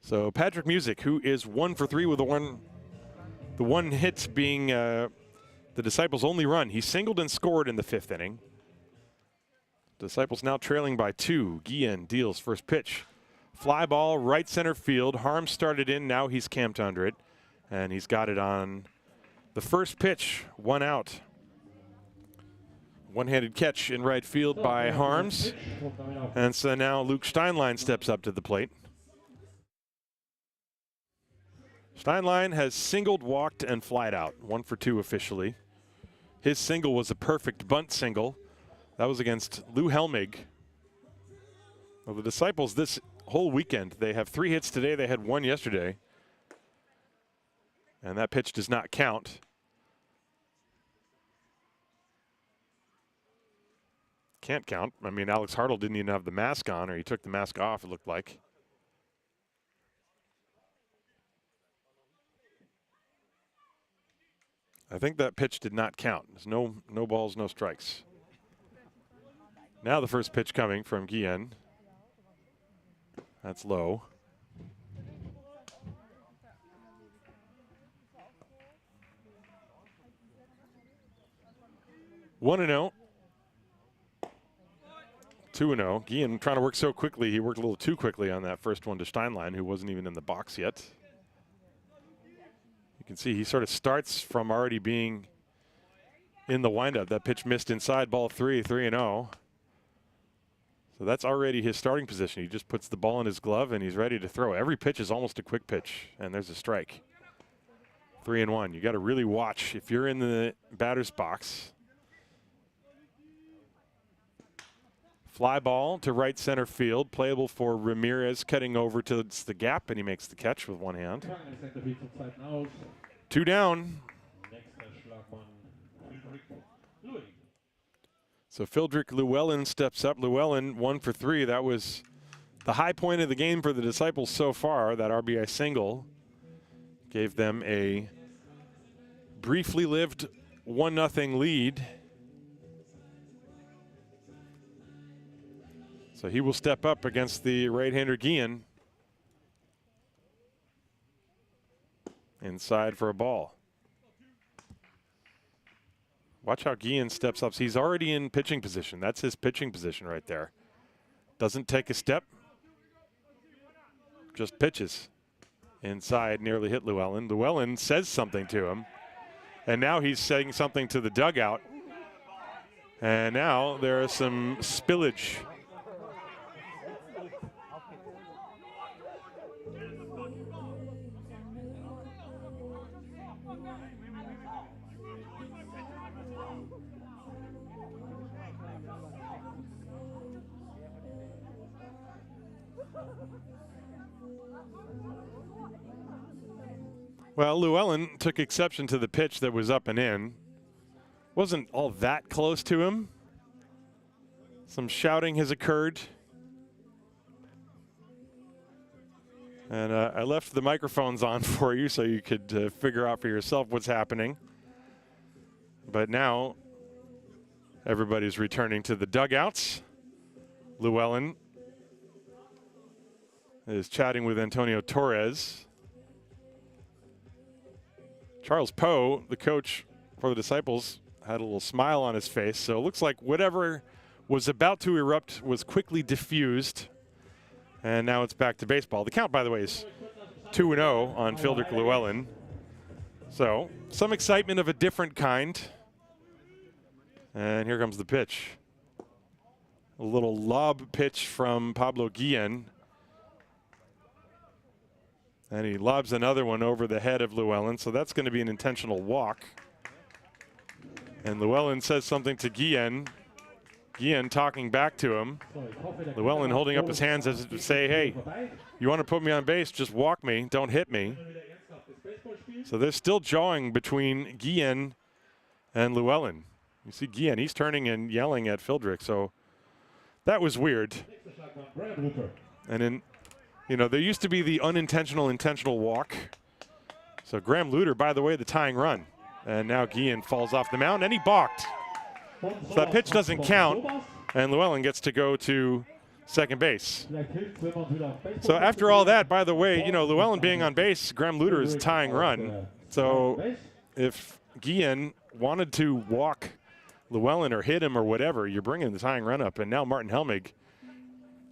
S1: So Patrick Music, who is 1 for 3 with the one hit being the Disciples' only run. He singled and scored in the 5th inning. Disciples now trailing by 2. Guillen deals first pitch. Fly ball, right center field. Harms started in, now he's camped under it. And he's got it on the first pitch, 1 out. One-handed catch in right field by Harms. And so now Luke Steinlein steps up to the plate. Steinlein has singled, walked, and flied out. 1 for 2 officially. His single was a perfect bunt single. That was against Lou Helmig. Well, the Disciples this whole weekend, they have 3 hits today. They had 1 yesterday. And that pitch does not count. Can't count. I mean, Alex Hartle didn't even have the mask on, or he took the mask off, it looked like. I think that pitch did not count. There's no balls, no strikes. Now the first pitch coming from Guillen. That's low. One and 0. 2-0. Guillen trying to work so quickly. He worked a little too quickly on that first one to Steinlein, who wasn't even in the box yet. You can see he sort of starts from already being in the windup. That pitch missed inside, ball 3, 3-0. So that's already his starting position. He just puts the ball in his glove and he's ready to throw. Every pitch is almost a quick pitch, and there's a strike. 3-1. You got to really watch if you're in the batter's box. Fly ball to right center field, playable for Ramirez, cutting over to the gap, and he makes the catch with one hand. 2 down. So Fildrick Llewellyn steps up. Llewellyn 1 for 3. That was the high point of the game for the Disciples so far. That RBI single gave them a briefly lived 1-0 lead. So he will step up against the right-hander Guillen. Inside for a ball. Watch how Guillen steps up. He's already in pitching position. That's his pitching position right there. Doesn't take a step. Just pitches. Inside, nearly hit Llewellyn. Llewellyn says something to him. And now he's saying something to the dugout. And now there is some spillage. Well, Llewellyn took exception to the pitch that was up and in. Wasn't all that close to him. Some shouting has occurred. And I left the microphones on for you so you could figure out for yourself what's happening. But now everybody's returning to the dugouts. Llewellyn is chatting with Antonio Torres. Charles Poe, the coach for the Disciples, had a little smile on his face. So it looks like whatever was about to erupt was quickly diffused. And now it's back to baseball. The count, by the way, is 2-0 on Fildrick Llewellyn. So some excitement of a different kind. And here comes the pitch. A little lob pitch from Pablo Guillen. And he lobs another one over the head of Llewellyn, so that's going to be an intentional walk. And Llewellyn says something to Guillen. Guillen talking back to him. Llewellyn holding up his hands as to say, hey, you want to put me on base, just walk me, don't hit me. So they're still jawing between Guillen and Llewellyn. You see Guillen, he's turning and yelling at Fildrick, so that was weird. And in, you know, there used to be the unintentional intentional walk. So Graham Luter, by the way, the tying run. And now Guillen falls off the mound, and he balked. So that pitch doesn't count, and Llewellyn gets to go to second base. So after all that, by the way, you know, Llewellyn being on base, Graham Luter is a tying run. So if Guillen wanted to walk Llewellyn or hit him or whatever, you're bringing the tying run up. And now Martin Helmig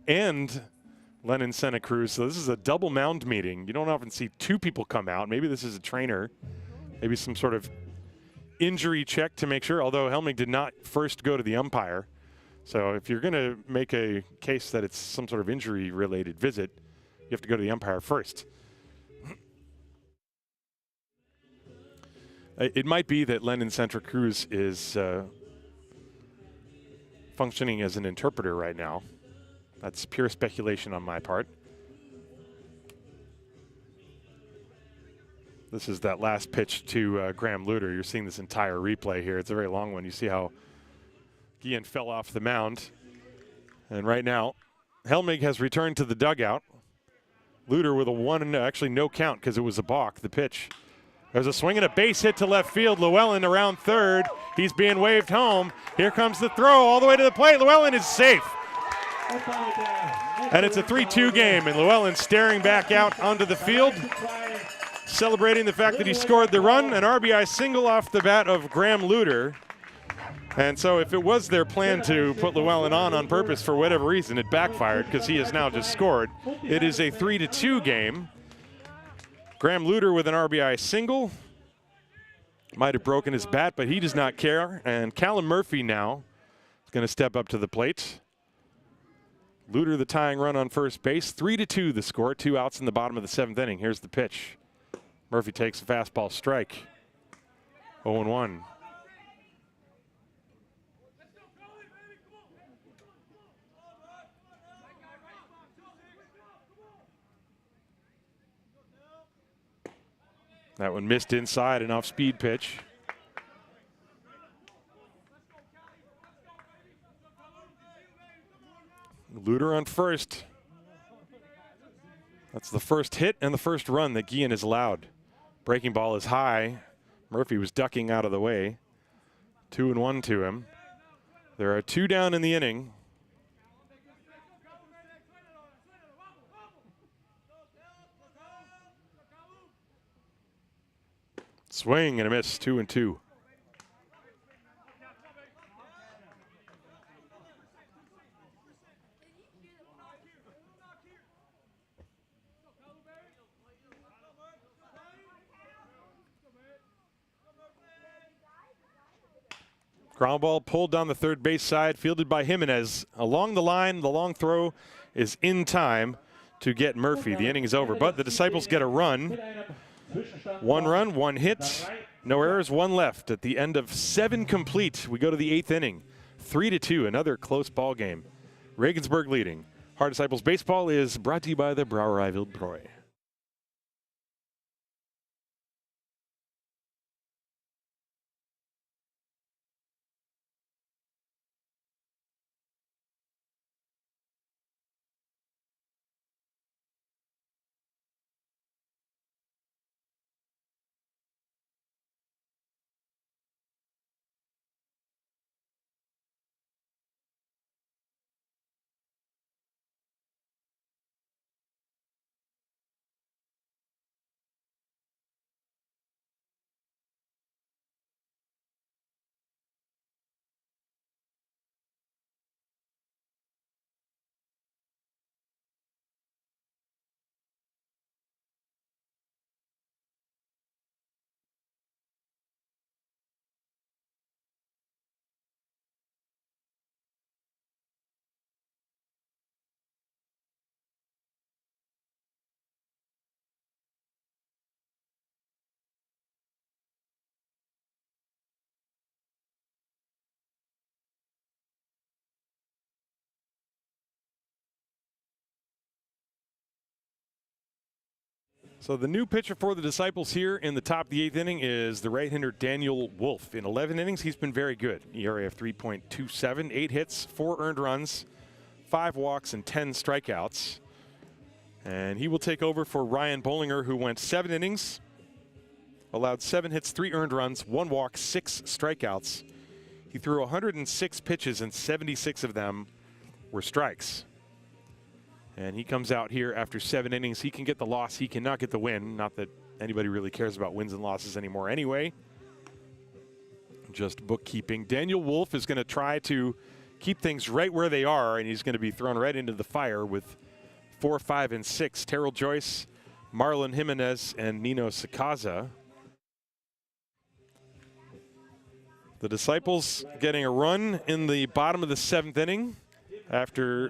S1: and Lennon Santa Cruz. So this is a double mound meeting. You don't often see two people come out. Maybe this is a trainer, maybe some sort of injury check to make sure, although Helmig did not first go to the umpire. So if you're going to make a case that it's some sort of injury-related visit, you have to go to the umpire first. It might be that Lennon Santa Cruz is functioning as an interpreter right now. That's pure speculation on my part. This is that last pitch to Graham Luter. You're seeing this entire replay here. It's a very long one. You see how Guillen fell off the mound. And right now, Helmig has returned to the dugout. Luter with a one, actually no count because it was a balk, the pitch. There's a swing and a base hit to left field. Llewellyn around third. He's being waved home. Here comes the throw all the way to the plate. Llewellyn is safe. And it's a 3-2 game, and Llewellyn staring back out onto the field, celebrating the fact that he scored the run. An RBI single off the bat of Graham Luter. And so if it was their plan to put Llewellyn on purpose for whatever reason, it backfired because he has now just scored. It is a 3-2 game. Graham Luter with an RBI single. Might have broken his bat, but he does not care. And Callum Murphy now is going to step up to the plate. Luter the tying run on first base. 3-2 the score. 2 outs in the bottom of the 7th inning. Here's the pitch. Murphy takes a fastball strike. 0-1. That one missed inside, an off-speed pitch. Luter on first. That's the first hit and the first run that Guillen has allowed. Breaking ball is high. Murphy was ducking out of the way. 2-1 to him. There are 2 down in the inning. Swing and a miss, 2-2. Ground ball pulled down the third base side, fielded by Jimenez. Along the line, the long throw is in time to get Murphy. The inning is over, but the Disciples get a run. 1 run, 1 hit, no errors, 1 left. At the end of 7 complete, we go to the 8th inning. 3-2, another close ball game. Regensburg leading. Haar Disciples Baseball is brought to you by the Brauerei Wildbräu. So the new pitcher for the Disciples here in the top of the 8th inning is the right-hander Daniel Wolf. In 11 innings, he's been very good. ERA of 3.27, 8 hits, 4 earned runs, 5 walks, and 10 strikeouts. And he will take over for Ryan Bollinger, who went 7 innings, allowed 7 hits, 3 earned runs, 1 walk, 6 strikeouts. He threw 106 pitches, and 76 of them were strikes. And he comes out here after 7 innings. He can get the loss. He cannot get the win. Not that anybody really cares about wins and losses anymore anyway. Just bookkeeping. Daniel Wolf is going to try to keep things right where they are, and he's going to be thrown right into the fire with 4, 5, and 6. Terrell Joyce, Marlon Jimenez, and Nino Sakaza. The Disciples getting a run in the bottom of the 7th inning after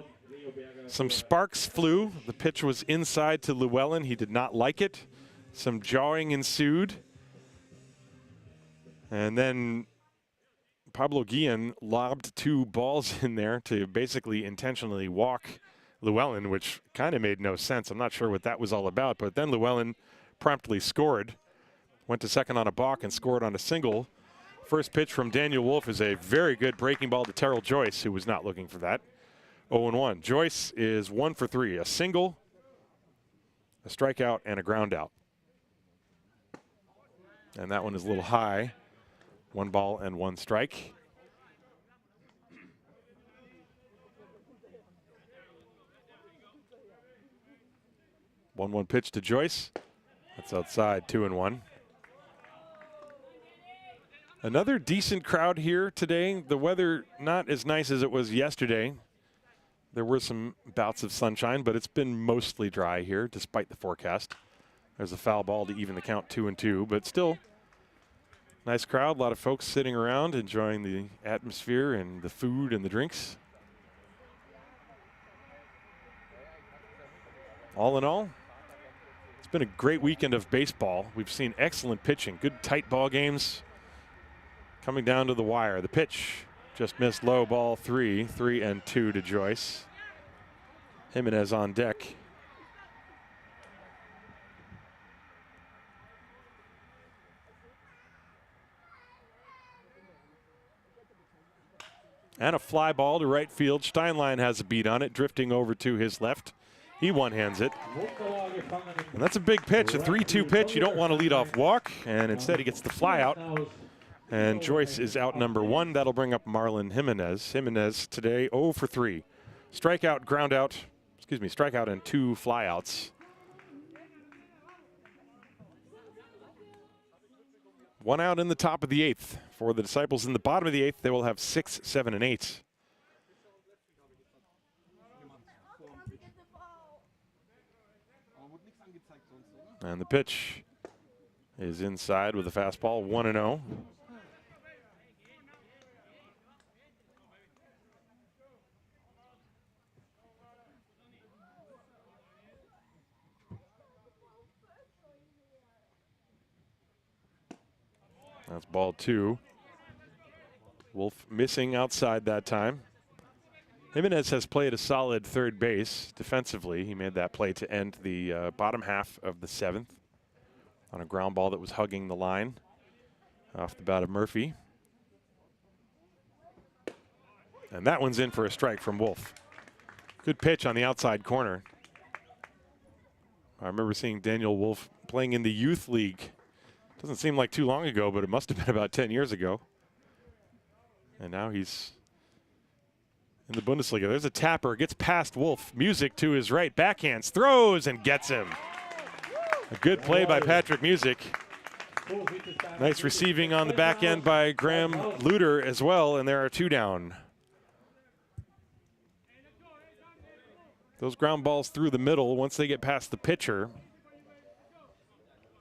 S1: some sparks flew. The pitch was inside to Llewellyn. He did not like it. Some jawing ensued. And then Pablo Guillen lobbed 2 balls in there to basically intentionally walk Llewellyn, which kind of made no sense. I'm not sure what that was all about, but then Llewellyn promptly scored. Went to second on a balk and scored on a single. First pitch from Daniel Wolf is a very good breaking ball to Terrell Joyce, who was not looking for that. 0-1. Joyce is 1 for 3. A single, a strikeout, and a ground out. And that one is a little high. 1 ball and 1 strike. One pitch to Joyce. That's outside, 2-1. Another decent crowd here today. The weather not as nice as it was yesterday. There were some bouts of sunshine, but it's been mostly dry here despite the forecast. There's a foul ball to even the count, 2-2, but still nice crowd. A lot of folks sitting around enjoying the atmosphere and the food and the drinks. All in all, it's been a great weekend of baseball. We've seen excellent pitching, good tight ball games coming down to the wire. The pitch just missed low, ball 3, 3-2 to Joyce. Jimenez on deck. And a fly ball to right field. Steinlein has a beat on it, drifting over to his left. He one-hands it. And that's a big pitch, a 3-2 pitch. You don't want to lead off walk, and instead he gets the fly out. And Joyce is out number 1. That'll bring up Marlon Jimenez. Jimenez today 0 for 3. Strikeout, ground out, strikeout and 2 flyouts. 1 out in the top of the 8th. For the Disciples in the bottom of the 8th, they will have 6, 7, and 8. And the pitch is inside with a fastball, 1-0. That's ball 2. Wolf missing outside that time. Jimenez has played a solid third base defensively. He made that play to end the bottom half of the 7th on a ground ball that was hugging the line off the bat of Murphy. And that one's in for a strike from Wolf. Good pitch on the outside corner. I remember seeing Daniel Wolf playing in the youth league. Doesn't seem like too long ago, but it must have been about 10 years ago. And now he's in the Bundesliga. There's a tapper, gets past Wolf. Music to his right, backhands, throws, and gets him. A good play by Patrick Music. Nice receiving on the back end by Graham Luter as well, and there are 2 down. Those ground balls through the middle, once they get past the pitcher,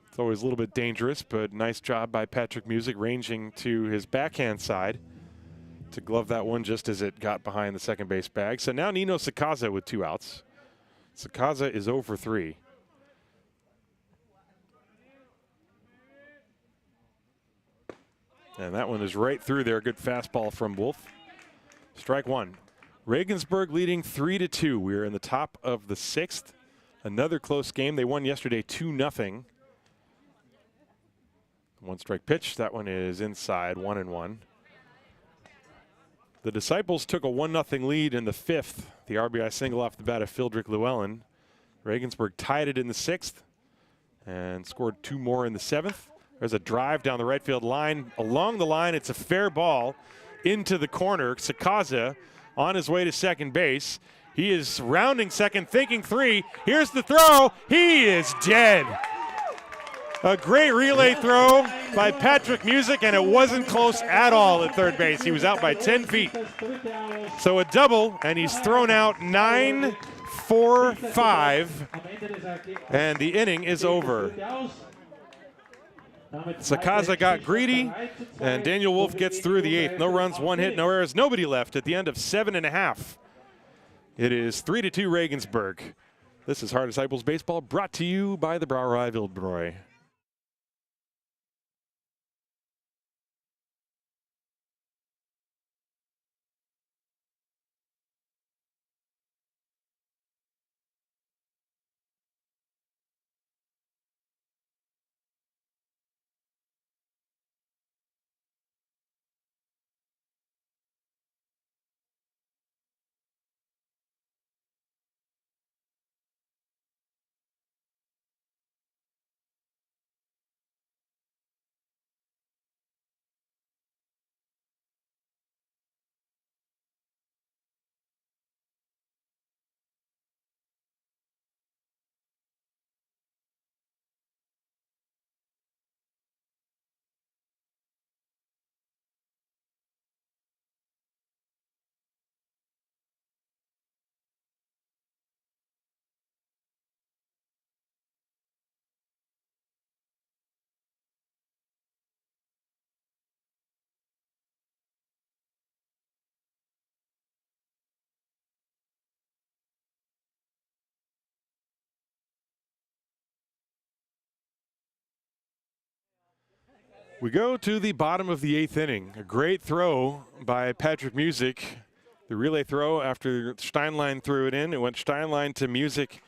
S1: it's always a little bit dangerous, but nice job by Patrick Music ranging to his backhand side to glove that one just as it got behind the second base bag. So now Nino Sakaza with 2 outs. Sakaza is 0 for 3. And that one is right through there. Good fastball from Wolf. Strike 1. Regensburg leading 3-2. We're in the top of the 6th. Another close game. They won yesterday 2-0. 1 strike pitch. That one is inside, 1-1. The Disciples took a 1-0 lead in the 5th. The RBI single off the bat of Fildrick Llewellyn. Regensburg tied it in the 6th and scored 2 more in the 7th. There's a drive down the right field line. Along the line, it's a fair ball into the corner. Sakaza on his way to second base. He is rounding second, thinking 3. Here's the throw. He is dead. A great relay throw by Patrick Music, and it wasn't close at all at third base. He was out by 10 feet. So a double, and he's thrown out 9-4-5, and the inning is over. Sakaza got greedy, and Daniel Wolf gets through the 8th. No runs, 1 hit, no errors, nobody left at the end of 7.5. It is 3-2 Regensburg. This is Hard Disciples Baseball, brought to you by the Brauerei Wildbräu. We go to the bottom of the 8th inning. A great throw by Patrick Music. The relay throw after Steinlein threw it in. It went Steinlein to Music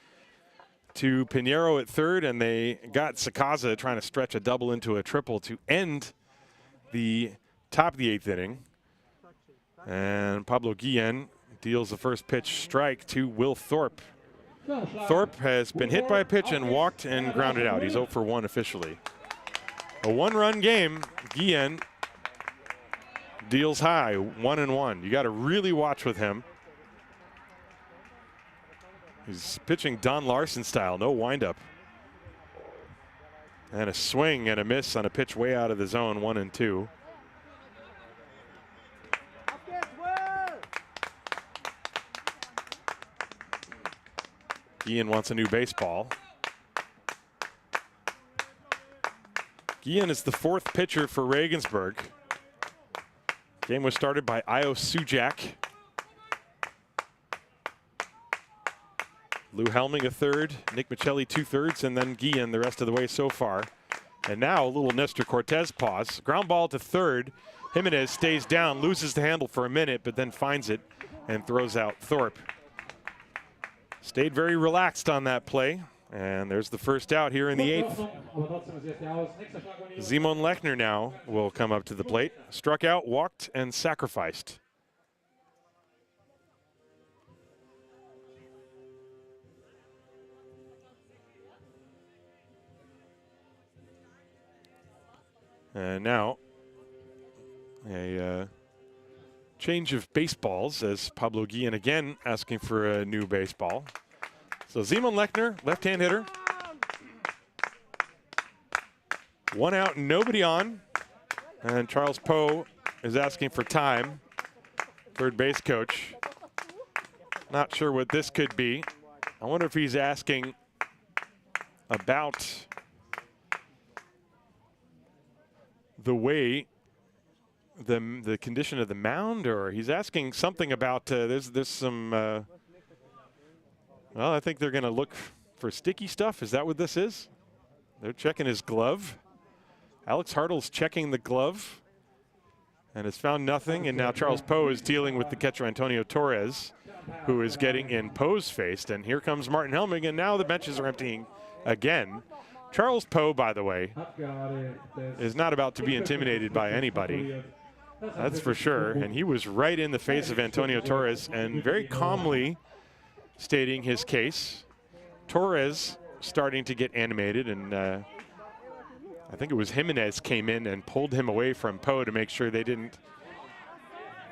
S1: to Pinheiro at third, and they got Sakaza trying to stretch a double into a triple to end the top of the 8th inning. And Pablo Guillen deals the first pitch strike to Will Thorpe. Thorpe has been hit by a pitch and walked and grounded out. He's 0 for 1 officially. A one-run game. Guillen deals high, 1-1. You got to really watch with him. He's pitching Don Larson style, no windup. And a swing and a miss on a pitch way out of the zone, 1-2. Guillen wants a new baseball. Guillen is the 4th pitcher for Regensburg. Game was started by Io Sujak. Lou Helming a third, Nick Michelli 2/3, and then Guillen the rest of the way so far. And now a little Nestor Cortez pause. Ground ball to third. Jimenez stays down, loses the handle for a minute, but then finds it and throws out Thorpe. Stayed very relaxed on that play. And there's the first out here in the 8th. Simon Lechner now will come up to the plate. Struck out, walked, and sacrificed. And now a change of baseballs as Pablo Guillen again asking for a new baseball. So Simon Lechner, left-hand hitter. 1 out, nobody on. And Charles Poe is asking for time. Third base coach. Not sure what this could be. I wonder if he's asking about the way, the condition of the mound, or he's asking something about there's some well, I think they're going to look for sticky stuff. Is that what this is? They're checking his glove. Alex Hartle's checking the glove and has found nothing. And now Charles Poe is dealing with the catcher Antonio Torres, who is getting in Poe's face. And here comes Martin Helming, and now the benches are emptying again. Charles Poe, by the way, is not about to be intimidated by anybody. That's for sure. And he was right in the face of Antonio Torres and very calmly stating his case. Torres starting to get animated, and I think it was Jimenez came in and pulled him away from Poe to make sure they didn't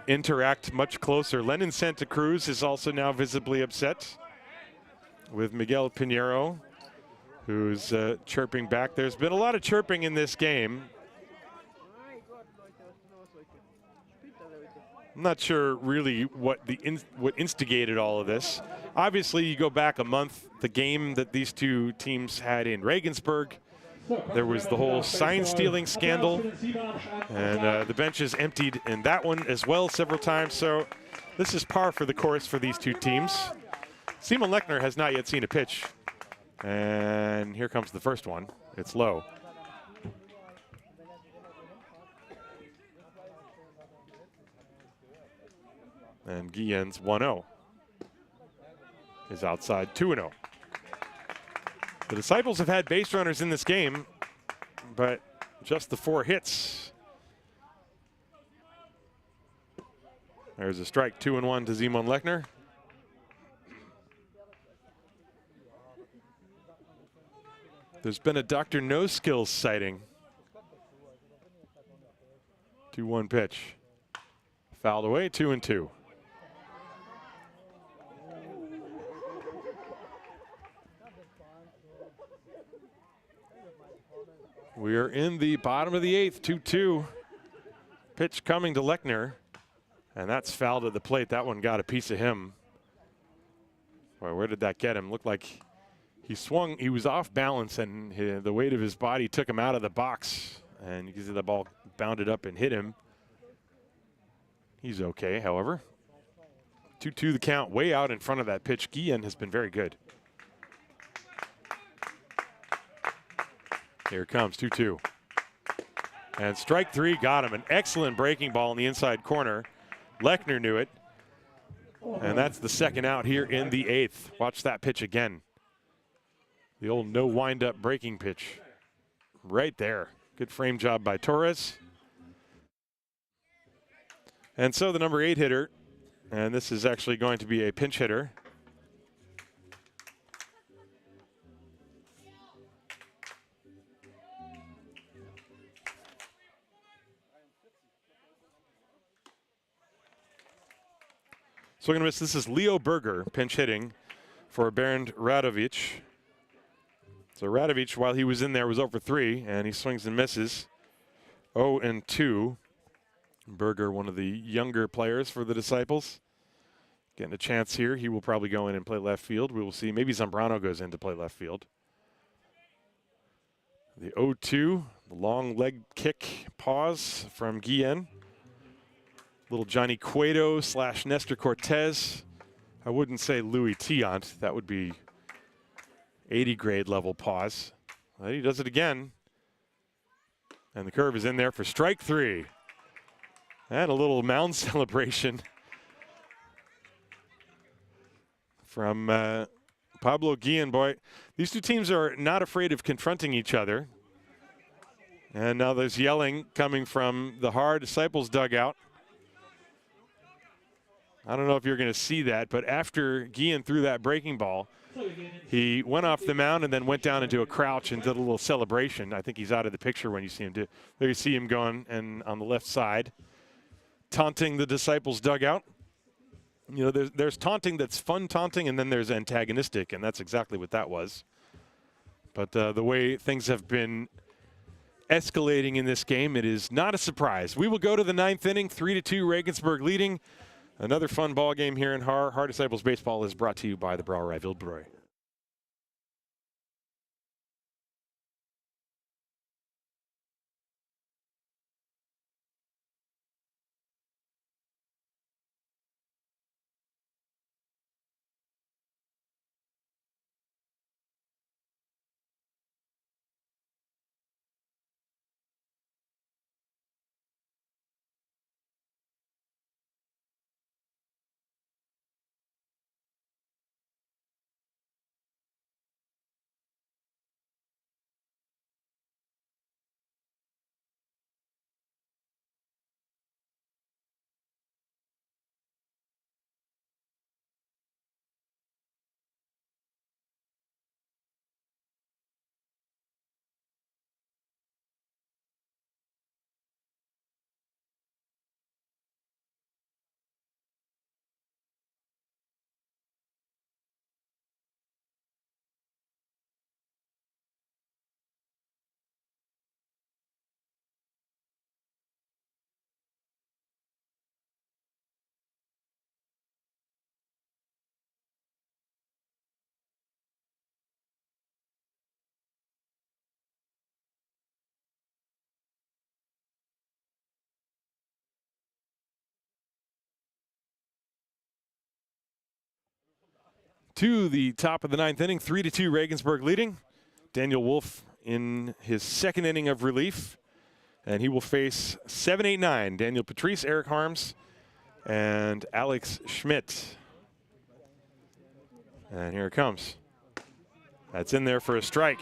S1: interact much closer. Lennon Santa Cruz is also now visibly upset with Miguel Pinheiro, who's chirping back. There's been a lot of chirping in this game. I'm not sure really what instigated all of this. Obviously, you go back a month, the game that these two teams had in Regensburg, there was the whole sign stealing scandal, and the benches emptied in that one as well several times. So this is par for the course for these two teams. Simon Lechner has not yet seen a pitch, and here comes the first one. It's low. And Guillen's 1-0 is outside, 2-0. The Disciples have had base runners in this game, but just the 4 hits. There's a strike, 2-1 to Simon Lechner. There's been a Dr. No Skills sighting. 2-1 pitch. Fouled away, 2-2. We are in the bottom of the 8th, 2-2. Pitch coming to Lechner, and that's fouled at the plate. That one got a piece of him. Boy, where did that get him? Looked like he swung, he was off balance, and the weight of his body took him out of the box. And you can see the ball bounded up and hit him. He's okay, however. 2-2 the count, way out in front of that pitch. Guillen has been very good. Here it comes, 2-2. And strike 3 got him. An excellent breaking ball in the inside corner. Lechner knew it. And that's the second out here in the 8th. Watch that pitch again. The old no wind-up breaking pitch. Right there. Good frame job by Torres. And so the number 8 hitter, and this is actually going to be a pinch hitter. So we're going to miss. This is Leo Berger pinch hitting for Bernd Radovic. So Radovic, while he was in there, was 0 for 3, and he swings and misses. 0-2. Berger, one of the younger players for the Disciples, getting a chance here. He will probably go in and play left field. We will see. Maybe Zambrano goes in to play left field. The 0-2, the long leg kick pause from Guillen. Little Johnny Cueto / Nestor Cortez. I wouldn't say Louis Tiant. That would be 80 grade level pause. But he does it again. And the curve is in there for strike 3. And a little mound celebration from Pablo Guillen. Boy, these two teams are not afraid of confronting each other. And now there's yelling coming from the Haar Disciples dugout. I don't know if you're going to see that, but after Guillen threw that breaking ball, he went off the mound and then went down into a crouch and did a little celebration. I think he's out of the picture when you see him do. There you see him going and on the left side, taunting the Disciples dugout. You know, there's taunting that's fun taunting, and then there's antagonistic, and that's exactly what that was. But the way things have been escalating in this game, it is not a surprise. We will go to the 9th inning, 3-2, Regensburg leading. Another fun ball game here in Haar. Haar Disciples Baseball is brought to you by the Brauerei Wildbräu. To the top of the 9th inning, 3-2, Regensburg leading. Daniel Wolf in his 2nd inning of relief, and he will face 7, 8, 9. Daniel Patrice, Eric Harms, and Alex Schmidt. And here it comes. That's in there for a strike.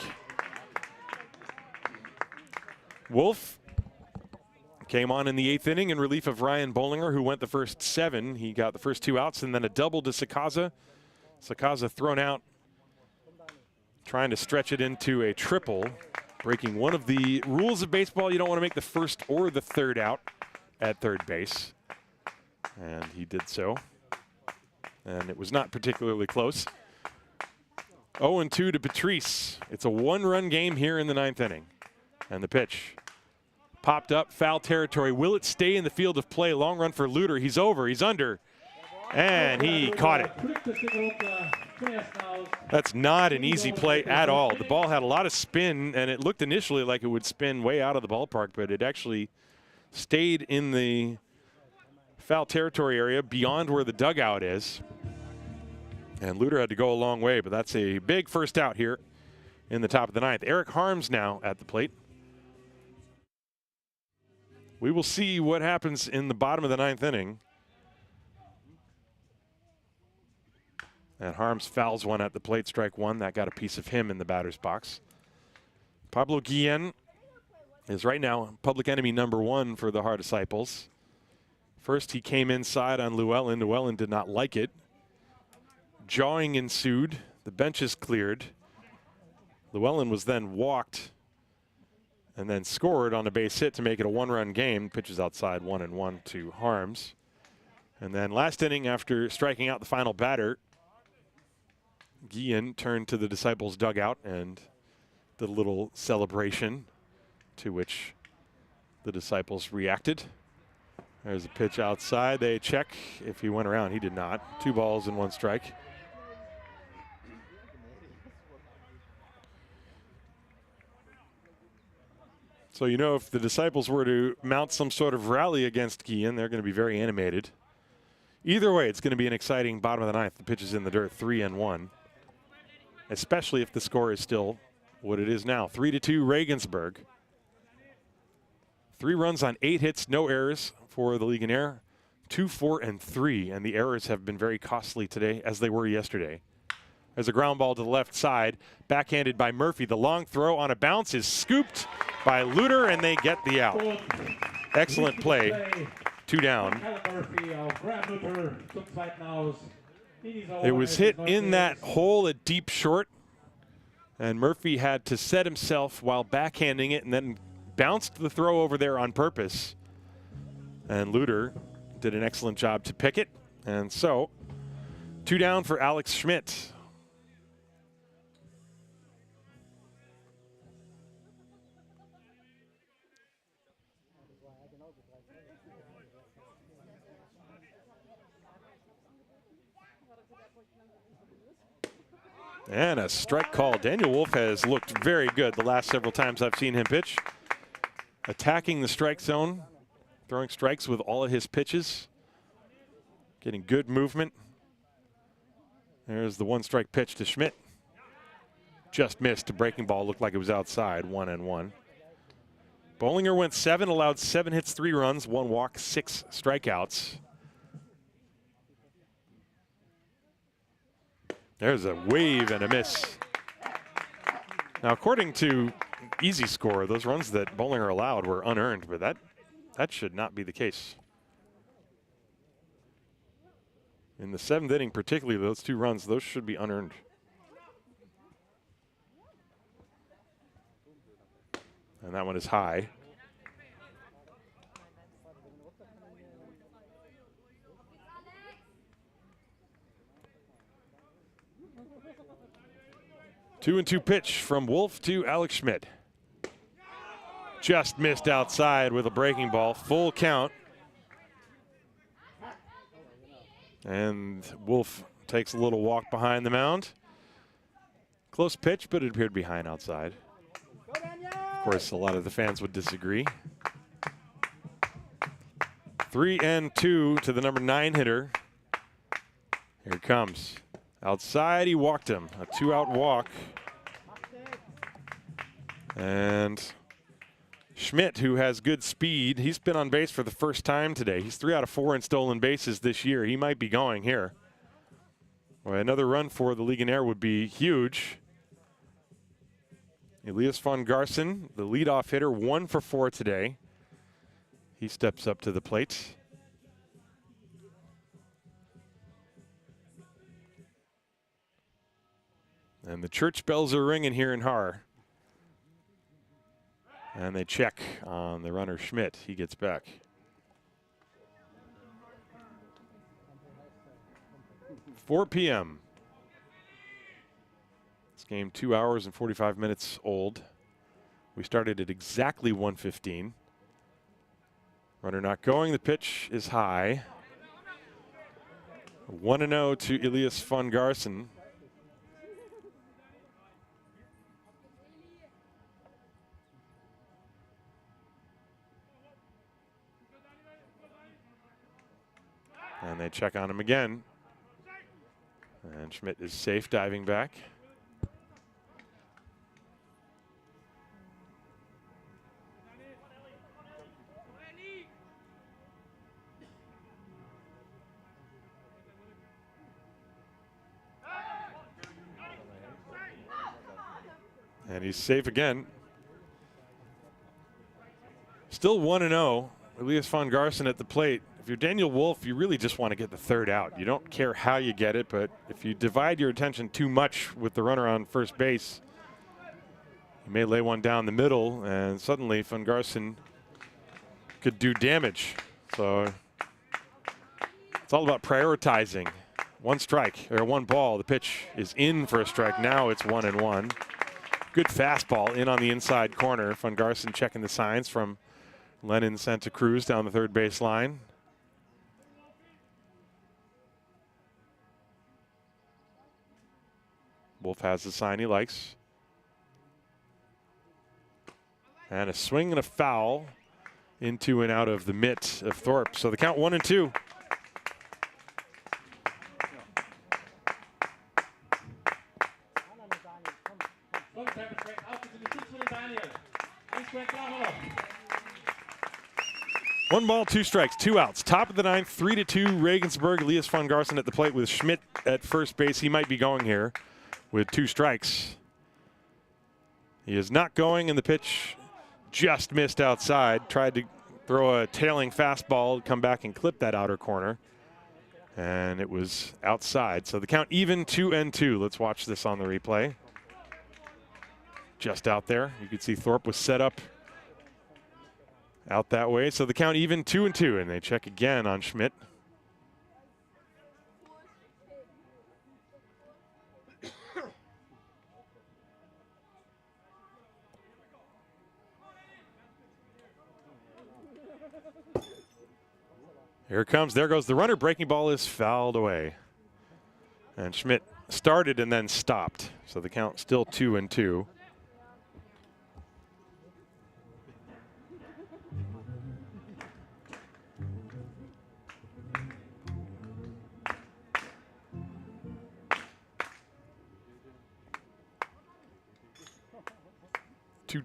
S1: Wolf came on in the 8th inning in relief of Ryan Bollinger, who went the first 7. He got the first 2 outs, and then a double to Sakaza. Sakaza thrown out, trying to stretch it into a triple, breaking one of the rules of baseball. You don't want to make the first or the 3rd out at third base. And he did so. And it was not particularly close. 0-2 to Patrice. It's a 1-run game here in the 9th inning. And the pitch popped up, foul territory. Will it stay in the field of play? Long run for Luter. He's over, he's under. And he caught it. That's not an easy play at all. The ball had a lot of spin, and it looked initially like it would spin way out of the ballpark, but it actually stayed in the foul territory area beyond where the dugout is. And Luter had to go a long way, but that's a big first out here in the top of the 9th. Eric Harms now at the plate. We will see what happens in the bottom of the 9th inning. And Harms fouls one at the plate, strike 1. That got a piece of him in the batter's box. Pablo Guillen is right now public enemy number 1 for the Haar Disciples. First, he came inside on Llewellyn. Llewellyn did not like it. Jawing ensued. The benches cleared. Llewellyn was then walked and then scored on a base hit to make it a one-run game. Pitches outside 1-1 to Harms. And then last inning, after striking out the final batter, Guillen turned to the Disciples' dugout and did a little celebration, to which the Disciples reacted. There's a pitch outside. They check if he went around. He did not. 2 balls and 1 strike. So, you know, if the Disciples were to mount some sort of rally against Guillen, they're going to be very animated. Either way, it's going to be an exciting bottom of the ninth. The pitch is in the dirt, 3-1. Especially if the score is still what it is now, 3-2 Regensburg. 3 runs on 8 hits, no errors for the Legionnaire. 2, 4, and 3, and the errors have been very costly today, as they were yesterday. There's a ground ball to the left side, backhanded by Murphy. The long throw on a bounce is scooped by Luter, and they get the out. Excellent play. 2 down. It was hit in that hole at deep short, and Murphy had to set himself while backhanding it and then bounced the throw over there on purpose. And Luter did an excellent job to pick it. And so, 2 down for Alex Schmidt. And a strike call. Daniel Wolf has looked very good the last several times I've seen him pitch. Attacking the strike zone, throwing strikes with all of his pitches, getting good movement. There's the 1-strike pitch to Schmidt. Just missed. A breaking ball, looked like it was outside, 1-1. Bollinger went 7, allowed 7 hits, 3 runs, 1 walk, 6 strikeouts. There's a wave and a miss. Now, according to Easy Score, those runs that Bollinger allowed were unearned, but that should not be the case. In the 7th inning, particularly those 2 runs, those should be unearned. And that one is high. Two and 2 pitch from Wolf to Alex Schmidt. Just missed outside with a breaking ball. Full count. And Wolf takes a little walk behind the mound. Close pitch, but it appeared to be high and outside. Of course, a lot of the fans would disagree. 3-2 to the number 9 hitter. Here it comes. Outside, he walked him. A 2-out walk. And Schmidt, who has good speed, he's been on base for the first time today. He's 3 out of 4 in stolen bases this year. He might be going here. Well, another run for the Legionnaire would be huge. Elias von Garson, the leadoff hitter, 1 for 4 today. He steps up to the plate. And the church bells are ringing here in Haar. And they check on the runner Schmidt. He gets back. $4 p.m. This game 2 hours and 45 minutes old. We started at exactly 1:15. Runner not going. The pitch is high. 1-0 to Elias von Garson. And they check on him again. And Schmidt is safe, diving back. And he's safe again. Still 1-0. Elias von Garson at the plate. if you're Daniel Wolf, you really just want to get the third out. You don't care how you get it, but if you divide your attention too much with the runner on first base, you may lay one down the middle, and suddenly Van Garsen could do damage. So it's all about prioritizing. One strike, or one ball, the pitch is in for a strike. Now it's 1-1. Good fastball in on the inside corner. Van Garsen checking the signs from Lennon Santa Cruz down the third base line. Wolf has the sign he likes. And a swing and a foul into and out of the mitt of Thorpe. So the count 1-2. One ball, two strikes, two outs. Top of the ninth, 3-2. Regensburg. Elias Van Garsen at the plate with Schmidt at first base. He might be going here with two strikes. He is not going, and the pitch just missed outside. Tried to throw a tailing fastball, come back and clip that outer corner, and it was outside. So the count even, 2-2. Let's watch this on the replay. Just out there. You could see Thorpe was set up out that way. So the count even, 2-2, and they check again on Schmidt. Here it comes. There goes the runner. Breaking ball is fouled away. And Schmidt started and then stopped. So the count still 2-2.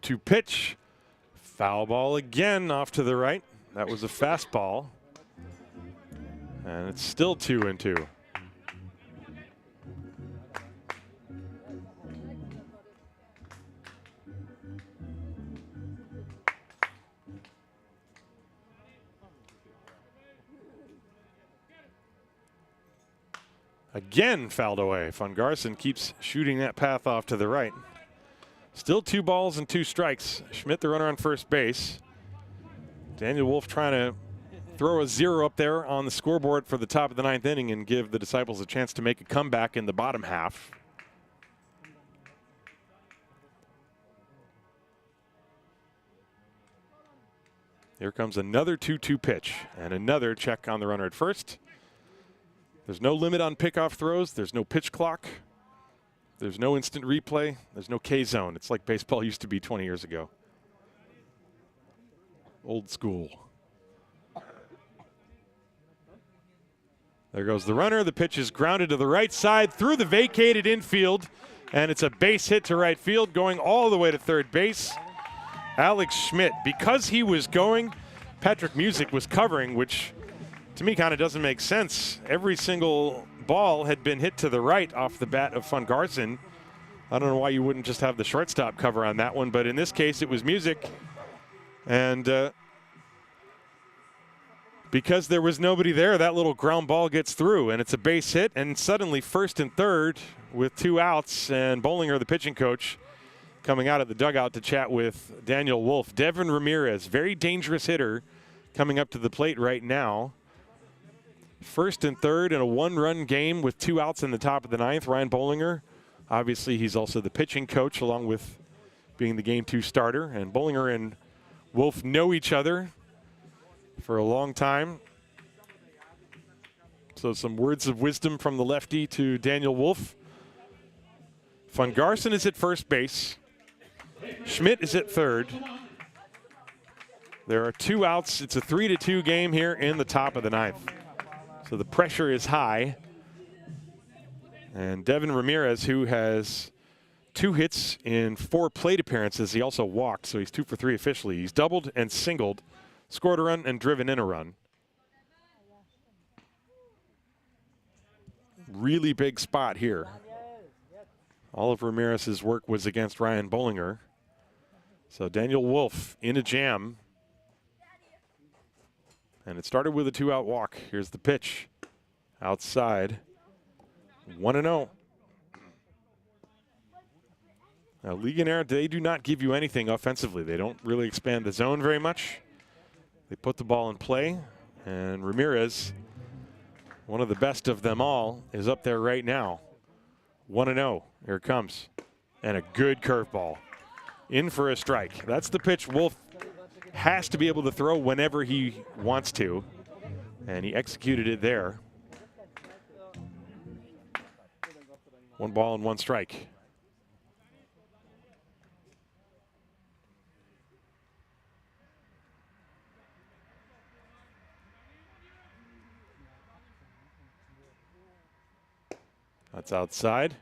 S1: Two pitch. Foul ball again off to the right. That was a fastball. And it's still 2-2. Again fouled away. Van Garsen keeps shooting that path off to the right. Still 2 balls and 2 strikes. Schmidt, the runner on first base. Daniel Wolf trying to throw a 0 up there on the scoreboard for the top of the 9th inning and give the Disciples a chance to make a comeback in the bottom half. Here comes another 2-2 pitch and another check on the runner at first. There's no limit on pickoff throws. There's no pitch clock. There's no instant replay. There's no K-zone. It's like baseball used to be 20 years ago. Old school. There goes the runner. The pitch is grounded to the right side through the vacated infield, and it's a base hit to right field going all the way to third base. Alex Schmidt, because he was going, Patrick Music was covering, which to me kind of doesn't make sense. Every single ball had been hit to the right off the bat of Van Garsen. I don't know why you wouldn't just have the shortstop cover on that one, but in this case it was Music. And because there was nobody there, that little ground ball gets through, and it's a base hit, and suddenly first and third with 2 outs, and Bollinger, the pitching coach, coming out of the dugout to chat with Daniel Wolf. Devin Ramirez, very dangerous hitter, coming up to the plate right now. First and third in a 1-run game with 2 outs in the top of the 9th. Ryan Bollinger, obviously he's also the pitching coach along with being the Game 2 starter. And Bollinger and Wolf know each other for a long time. So some words of wisdom from the lefty to Daniel Wolf. Van Garsen is at first base. Schmidt is at third. There are 2 outs. It's a 3-2 game here in the top of the 9th. So the pressure is high. And Devin Ramirez, who has 2 hits in 4 plate appearances, he also walked, so he's 2 for 3 officially. He's doubled and singled, scored a run and driven in a run. Really big spot here. All of Ramirez's work was against Ryan Bollinger. So Daniel Wolf in a jam. And it started with a 2-out walk. Here's the pitch. Outside. 1-0. Now, Legionäre, they do not give you anything offensively. They don't really expand the zone very much. They put the ball in play. And Ramirez, one of the best of them all, is up there right now. 1-0. Here it comes. And a good curveball. In for a strike. That's the pitch Wolf has to be able to throw whenever he wants to. And he executed it there. 1 ball and 1 strike. That's outside.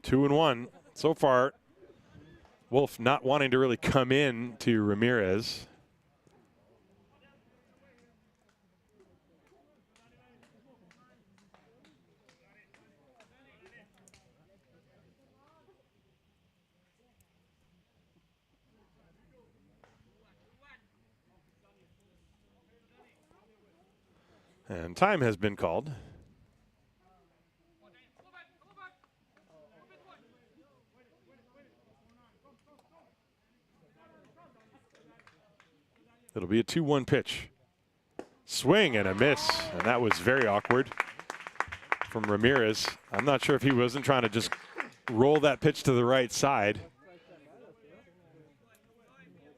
S1: 2-1. So far, Wolf not wanting to really come in to Ramirez. And time has been called. It'll be a 2-1 pitch. Swing and a miss, and that was very awkward from Ramirez. I'm not sure if he wasn't trying to just roll that pitch to the right side.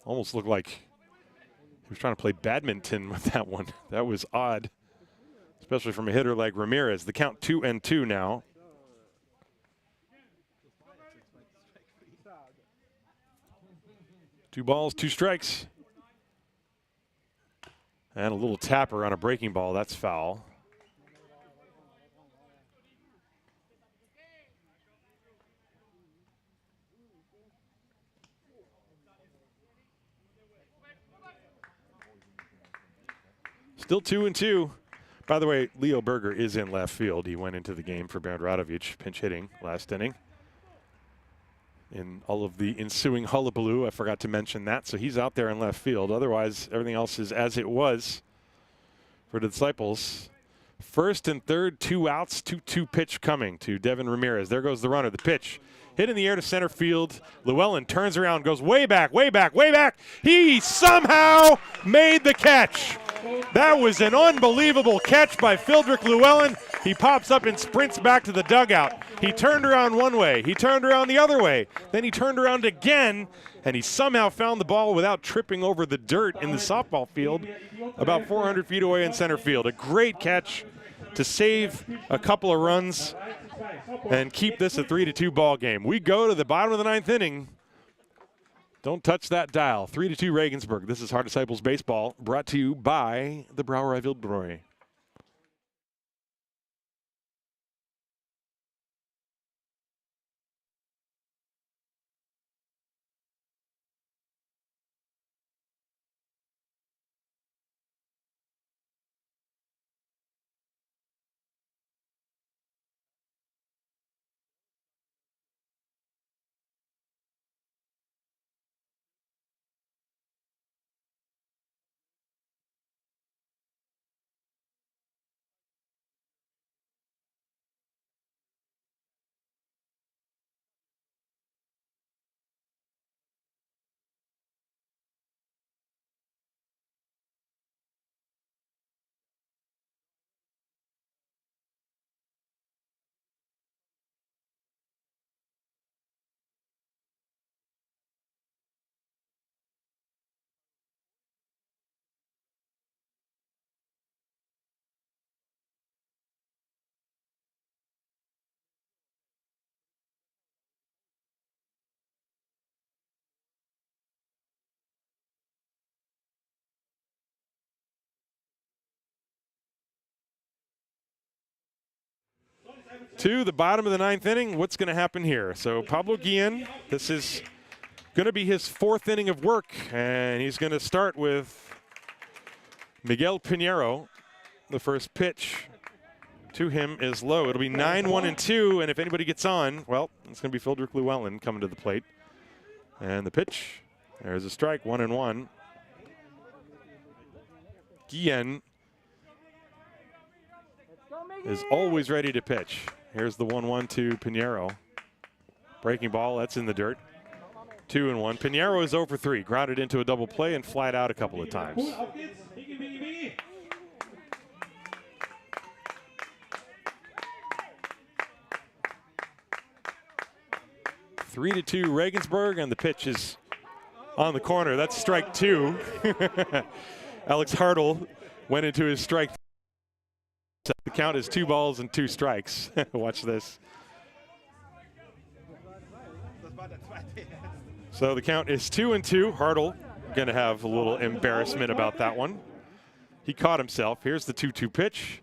S1: Almost looked like he was trying to play badminton with that one. That was odd, especially from a hitter like Ramirez. The count 2-2 now. Two balls, 2 strikes. And a little tapper on a breaking ball. That's foul. Still 2-2. By the way, Leo Berger is in left field. He went into the game for Bernd Radovic, pinch hitting last inning. In all of the ensuing hullabaloo, I forgot to mention that. So he's out there in left field. Otherwise, everything else is as it was for the Disciples. First and third, 2 outs, 2-2 pitch coming to Devin Ramirez. There goes the runner. The pitch hit in the air to center field. Llewellyn turns around, goes way back, way back, way back. He somehow made the catch. That was an unbelievable catch by Fildrick Llewellyn. He pops up and sprints back to the dugout. He turned around one way. He turned around the other way. Then he turned around again, and he somehow found the ball without tripping over the dirt in the softball field about 400 feet away in center field. A great catch to save a couple of runs and keep this a 3-2 ball game. We go to the bottom of the 9th inning. Don't touch that dial. 3-2 Regensburg. This is Hard Disciples Baseball, brought to you by the Brauerei Wildbräu. To the bottom of the 9th inning, what's going to happen here? So Pablo Guillen, this is going to be his 4th inning of work, and he's going to start with Miguel Pinheiro. The first pitch to him is low. It'll be 9-1-2, and if anybody gets on, well, it's going to be Fildrick Llewellyn coming to the plate. And the pitch, there's a strike, 1-1. Guillen is always ready to pitch. Here's the 1-1 to Pinheiro. Breaking ball, that's in the dirt. 2-1. Pinheiro is 0 for 3. Grounded into a double play and flied out a couple of times. 3-2 Regensburg, and the pitch is on the corner. That's strike 2. Alex Hartl went into his strike. The count is 2 balls and 2 strikes. Watch this. So the count is 2-2. Hartl going to have a little embarrassment about that one. He caught himself. Here's the 2-2 pitch.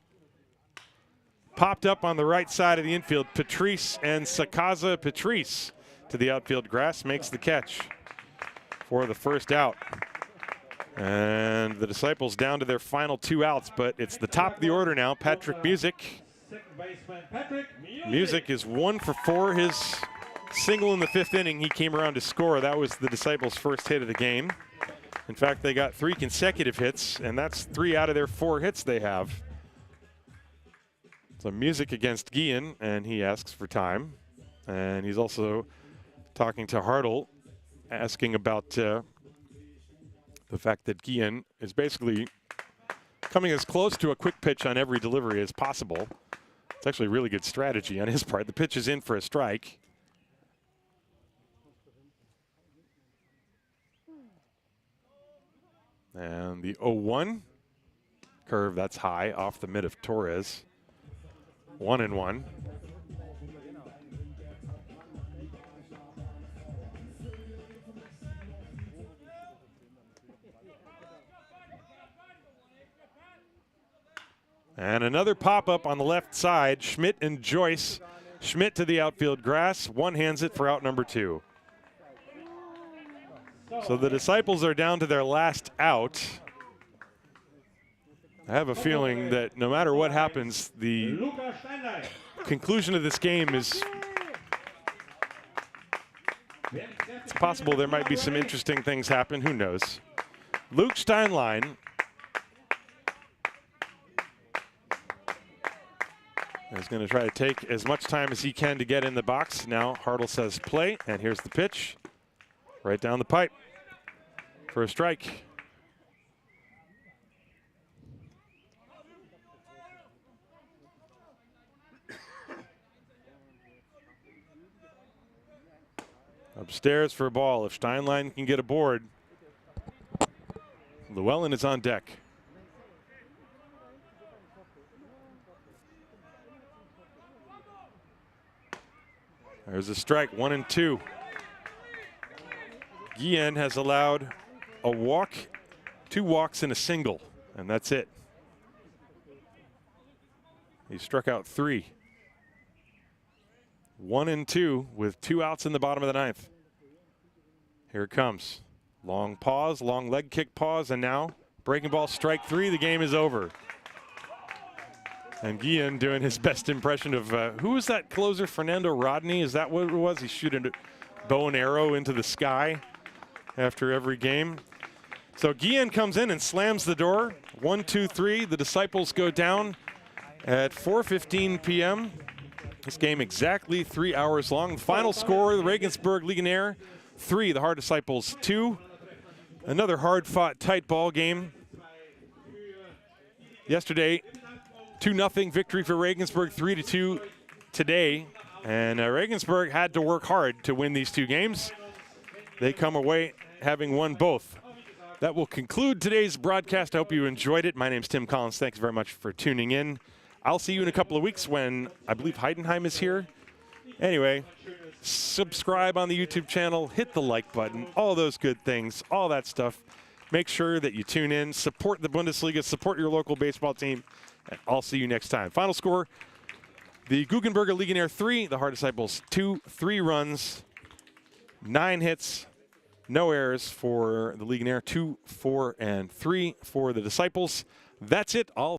S1: Popped up on the right side of the infield. Patrice and Sakaza. Patrice to the outfield grass makes the catch for the first out. And the Disciples down to their final 2 outs, but it's the top of the order now. Patrick Music. Music is 1 for 4. His single in the 5th inning, he came around to score. That was the Disciples' first hit of the game. In fact, they got 3 consecutive hits, and that's 3 out of their 4 hits they have. So Music against Guillen, and he asks for time. And he's also talking to Hartl, asking about the fact that Guillen is basically coming as close to a quick pitch on every delivery as possible. It's actually a really good strategy on his part. The pitch is in for a strike. And the 0-1 curve, that's high, off the mid of Torres. 1-1. And another pop-up on the left side. Schmidt and Joyce. Schmidt to the outfield grass. One-hands it for out number 2. So the Disciples are down to their last out. I have a feeling that no matter what happens, the conclusion of this game is... It's possible there might be some interesting things happen. Who knows? Luke Steinlein is going to try to take as much time as he can to get in the box. Now Hartl says play, and here's the pitch. Right down the pipe for a strike. Upstairs for a ball. If Steinlein can get aboard, Llewellyn is on deck. There's a strike, 1-2. Guillen has allowed a walk, 2 walks and a single, and that's it. He struck out 3. 1-2 with 2 outs in the bottom of the 9th. Here it comes. Long pause, long leg kick pause, and now breaking ball, strike 3. The game is over. And Guillen doing his best impression of, who was that closer? Fernando Rodney, is that what it was? He's shooting a bow and arrow into the sky after every game. So Guillen comes in and slams the door. 1-2-3, the Disciples go down at 4:15 p.m. This game exactly 3 hours long. Final score, the Regensburg Legionäre 3, the Haar Disciples 2. Another hard-fought, tight ball game. Yesterday, 2-0 victory for Regensburg, 3-2 today. And Regensburg had to work hard to win these 2 games. They come away having won both. That will conclude today's broadcast. I hope you enjoyed it. My name's Tim Collins. Thanks very much for tuning in. I'll see you in a couple of weeks when I believe Heidenheim is here. Anyway, subscribe on the YouTube channel, hit the like button, all those good things, all that stuff. Make sure that you tune in, support the Bundesliga, support your local baseball team, and I'll see you next time. Final score, the Guggenberger Legionäre 3, the Haar Disciples 2, 3 runs, 9 hits, no errors for the Legionäre, 2, 4, and 3 for the Disciples. That's it.